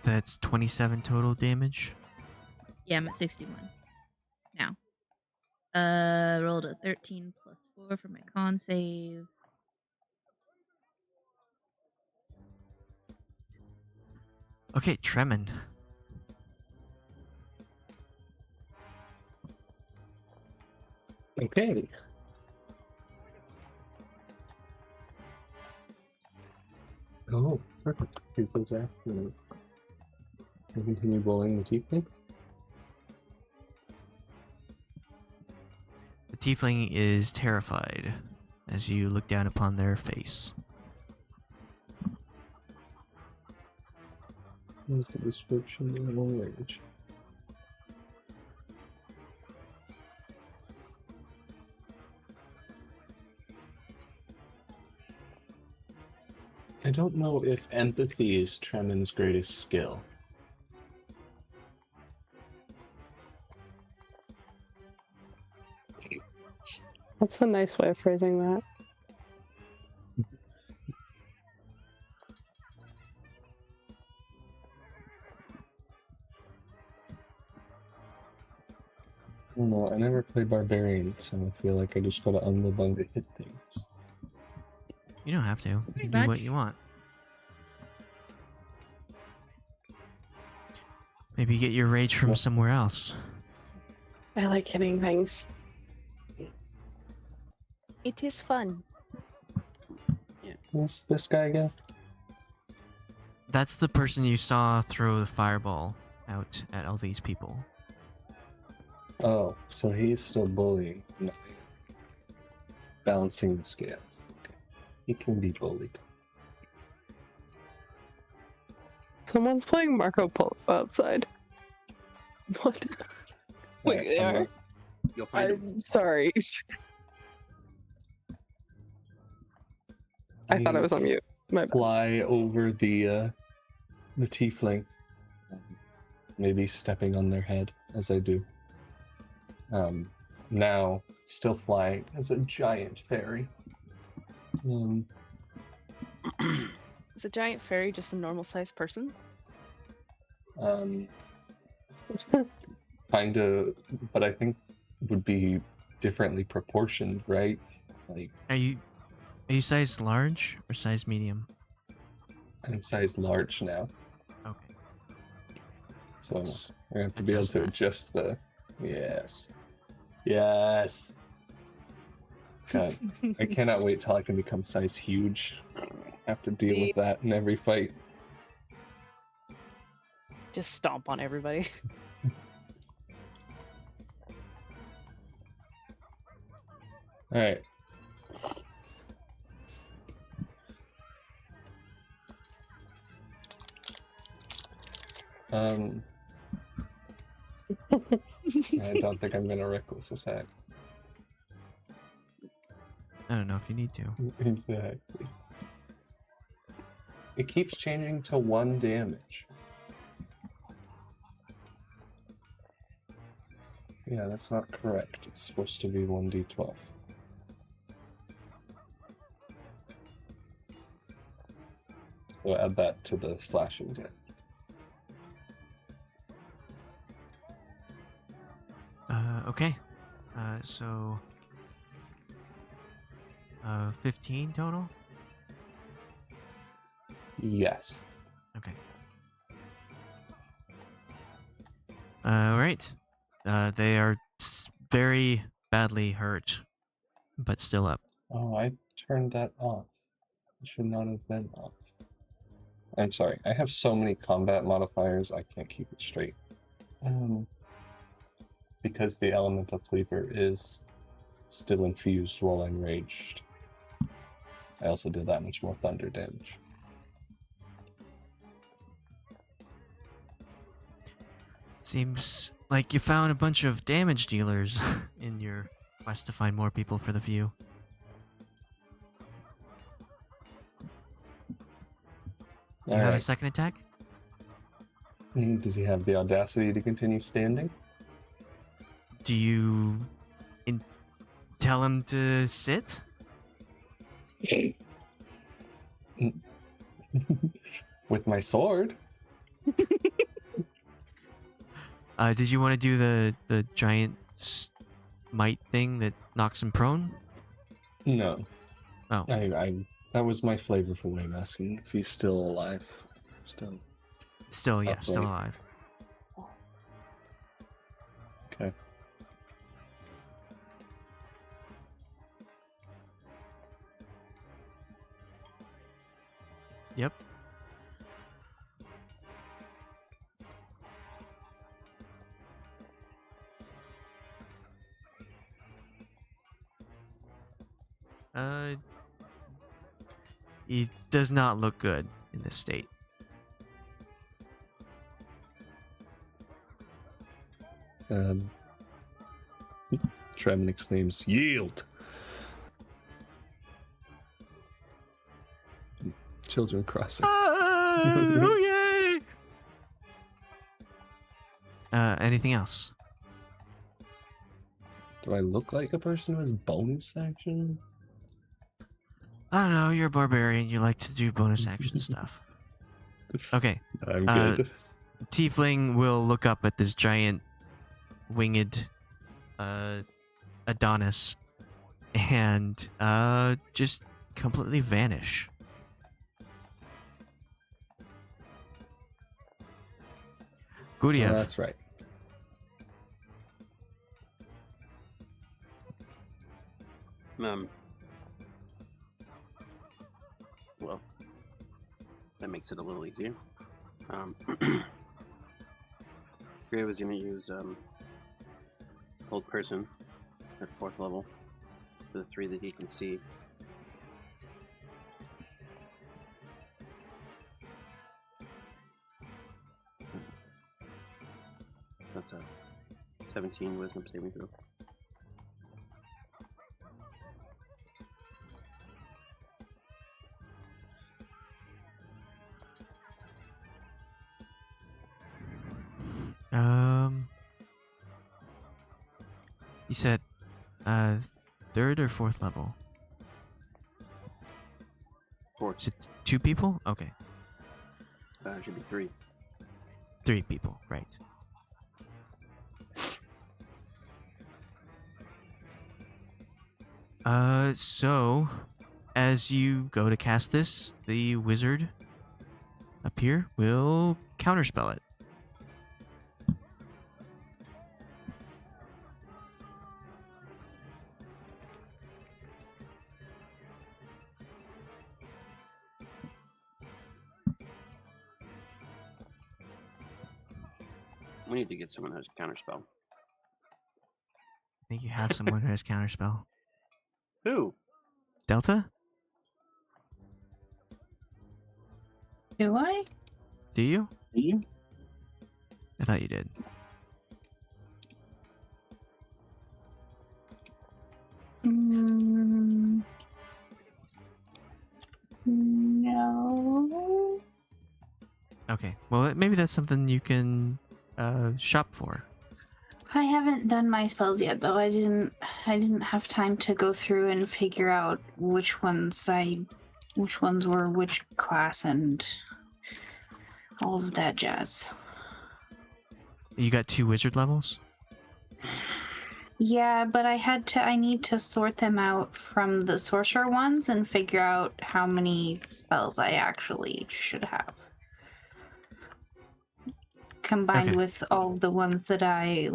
That's 27 total damage. Yeah, I'm at 61 now. Rolled a 13 plus 4 for my con save. Okay, Tremen. Okay. Oh, perfect. Here's those after. Continue bowling the tiefling. tiefling is terrified as you look down upon their face. What's the description in one language? I don't know if empathy is Tremen's greatest skill. That's a nice way of phrasing that. I don't know, I never play Barbarian, so I feel like I just gotta unlive to hit things. You don't have to. You Pretty can do what much. you want. Maybe get your rage from somewhere else. I like hitting things. It is fun. Who's this guy again? That's the person you saw throw the fireball out at all these people. Oh, so he's still bullying. No. Balancing the scales. Okay. He can be bullied. Someone's playing Marco Polo outside. What? Wait, Alright, they I'm are? gonna- You'll find him. I'm sorry. I thought I was on mute. My bad. Fly over the tiefling, maybe stepping on their head as I do. Now still flying as a giant fairy. Is a giant fairy just a normal sized person? Kind of, but I think would be differently proportioned, right? Like Are you size large or size medium? I'm size large now, Okay. so Let's we're gonna have to be able adjust to that. adjust the. Yes. God, I cannot wait till I can become size huge. Have to deal with that in every fight. Just stomp on everybody. All right. I don't think I'm gonna reckless attack. I don't know if you need to. Exactly. It keeps changing to 1 damage. Yeah, that's not correct. It's supposed to be 1d12. So add that to the slashing damage. Okay. So 15 total? Yes. Okay. Alright. They are very badly hurt, but still up. Oh, I turned that off. It should not have been off. I'm sorry. I have so many combat modifiers, I can't keep it straight. Because the elemental cleaver is still infused while I'm raged. I also did that much more thunder damage. Seems like you found a bunch of damage dealers in your quest to find more people for the view. You have a Alright. second attack? Does he have the audacity to continue standing? Do you tell him to sit? With my sword? Did you want to do the giant smite thing that knocks him prone? No. Oh. I that was my flavorful way of asking if he's still alive. Still, yeah, still Upright. alive. Okay. Yep. He does not look good in this state. Tremen exclaims, "Yield!" Children crossing. Oh, yay! Anything else? Do I look like a person who has bonus action? I don't know. You're a barbarian. You like to do bonus action stuff. Okay. I'm good. Tiefling will look up at this giant winged Adonis and just completely vanish. Guryev. That's right. Well, that makes it a little easier. Gray was gonna use Old Person at 4th level for the 3 that he can see. That's a 17 wisdom saving throw. You said 3rd or 4th level? 4. Is it 2 people? Okay. It should be 3. 3 people, right. So as you go to cast this, the wizard up here will counterspell it. We need to get someone who has counterspell. I think you have someone who has counterspell. Who? Delta? Do I? Do you? I thought you did. No. Okay. Well, maybe that's something you can shop for. I haven't done my spells yet, though. I didn't have time to go through and figure out which ones were which class and all of that jazz. You got 2 wizard levels? Yeah, but I need to sort them out from the sorcerer ones and figure out how many spells I actually should have. Combined Okay. with all of the ones that I,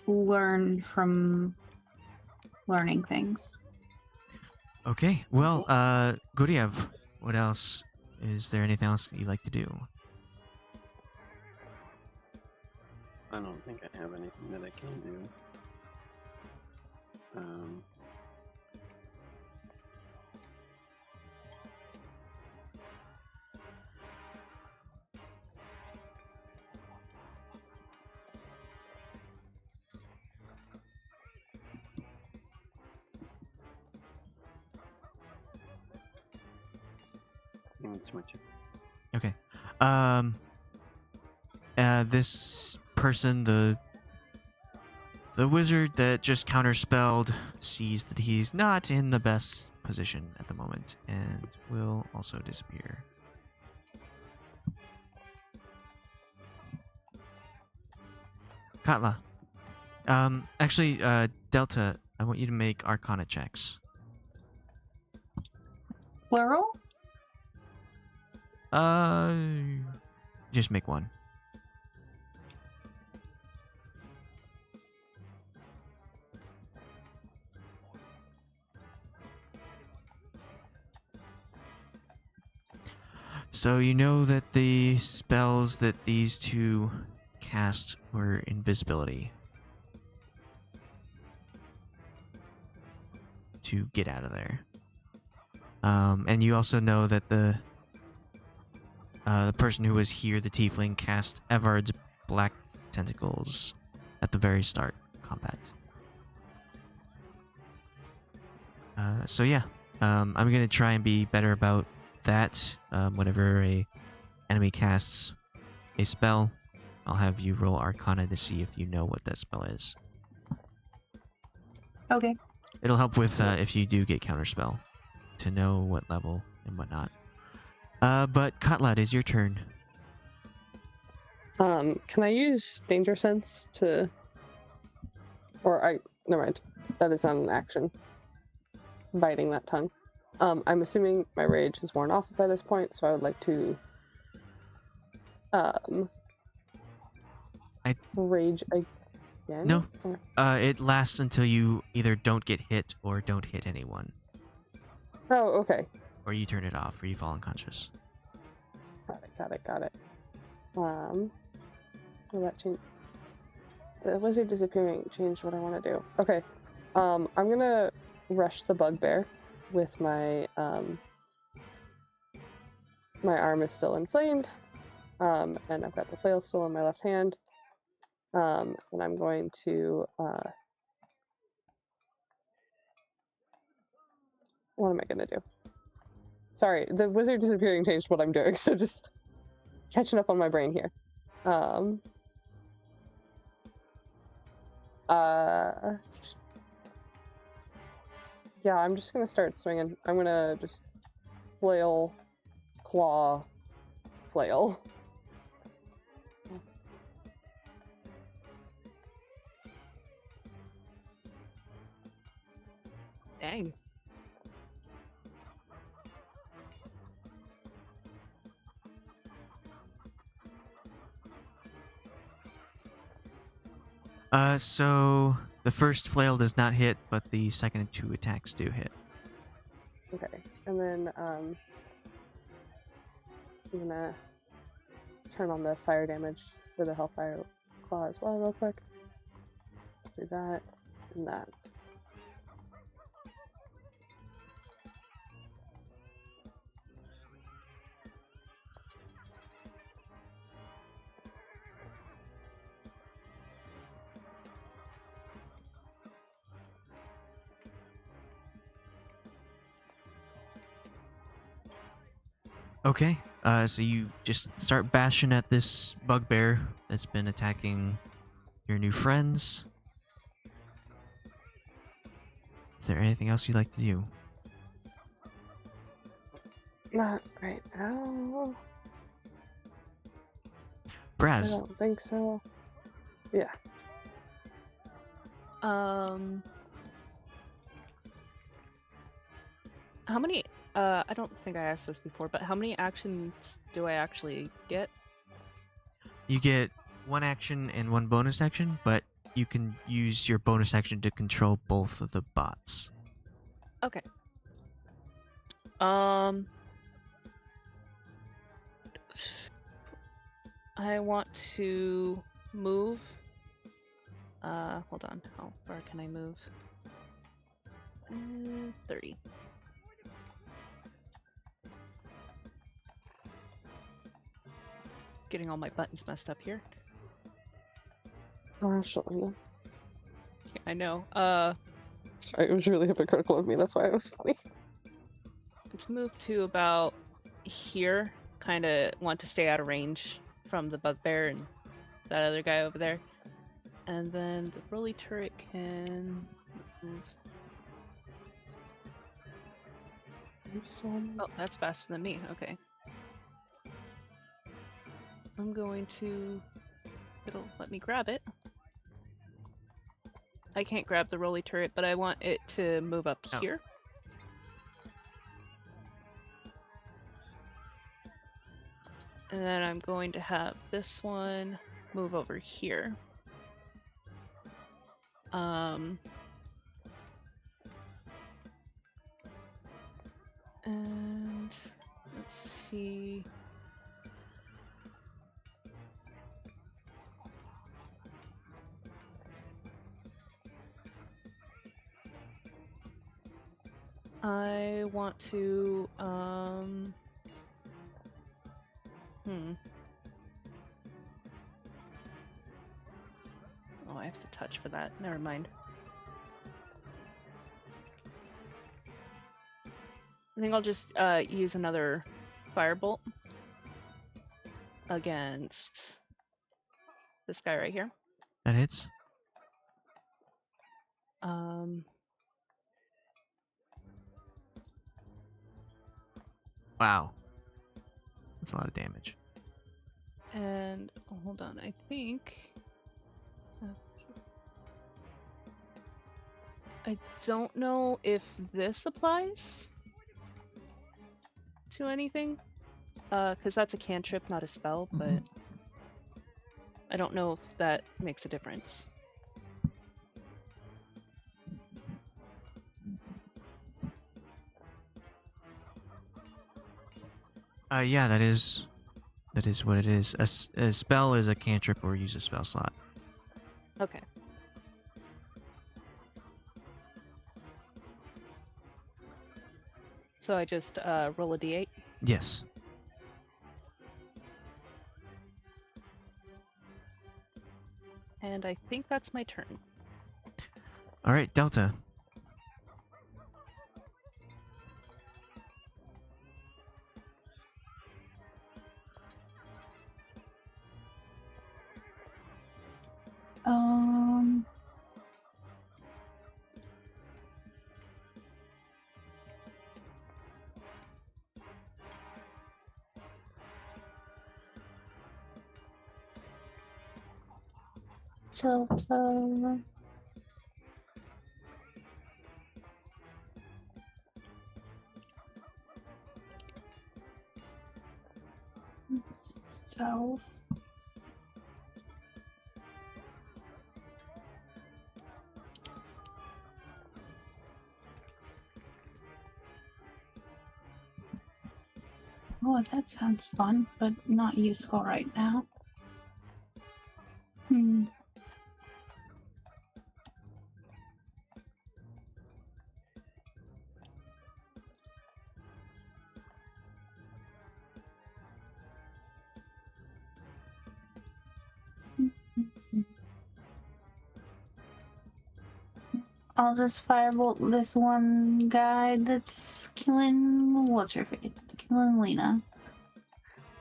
learned from learning things. Okay. Well, Guryev, what else? Is there anything else you'd like to do? I don't think I have anything that I can do. It's my turn. Okay. This person, the wizard that just counterspelled, sees that he's not in the best position at the moment and will also disappear. Katla. Actually, Delta, I want you to make Arcana checks. Plural? Just make one. So you know that the spells that these two cast were invisibility. to get out of there. And you also know that the person who was here, the tiefling, cast Evard's black tentacles at the very start of combat. So yeah, I'm gonna try and be better about that. Whenever a enemy casts a spell, I'll have you roll Arcana to see if you know what that spell is. Okay. It'll help with if you do get counterspell, to know what level and whatnot. But Katla, it is your turn. Can I use Danger Sense to... Never mind. That is not an action. Biting that tongue. I'm assuming my rage is worn off by this point, so I would like to... Rage again? No. Or- It lasts until you either don't get hit or don't hit anyone. Oh, okay. Or you turn it off, or you fall unconscious. Got it. Will that change? The wizard disappearing changed what I want to do. Okay. I'm gonna rush the bugbear with my my arm is still inflamed. And I've got the flail still in my left hand. And I'm going to what am I gonna do? Sorry, the wizard disappearing changed what I'm doing, so just catching up on my brain here. Yeah, I'm just gonna start swinging. I'm gonna just flail, claw, flail. Dang. So the first flail does not hit, but the second and two attacks do hit. Okay, and then I'm gonna turn on the fire damage with a Hellfire Claw as well, real quick. Do that and that. Okay, so you just start bashing at this bugbear that's been attacking your new friends. Is there anything else you'd like to do? Not right now. I Brasz, don't think so. Yeah. How many? I don't think I asked this before, but how many actions do I actually get? you get one action and one bonus action, but you can use your bonus action to control both of the bots. Okay. I want to move. Hold on. How far can I move? 30. Getting all my buttons messed up here. Gosh, Yeah, I know. sorry, it was really hypocritical of me. That's why it was funny. Let's move to about here. Kind of want to stay out of range from the bugbear and that other guy over there. And then the rolly turret can move. Oh, that's faster than me. Okay. I'm going to... It'll let me grab it. I can't grab the rolly turret, but I want it to move up Oh. here. And then I'm going to have this one move over here. And let's see. I want to Oh, I have to touch for that. Never mind. I think I'll just use another firebolt against this guy right here. That hits. Wow. That's a lot of damage. And hold on, I think I don't know if this applies to anything, because that's a cantrip, not a spell, but I don't know if that makes a difference. Yeah, that is what it is. A spell is a cantrip or use a spell slot. Okay. So I just roll a d8. Yes. And I think that's my turn. All right, Delta. South. Oh, that sounds fun, but not useful right now. I'll just firebolt this one guy that's killing. What's her face? Killing Lena.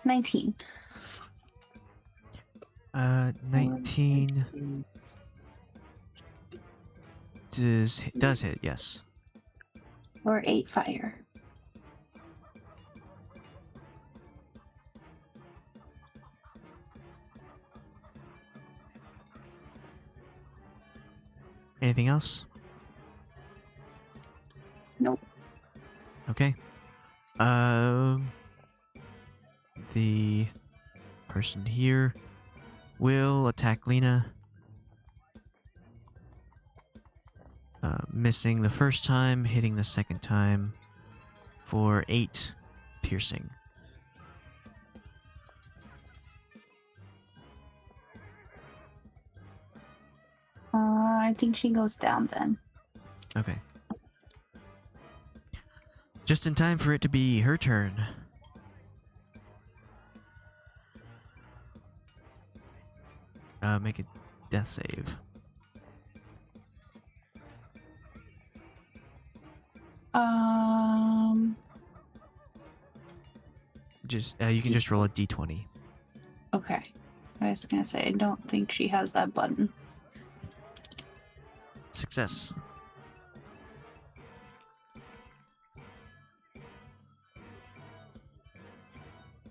19. 19 does hit, yes. Or 8 fire. Anything else? Nope. Okay. The person here will attack Lena. Missing the first time, hitting the second time for 8 piercing. I think she goes down then. Okay. Just in time for it to be her turn. Make a death save. Just you can just roll a d20. Okay. I was gonna say, I don't think she has that button. Success.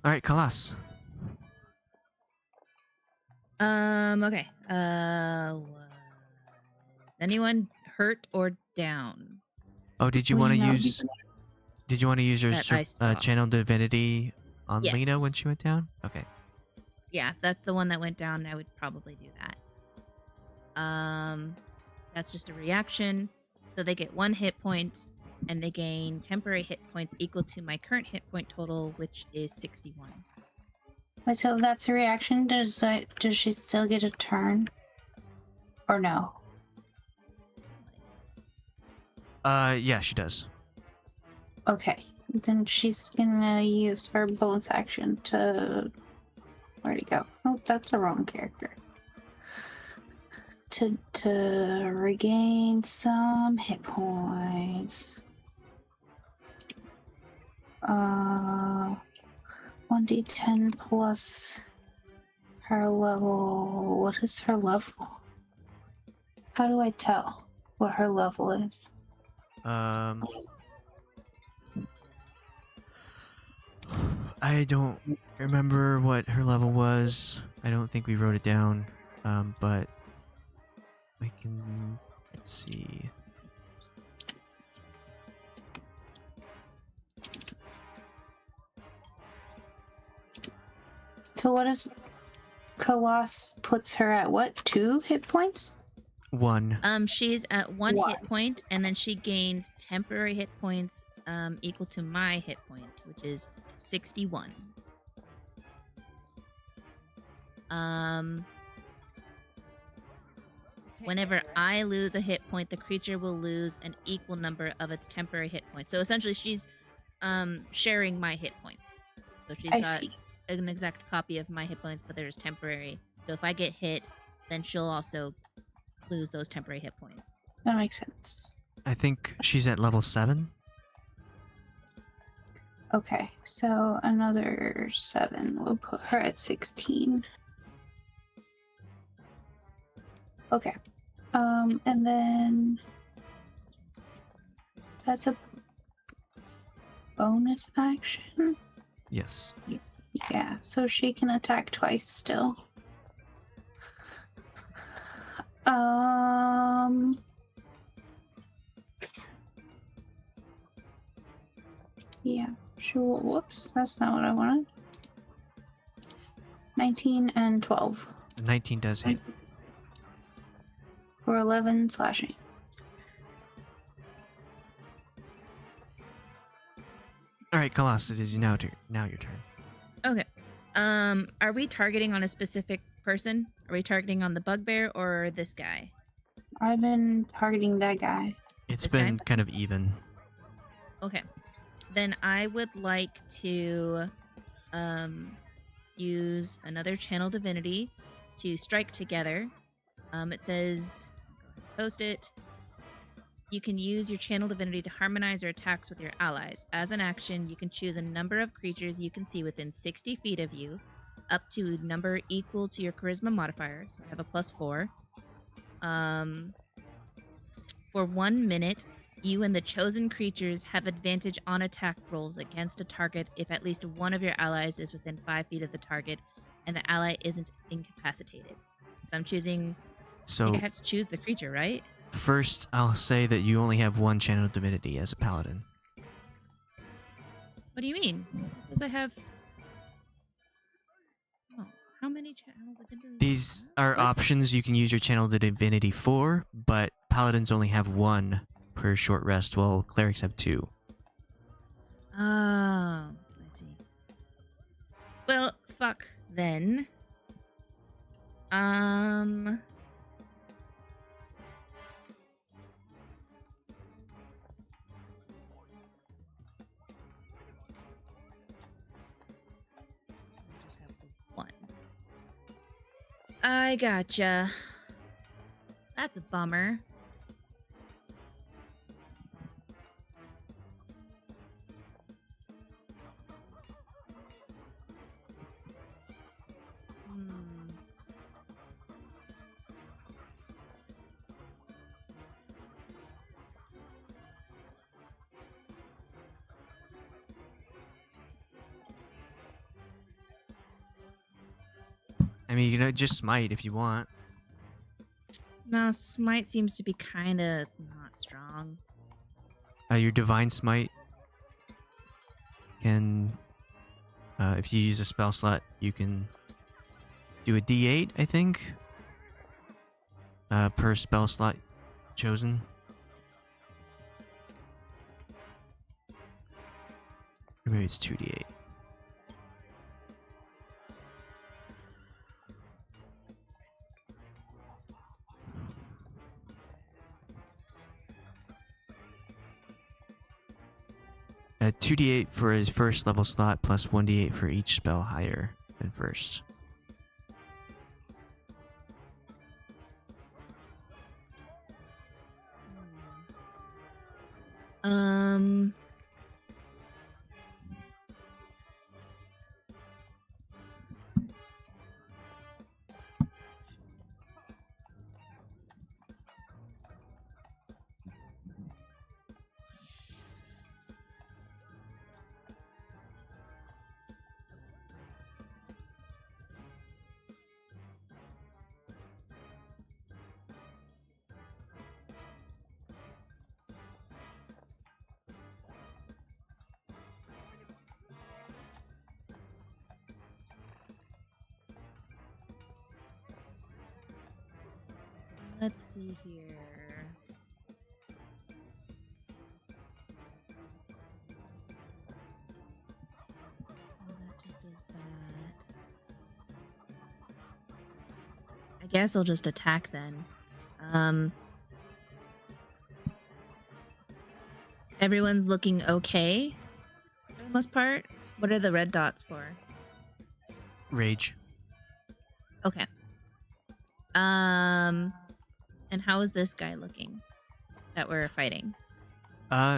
All right, Khalas. Okay. Was anyone hurt or down? Oh, did you want to Lena. use? Did you want to use your That I saw. channel divinity on Lena when Yes. she went down? Okay. Yeah, if that's the one that went down, I would probably do that. That's just a reaction. So they get 1 hit point, and they gain temporary hit points equal to my current hit point total, which is 61. Wait, so if that's a reaction, does she still get a turn? Or no? Yeah, she does. Okay, then she's gonna use her bonus action to. Where'd he go? Oh, that's the wrong character. To regain some hit points. 1d10 plus her level. What is her level? How do I tell what her level is? I don't remember what her level was. I don't think we wrote it down. But we can see. So what is Khalas puts her at what? 2 hit points? 1. She's at 1 hit point, and then she gains temporary hit points equal to my hit points, which is 61. Whenever I lose a hit point, the creature will lose an equal number of its temporary hit points. So essentially, she's sharing my hit points. So she's got an exact copy of my hit points, but there's temporary. So if I get hit, then she'll also lose those temporary hit points. That makes sense. I think she's at level 7. Okay, so another 7 will put her at 16. Okay. And then that's a bonus action. Yes. Yeah, so she can attack twice still. Yeah, sure. Whoops, that's not what I wanted. 19 and 12. 19 does hit. For 11 slashing. All right, Khalas, it is now your turn. Okay. Are we targeting on a specific person? Are we targeting on the bugbear or this guy? I've been targeting that guy. It's This been guy? kind of even. Okay. Then I would like to use another channel divinity to strike together. It says, post it. You can use your channel divinity to harmonize your attacks with your allies. As an action, you can choose a number of creatures you can see within 60 feet of you, up to a number equal to your charisma modifier. So I have a +4. For 1 minute, you and the chosen creatures have advantage on attack rolls against a target if at least one of your allies is within 5 feet of the target and the ally isn't incapacitated. So I'm choosing... So I have to choose the creature, right? first, I'll say that you only have 1 channel divinity as a paladin. What do you mean? It says I have... Oh, how many channels divinity? These are What? options you can use your channel divinity for, but paladins only have 1 per short rest, while clerics have 2. Oh, I see. Well, fuck then. Just have the 1. I gotcha. That's a bummer. I mean, you can just smite if you want. No, smite seems to be kind of not strong. Your divine smite can, if you use a spell slot, you can do a D8, I think, per spell slot chosen. Or maybe it's 2d8. 2d8 for his first level slot plus 1d8 for each spell higher than first. Um. Let's see here. That just is that. I guess I'll just attack then. Everyone's looking okay for the most part. What are the red dots for? Rage. Okay. And how is this guy looking that we're fighting?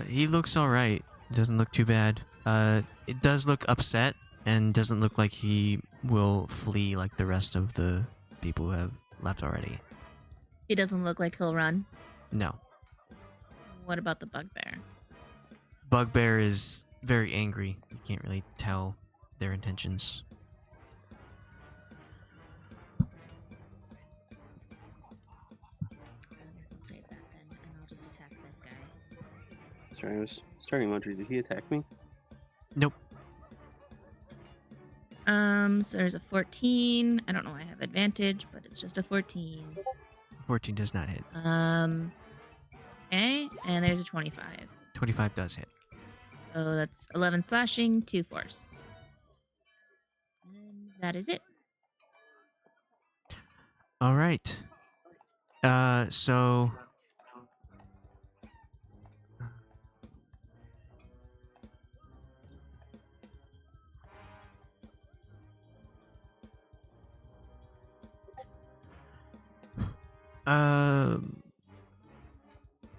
He looks alright. Doesn't look too bad. It does look upset and doesn't look like he will flee like the rest of the people who have left already. He doesn't look like he'll run. No. What about the bugbear? Bugbear is very angry. You can't really tell their intentions. I guess I'll save that then, and I'll just attack this guy. Sorry, I was starting to wonder, did he attack me? Nope. So there's a 14. I don't know why I have advantage, but it's just a 14. 14 does not hit. Okay, and there's a 25. 25 does hit. So that's 11 slashing, 2 force. And that is it. All right. So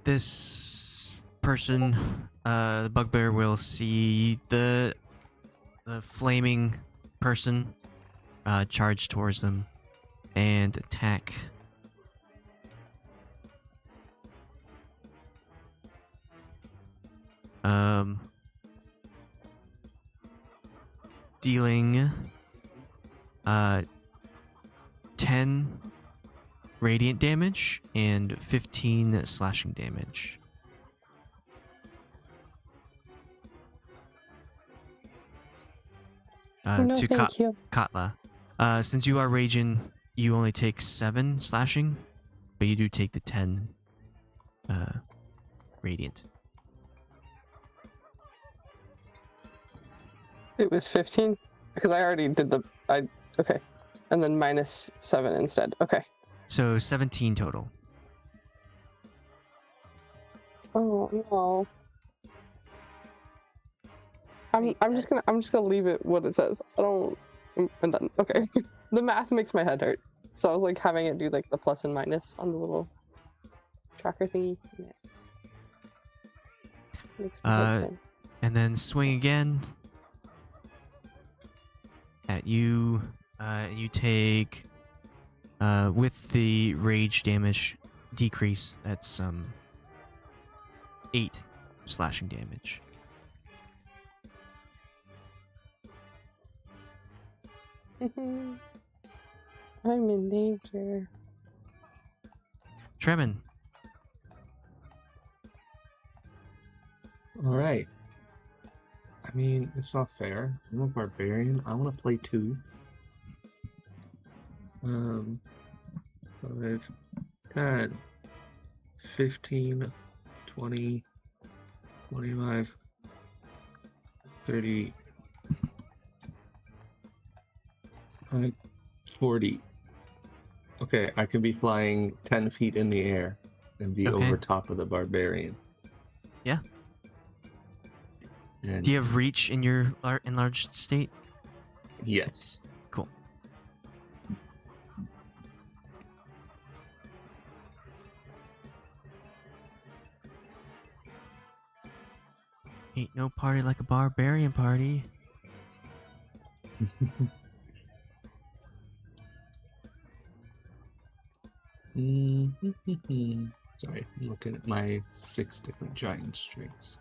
this person, the bugbear will see the flaming person charge towards them and attack. Dealing 10 radiant damage and 15 slashing damage. No, To thank you. Katla. Since you are raging, you only take 7 slashing, but you do take the 10 radiant. It was 15 because I already did okay, and then minus 7 instead. Okay. So 17 total. Oh no. I'm just gonna leave it what it says. I'm done. Okay. The math makes my head hurt. So I was like having it do like the plus and minus on the little tracker thingy. Yeah. Makes my head spin. And then swing again at you. You take with the rage damage decrease, that's 8 slashing damage. I'm in danger. Tremen. All right. I mean, it's not fair. I'm a barbarian. I want to play 2. 5, 10, 15, 20, 25, 30, 40. Okay, I can be flying 10 feet in the air and be Okay. over top of the barbarian. Yeah. And Do you have reach in your enlarged state? yes. Cool. Ain't no party like a barbarian party. Sorry, I'm looking at my 6 different giant strings.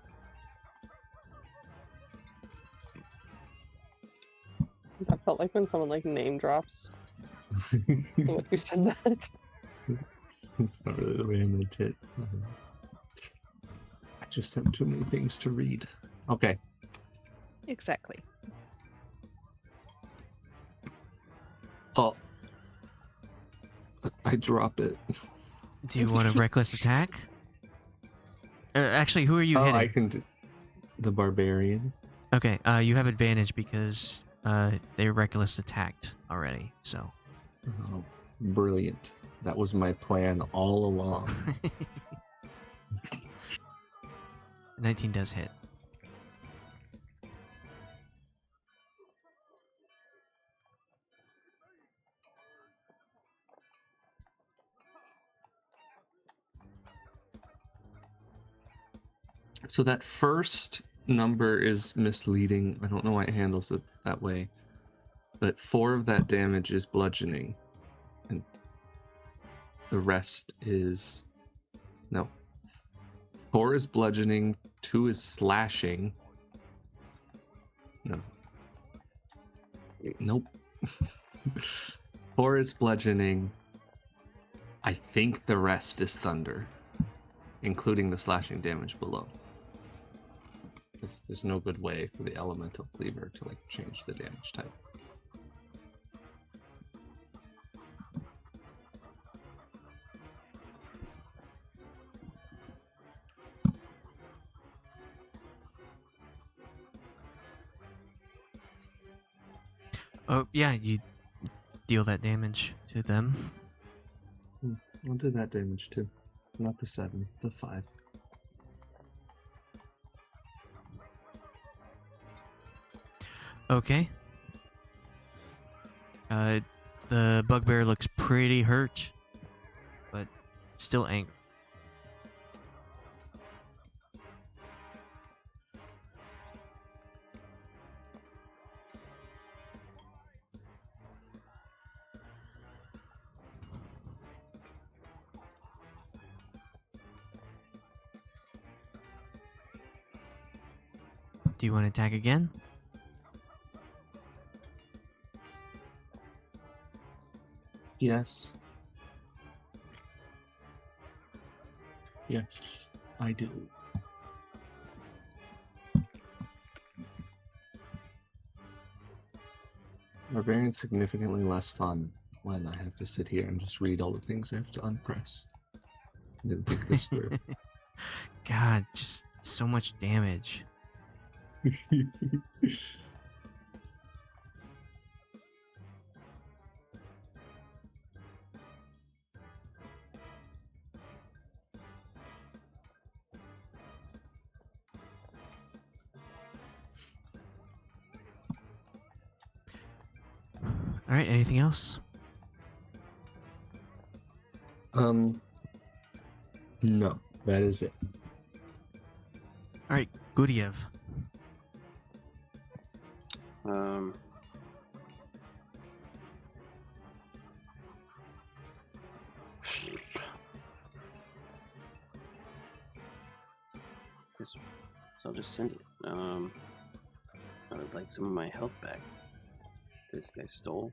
That felt like when someone like name drops. When you said that. It's not really the way I meant it. I just have too many things to read. Okay. Exactly. Oh. I drop it. Do you want a reckless attack? Actually, who are you hitting? I can do the barbarian. Okay, you have advantage because they reckless attacked already, so. Oh, brilliant. That was my plan all along. 19 does hit. So that first number is misleading. I don't know why it handles it that way. But 4 of that damage is bludgeoning. And the rest is... No. 4 is bludgeoning, 2 is slashing. No. Nope. 4 is bludgeoning. I think the rest is thunder, including the slashing damage below. There's no good way for the elemental cleaver to like change the damage type. Oh, yeah, you deal that damage to them. I'll do that damage too. Not the 7, the 5. Okay. The bugbear looks pretty hurt, but still angry. Do you want to attack again? Yes. Yes, I do. Barbarian's significantly less fun when I have to sit here and just read all the things I have to unpress. I didn't think this through. God, just so much damage. All right, anything else? No, that is it. All right, Guryev. Guess I'll just send it. I would like some of my health back. This guy stole.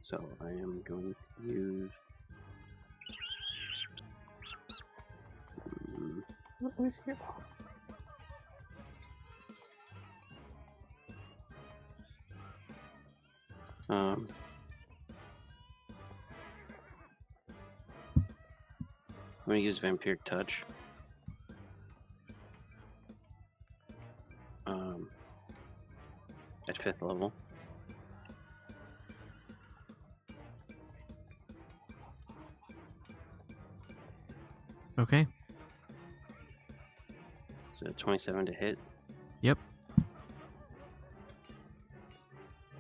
So I am going to use. Let me see your pulse. I'm gonna use Vampiric Touch. At 5th level. Okay. So 27 to hit. Yep.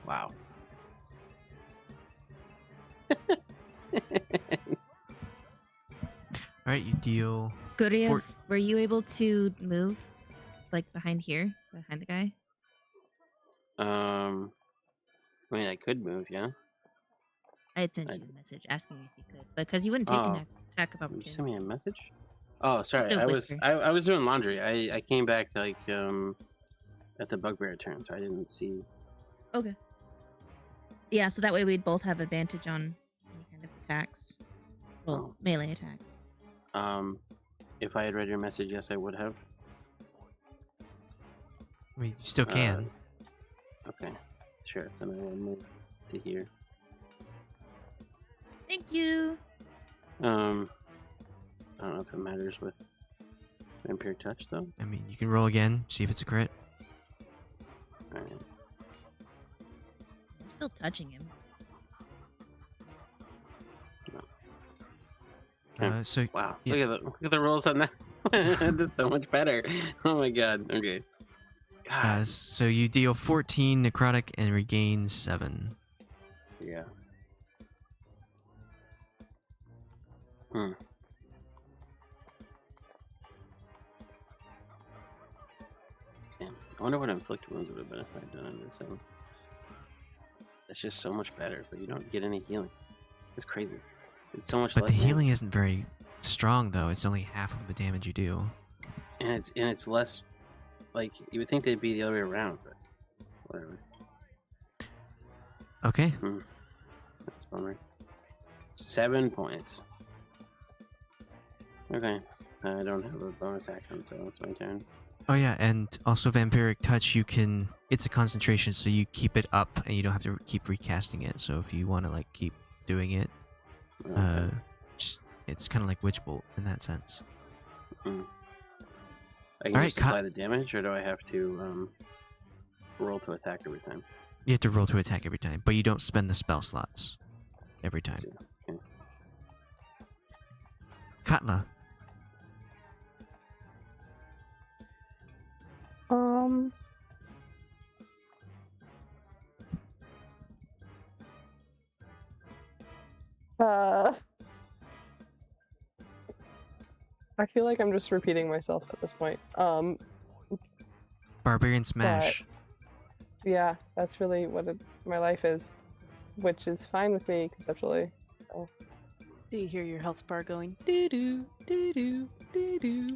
Wow. All right, you deal. Guryev, were you able to move, like behind here, behind the guy? I mean, I could move, yeah. I had sent you a message asking if you could, because you wouldn't take an attack of You opportunity. sent me a message? Oh, sorry. Just a whisper. I was doing laundry. I came back like at the bugbear turn, so I didn't see. Okay. Yeah, so that way we'd both have advantage on any kind of attacks. Well, melee attacks. If I had read your message, yes, I would have. I mean, you still can. Okay, sure. Then I will move to here. Thank you. I don't know if it matters with Vampire Touch, though. I mean, you can roll again, see if it's a crit. Alright. I'm still touching him. So Wow, yeah. look at the rolls on that. That's so much better. Oh my god. Okay. God. So you deal 14 necrotic and regain 7. Yeah. Hmm. Damn. I wonder what inflict wounds would have been if I'd done it this time. That's just so much better, but you don't get any healing. It's crazy. It's so much But less the healing damage. isn't very strong, though. It's only half of the damage you do. And it's less like you would think they'd be the other way around, but whatever. Okay. That's a bummer. 7 points. Okay. I don't have a bonus action, so it's my turn. Oh yeah, and also Vampiric Touch, you can... It's a concentration, so you keep it up, and you don't have to keep recasting it. So if you want to, like, keep doing it, Okay. it's kind of like Witch Bolt in that sense. I can Alright, just apply the damage, or do I have to roll to attack every time? You have to roll to attack every time, but you don't spend the spell slots every time. Let's see. Okay. Katla. I feel like I'm just repeating myself at this point. Barbarian Smash. But, yeah, that's really what my life is, which is fine with me conceptually. So. Do you hear your health bar going doo doo doo doo doo doo?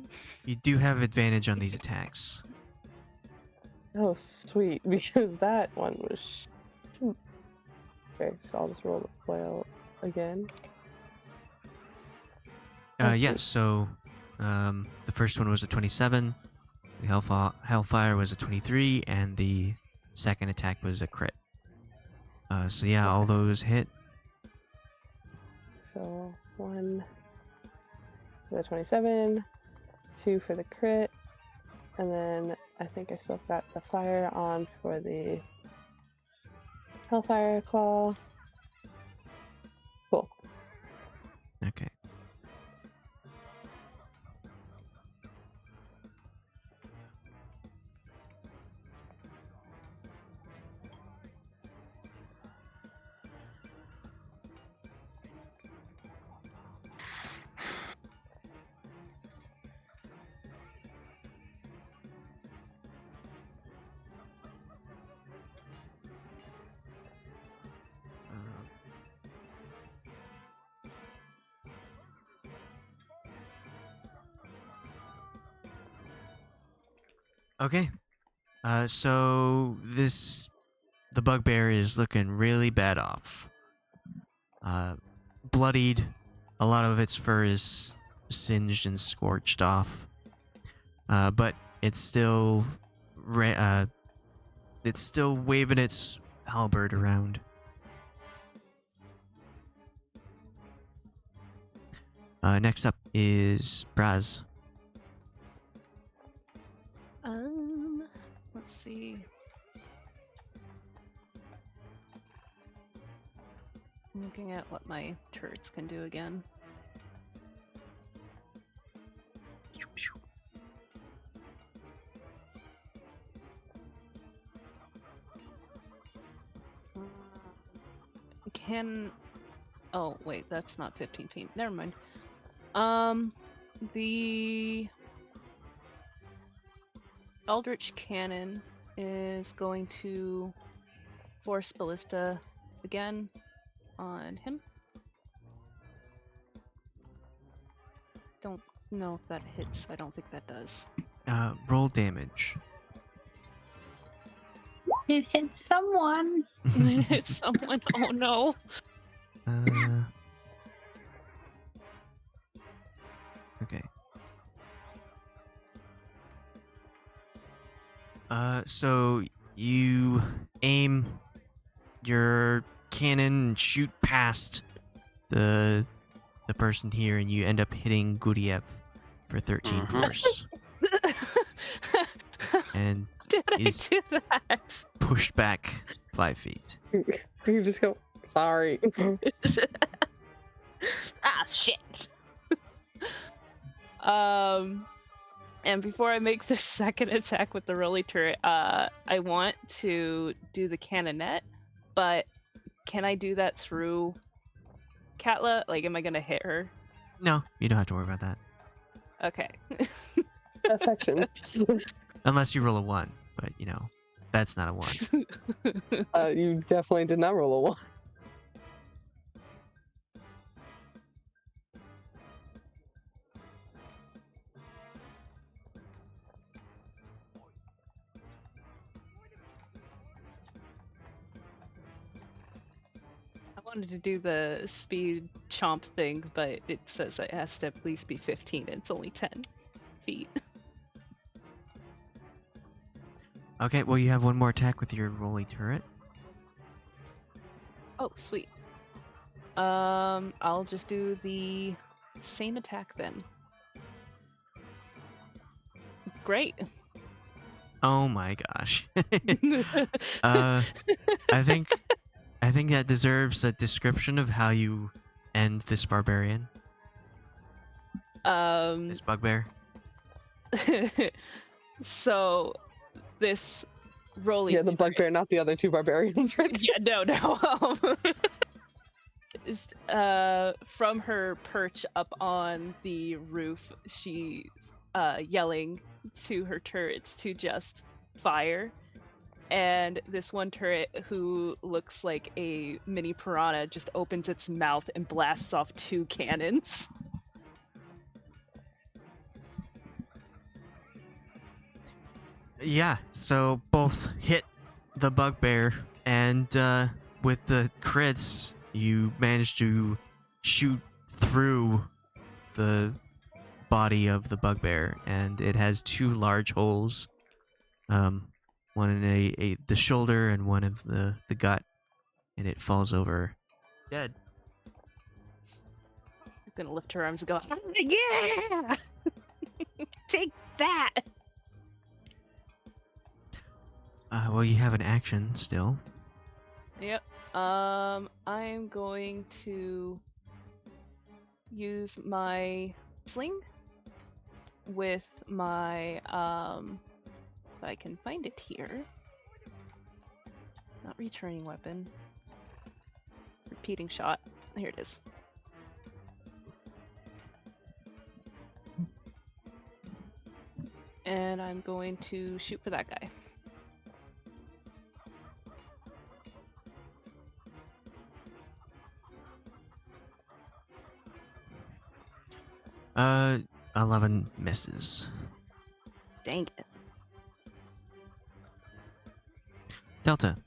You do have advantage on these attacks. Oh, sweet, because that one was. Okay, so I'll just roll the flail again. Yes, so the first one was a 27, the Hellfire was a 23, and the second attack was a crit. So yeah, all those hit. So 1 for the 27, 2 for the crit, and then I think I still got the fire on for the Hellfire Claw. Cool. Okay. Okay. So the bugbear is looking really bad off. Bloodied. A lot of its fur is singed and scorched off. But it's still waving its halberd around. Next up is Brasz. Let's see. I'm looking at what my turrets can do again. can. Oh wait, that's not 15 feet. Never mind. The Eldritch Cannon is going to force Ballista again on him. Don't know if that hits. I don't think that does. Roll damage. It hit someone. It's someone. Oh no. Okay. So you aim your cannon and shoot past the person here, and you end up hitting Guryev for 13 force, and Did I is do that? pushed back 5 feet. You just go, sorry. Ah, shit. And before I make the second attack with the rolly turret, I want to do the cannonet, but can I do that through Katla? Like, am I gonna hit her? No, you don't have to worry about that. Okay. Affection. Unless you roll a 1, but you know, that's not a 1. You definitely did not roll a 1. I wanted to do the speed chomp thing, but it says it has to at least be 15, and it's only 10 feet. Okay, well you have one more attack with your rolly turret. Oh, sweet. I'll just do the same attack then. Great. Oh my gosh. I think that deserves a description of how you end this barbarian. This bugbear. So this rolly. Yeah, the bugbear, not the other two barbarians, right? Yeah, no. From her perch up on the roof, she's yelling to her turrets to just fire. And this one turret, who looks like a mini piranha, just opens its mouth and blasts off 2 cannons. Yeah, so both hit the bugbear, and with the crits, you manage to shoot through the body of the bugbear, and it has 2 large holes, one in the shoulder and one of the gut, and it falls over dead. I'm gonna lift her arms and go, yeah! Take that! Well, you have an action still. Yep. I'm going to use my sling with my, if I can find it here. Not returning weapon. Repeating shot. Here it is. And I'm going to shoot for that guy. 11 misses. Dang it. Delta.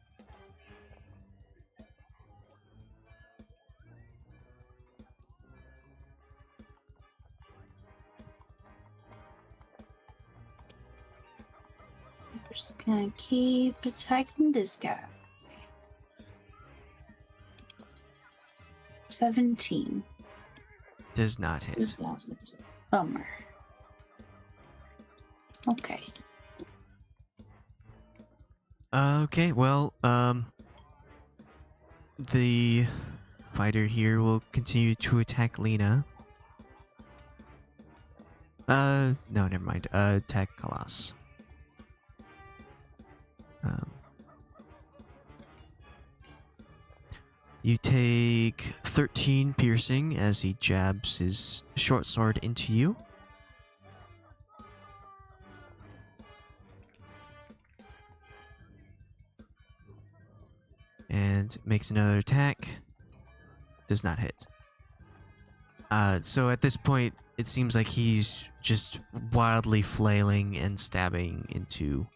We're just gonna keep attacking this guy. 17. Does not hit. Bummer. Okay. Okay, well, the fighter here will continue to attack Lena. No, never mind. Attack Khalas. You take 13 piercing as he jabs his short sword into you. And makes another attack. Does not hit. So at this point, it seems like he's just wildly flailing and stabbing into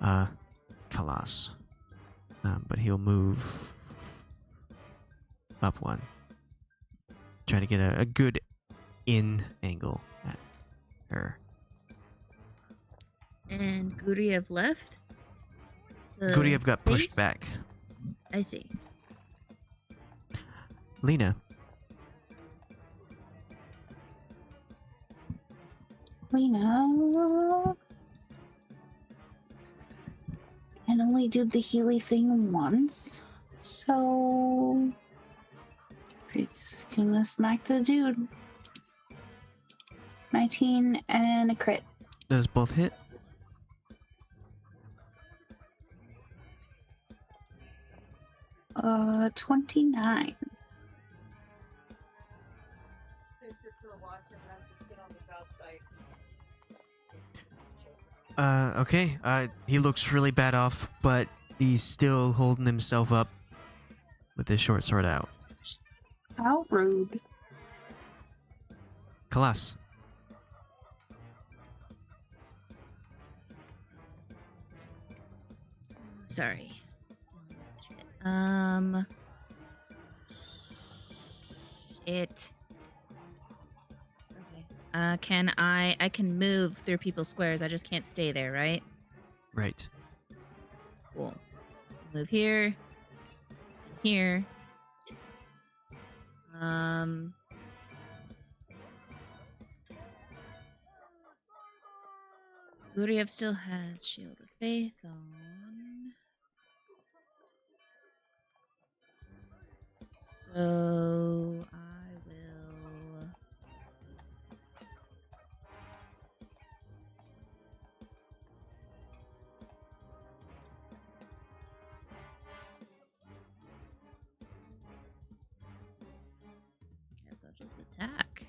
Khalas. But he'll move up one. Trying to get a good in angle at her. And Guryev left? The Guryev got space? pushed back. I see. Lena. Lena can only do the Healy thing once, so he's gonna smack the dude. 19 and a crit. Those both hit. Uh, 29. Okay. He looks really bad off, but he's still holding himself up with his short sword out. How rude. Khalas. Sorry. It. Okay. Can I can move through people's squares. I just can't stay there, right? Right. Cool. Move here. Here. Guryev still has Shield of Faith on. So I will. Guess I'll just attack.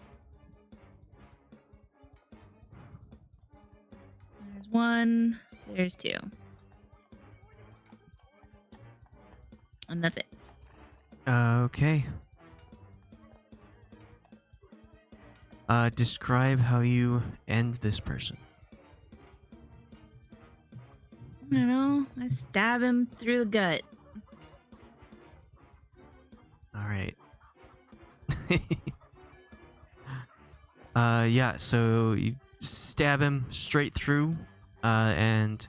There's one. There's two. And that's it. Okay. Describe how you end this person. I don't know. I stab him through the gut. Alright. Yeah, so you stab him straight through, and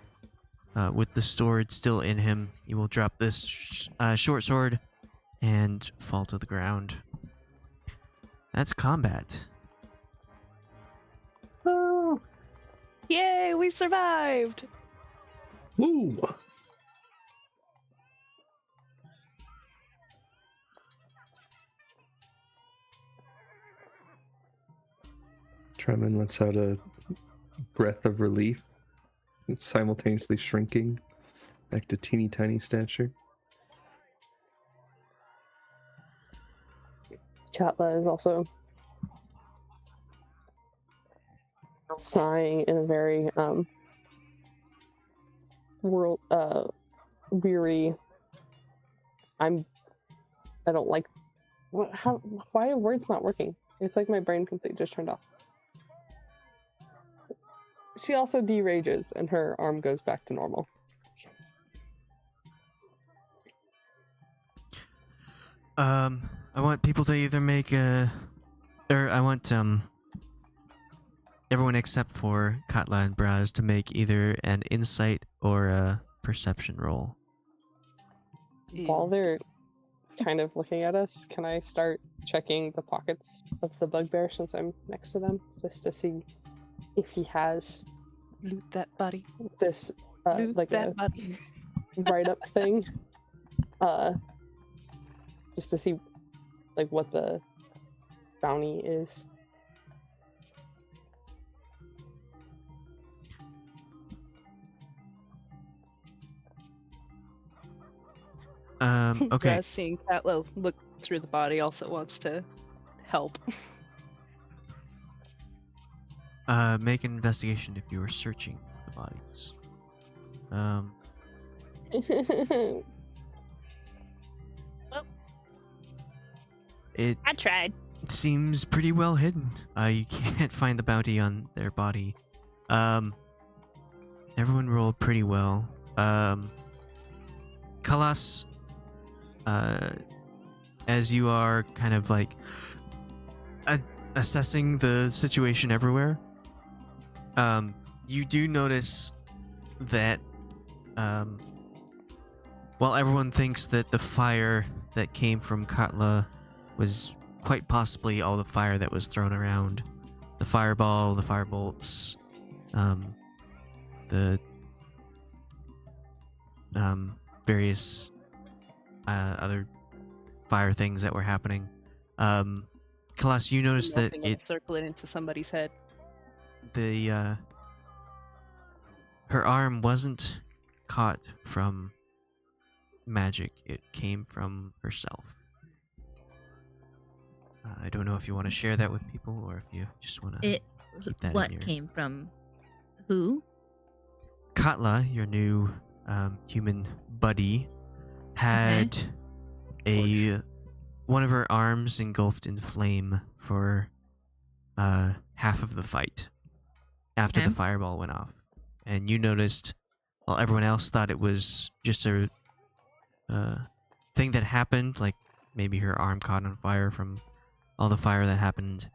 with the sword still in him, you will drop this short sword and fall to the ground. That's combat. Woo! Yay, we survived! Woo! Tremen lets out a breath of relief, simultaneously shrinking back to teeny tiny stature. Katla is also sighing in a very weary. I don't like why are words not working? It's like my brain completely just turned off. She also derages and her arm goes back to normal. I want people to either make I want everyone except for Katla and Brasz to make either an insight or a perception roll. While they're kind of looking at us, can I start checking the pockets of the bugbear since I'm next to them, just to see if he has Loot that body. this Loot like that a body. write-up thing, just to see like what the bounty is. Okay. Brasz, seeing Katla look through the body, also wants to help. Make an investigation if you were searching the bodies. It I tried. seems pretty well hidden. You can't find the bounty on their body. Everyone rolled pretty well. Khalas, as you are kind of like assessing the situation everywhere, you do notice that while everyone thinks that the fire that came from Katla was quite possibly all the fire that was thrown around, the fireball, the firebolts, the various other fire things that were happening. Khalas, you noticed that Melting and circle it into somebody's head. her arm wasn't caught from magic. It came from herself. I don't know if you want to share that with people or if you just want to keep that What in your... came from who? Katla, your new human buddy, had one of her arms engulfed in flame for half of the fight after the fireball went off. And you noticed, while everyone else thought it was just a thing that happened, like maybe her arm caught on fire from all the fire that happened,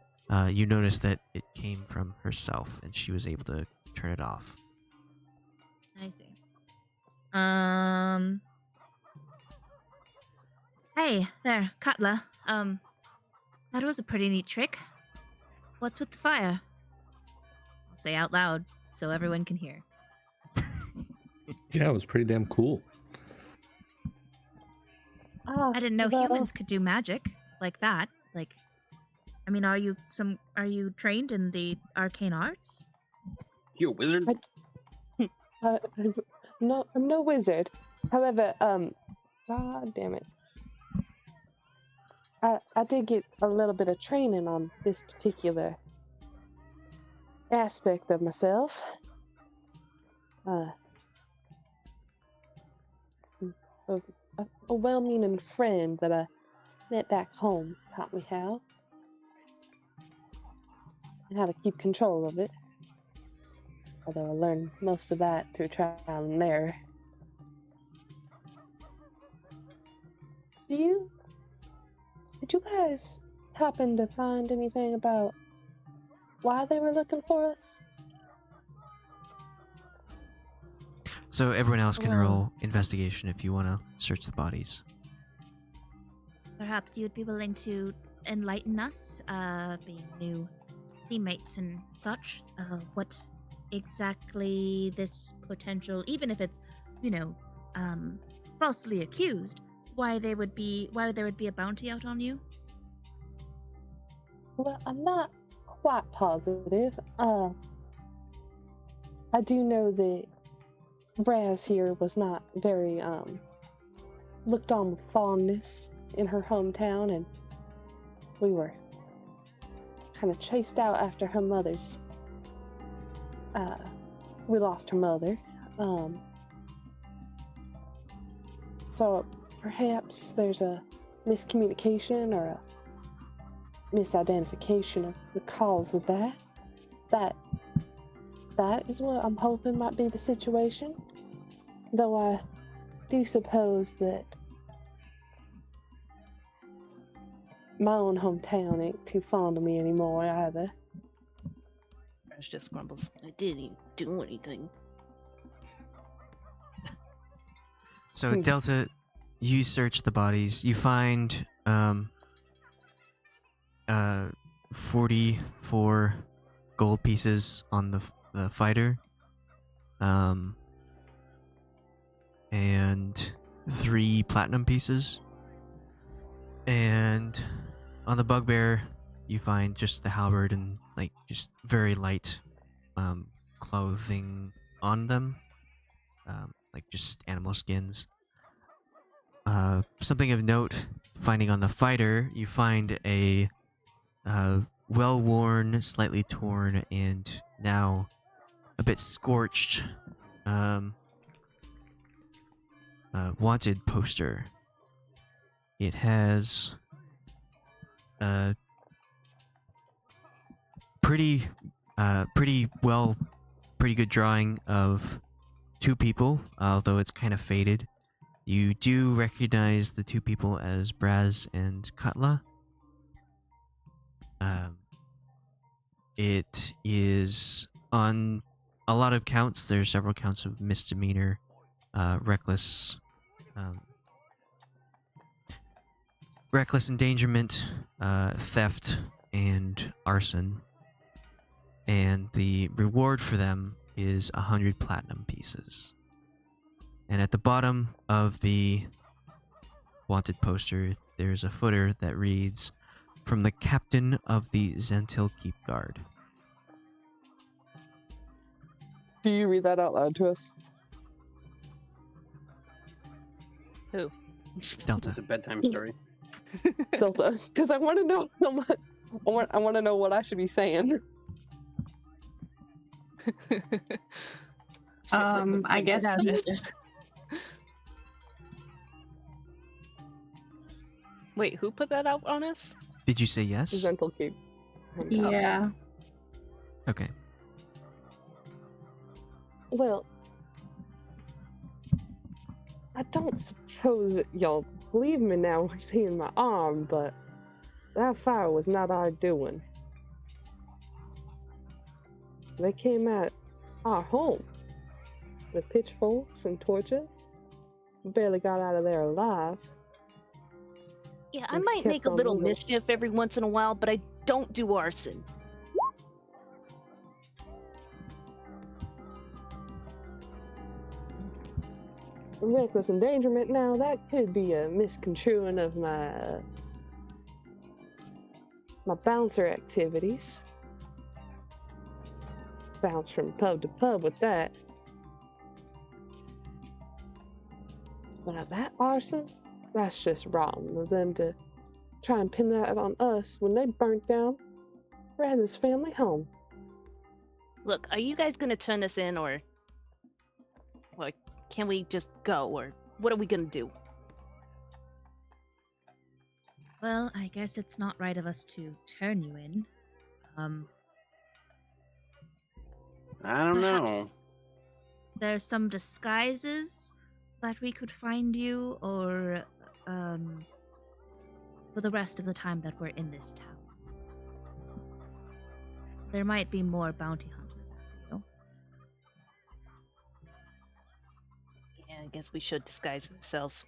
you noticed that it came from herself and she was able to turn it off. I see. Hey there, Katla. That was a pretty neat trick. What's with the fire? I'll say out loud so everyone can hear. Yeah, it was pretty damn cool. I didn't know well, humans could do magic like that. Like, I mean, are you trained in the arcane arts? You a wizard? I'm no wizard. However, god damn it. I did get a little bit of training on this particular aspect of myself. A well-meaning friend that I met back home taught me how. And how to keep control of it. Although I learned most of that through trial and error. Did you guys happen to find anything about why they were looking for us? So everyone else can roll investigation if you want to search the bodies. Perhaps you'd be willing to enlighten us, being new teammates and such. What exactly this potential, even if it's, falsely accused, why there would be a bounty out on you? Well, I'm not quite positive. I do know that Brasz here was not very looked on with fondness in her hometown, and we were kind of chased out after her mother's. We lost her mother, so perhaps there's a miscommunication or a misidentification of the cause of that. That is what I'm hoping might be the situation. Though I do suppose that my own hometown ain't too fond of me anymore either. Brasz just grumbles. I didn't even do anything. So Delta, you search the bodies. You find 44 gold pieces on the fighter, and 3 platinum pieces. And on the bugbear, you find just the halberd and just very light clothing on them, just animal skins. something of note, finding on the fighter, you find a well-worn, slightly torn, and now a bit scorched wanted poster. It has a pretty good drawing of two people, although it's kind of faded. You do recognize the two people as Brasz and Katla. It is on a lot of counts. There's several counts of misdemeanor, reckless endangerment, theft, and arson. And the reward for them is 100 platinum pieces. And at the bottom of the wanted poster, there's a footer that reads, "From the captain of the Zentil Keep Guard." Do you read that out loud to us? Who? Delta. It's a bedtime story. Delta, because I want to know. I want to know what I should be saying. I guess. Wait, who put that out on us? Did you say yes? Zentil Keep. Yeah. Okay. Well, I don't suppose y'all believe me now seeing my arm, but that fire was not our doing. They came at our home with pitchforks and torches. Barely got out of there alive. Yeah, I They might kept make a on little moving. mischief every once in a while, but I don't do arson. Reckless endangerment, now that could be a misconstruing of my bouncer activities. Bounce from pub to pub with that. But that arson, that's just wrong of them to try and pin that on us when they burnt down Raz's family home. Look, are you guys gonna turn us in, or can we just go, or what are we gonna do? Well, I guess it's not right of us to turn you in. I don't know. Perhaps there's some disguises that we could find you, or for the rest of the time that we're in this town. There might be more bounty hunters after you. Yeah, I guess we should disguise ourselves.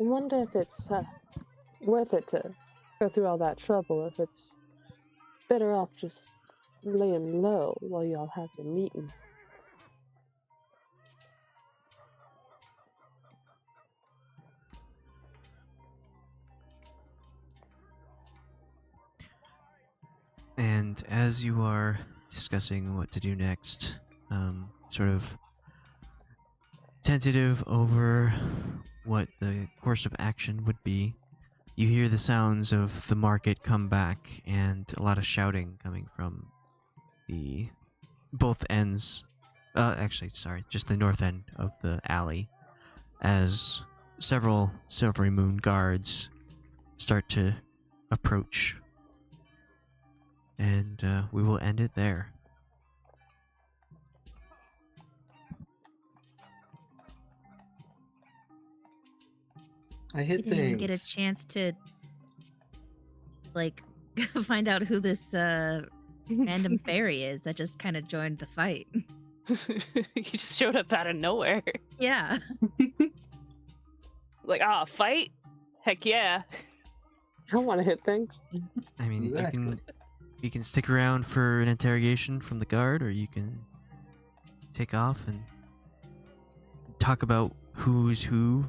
I wonder if it's worth it to go through all that trouble, if it's better off just laying low while y'all have your meeting. And as you are discussing what to do next, sort of tentative over what the course of action would be, you hear the sounds of the market come back and a lot of shouting coming from the both ends. Actually, sorry, just the north end of the alley, as several Silverymoon guards start to approach. And we will end it there. I hit Didn't even get a things. chance to, find out who this random fairy is that just kind of joined the fight. You just showed up out of nowhere. Yeah. Like, fight? Heck yeah. I want to hit things. I mean, Exactly. you can stick around for an interrogation from the guard, or you can take off and talk about who's who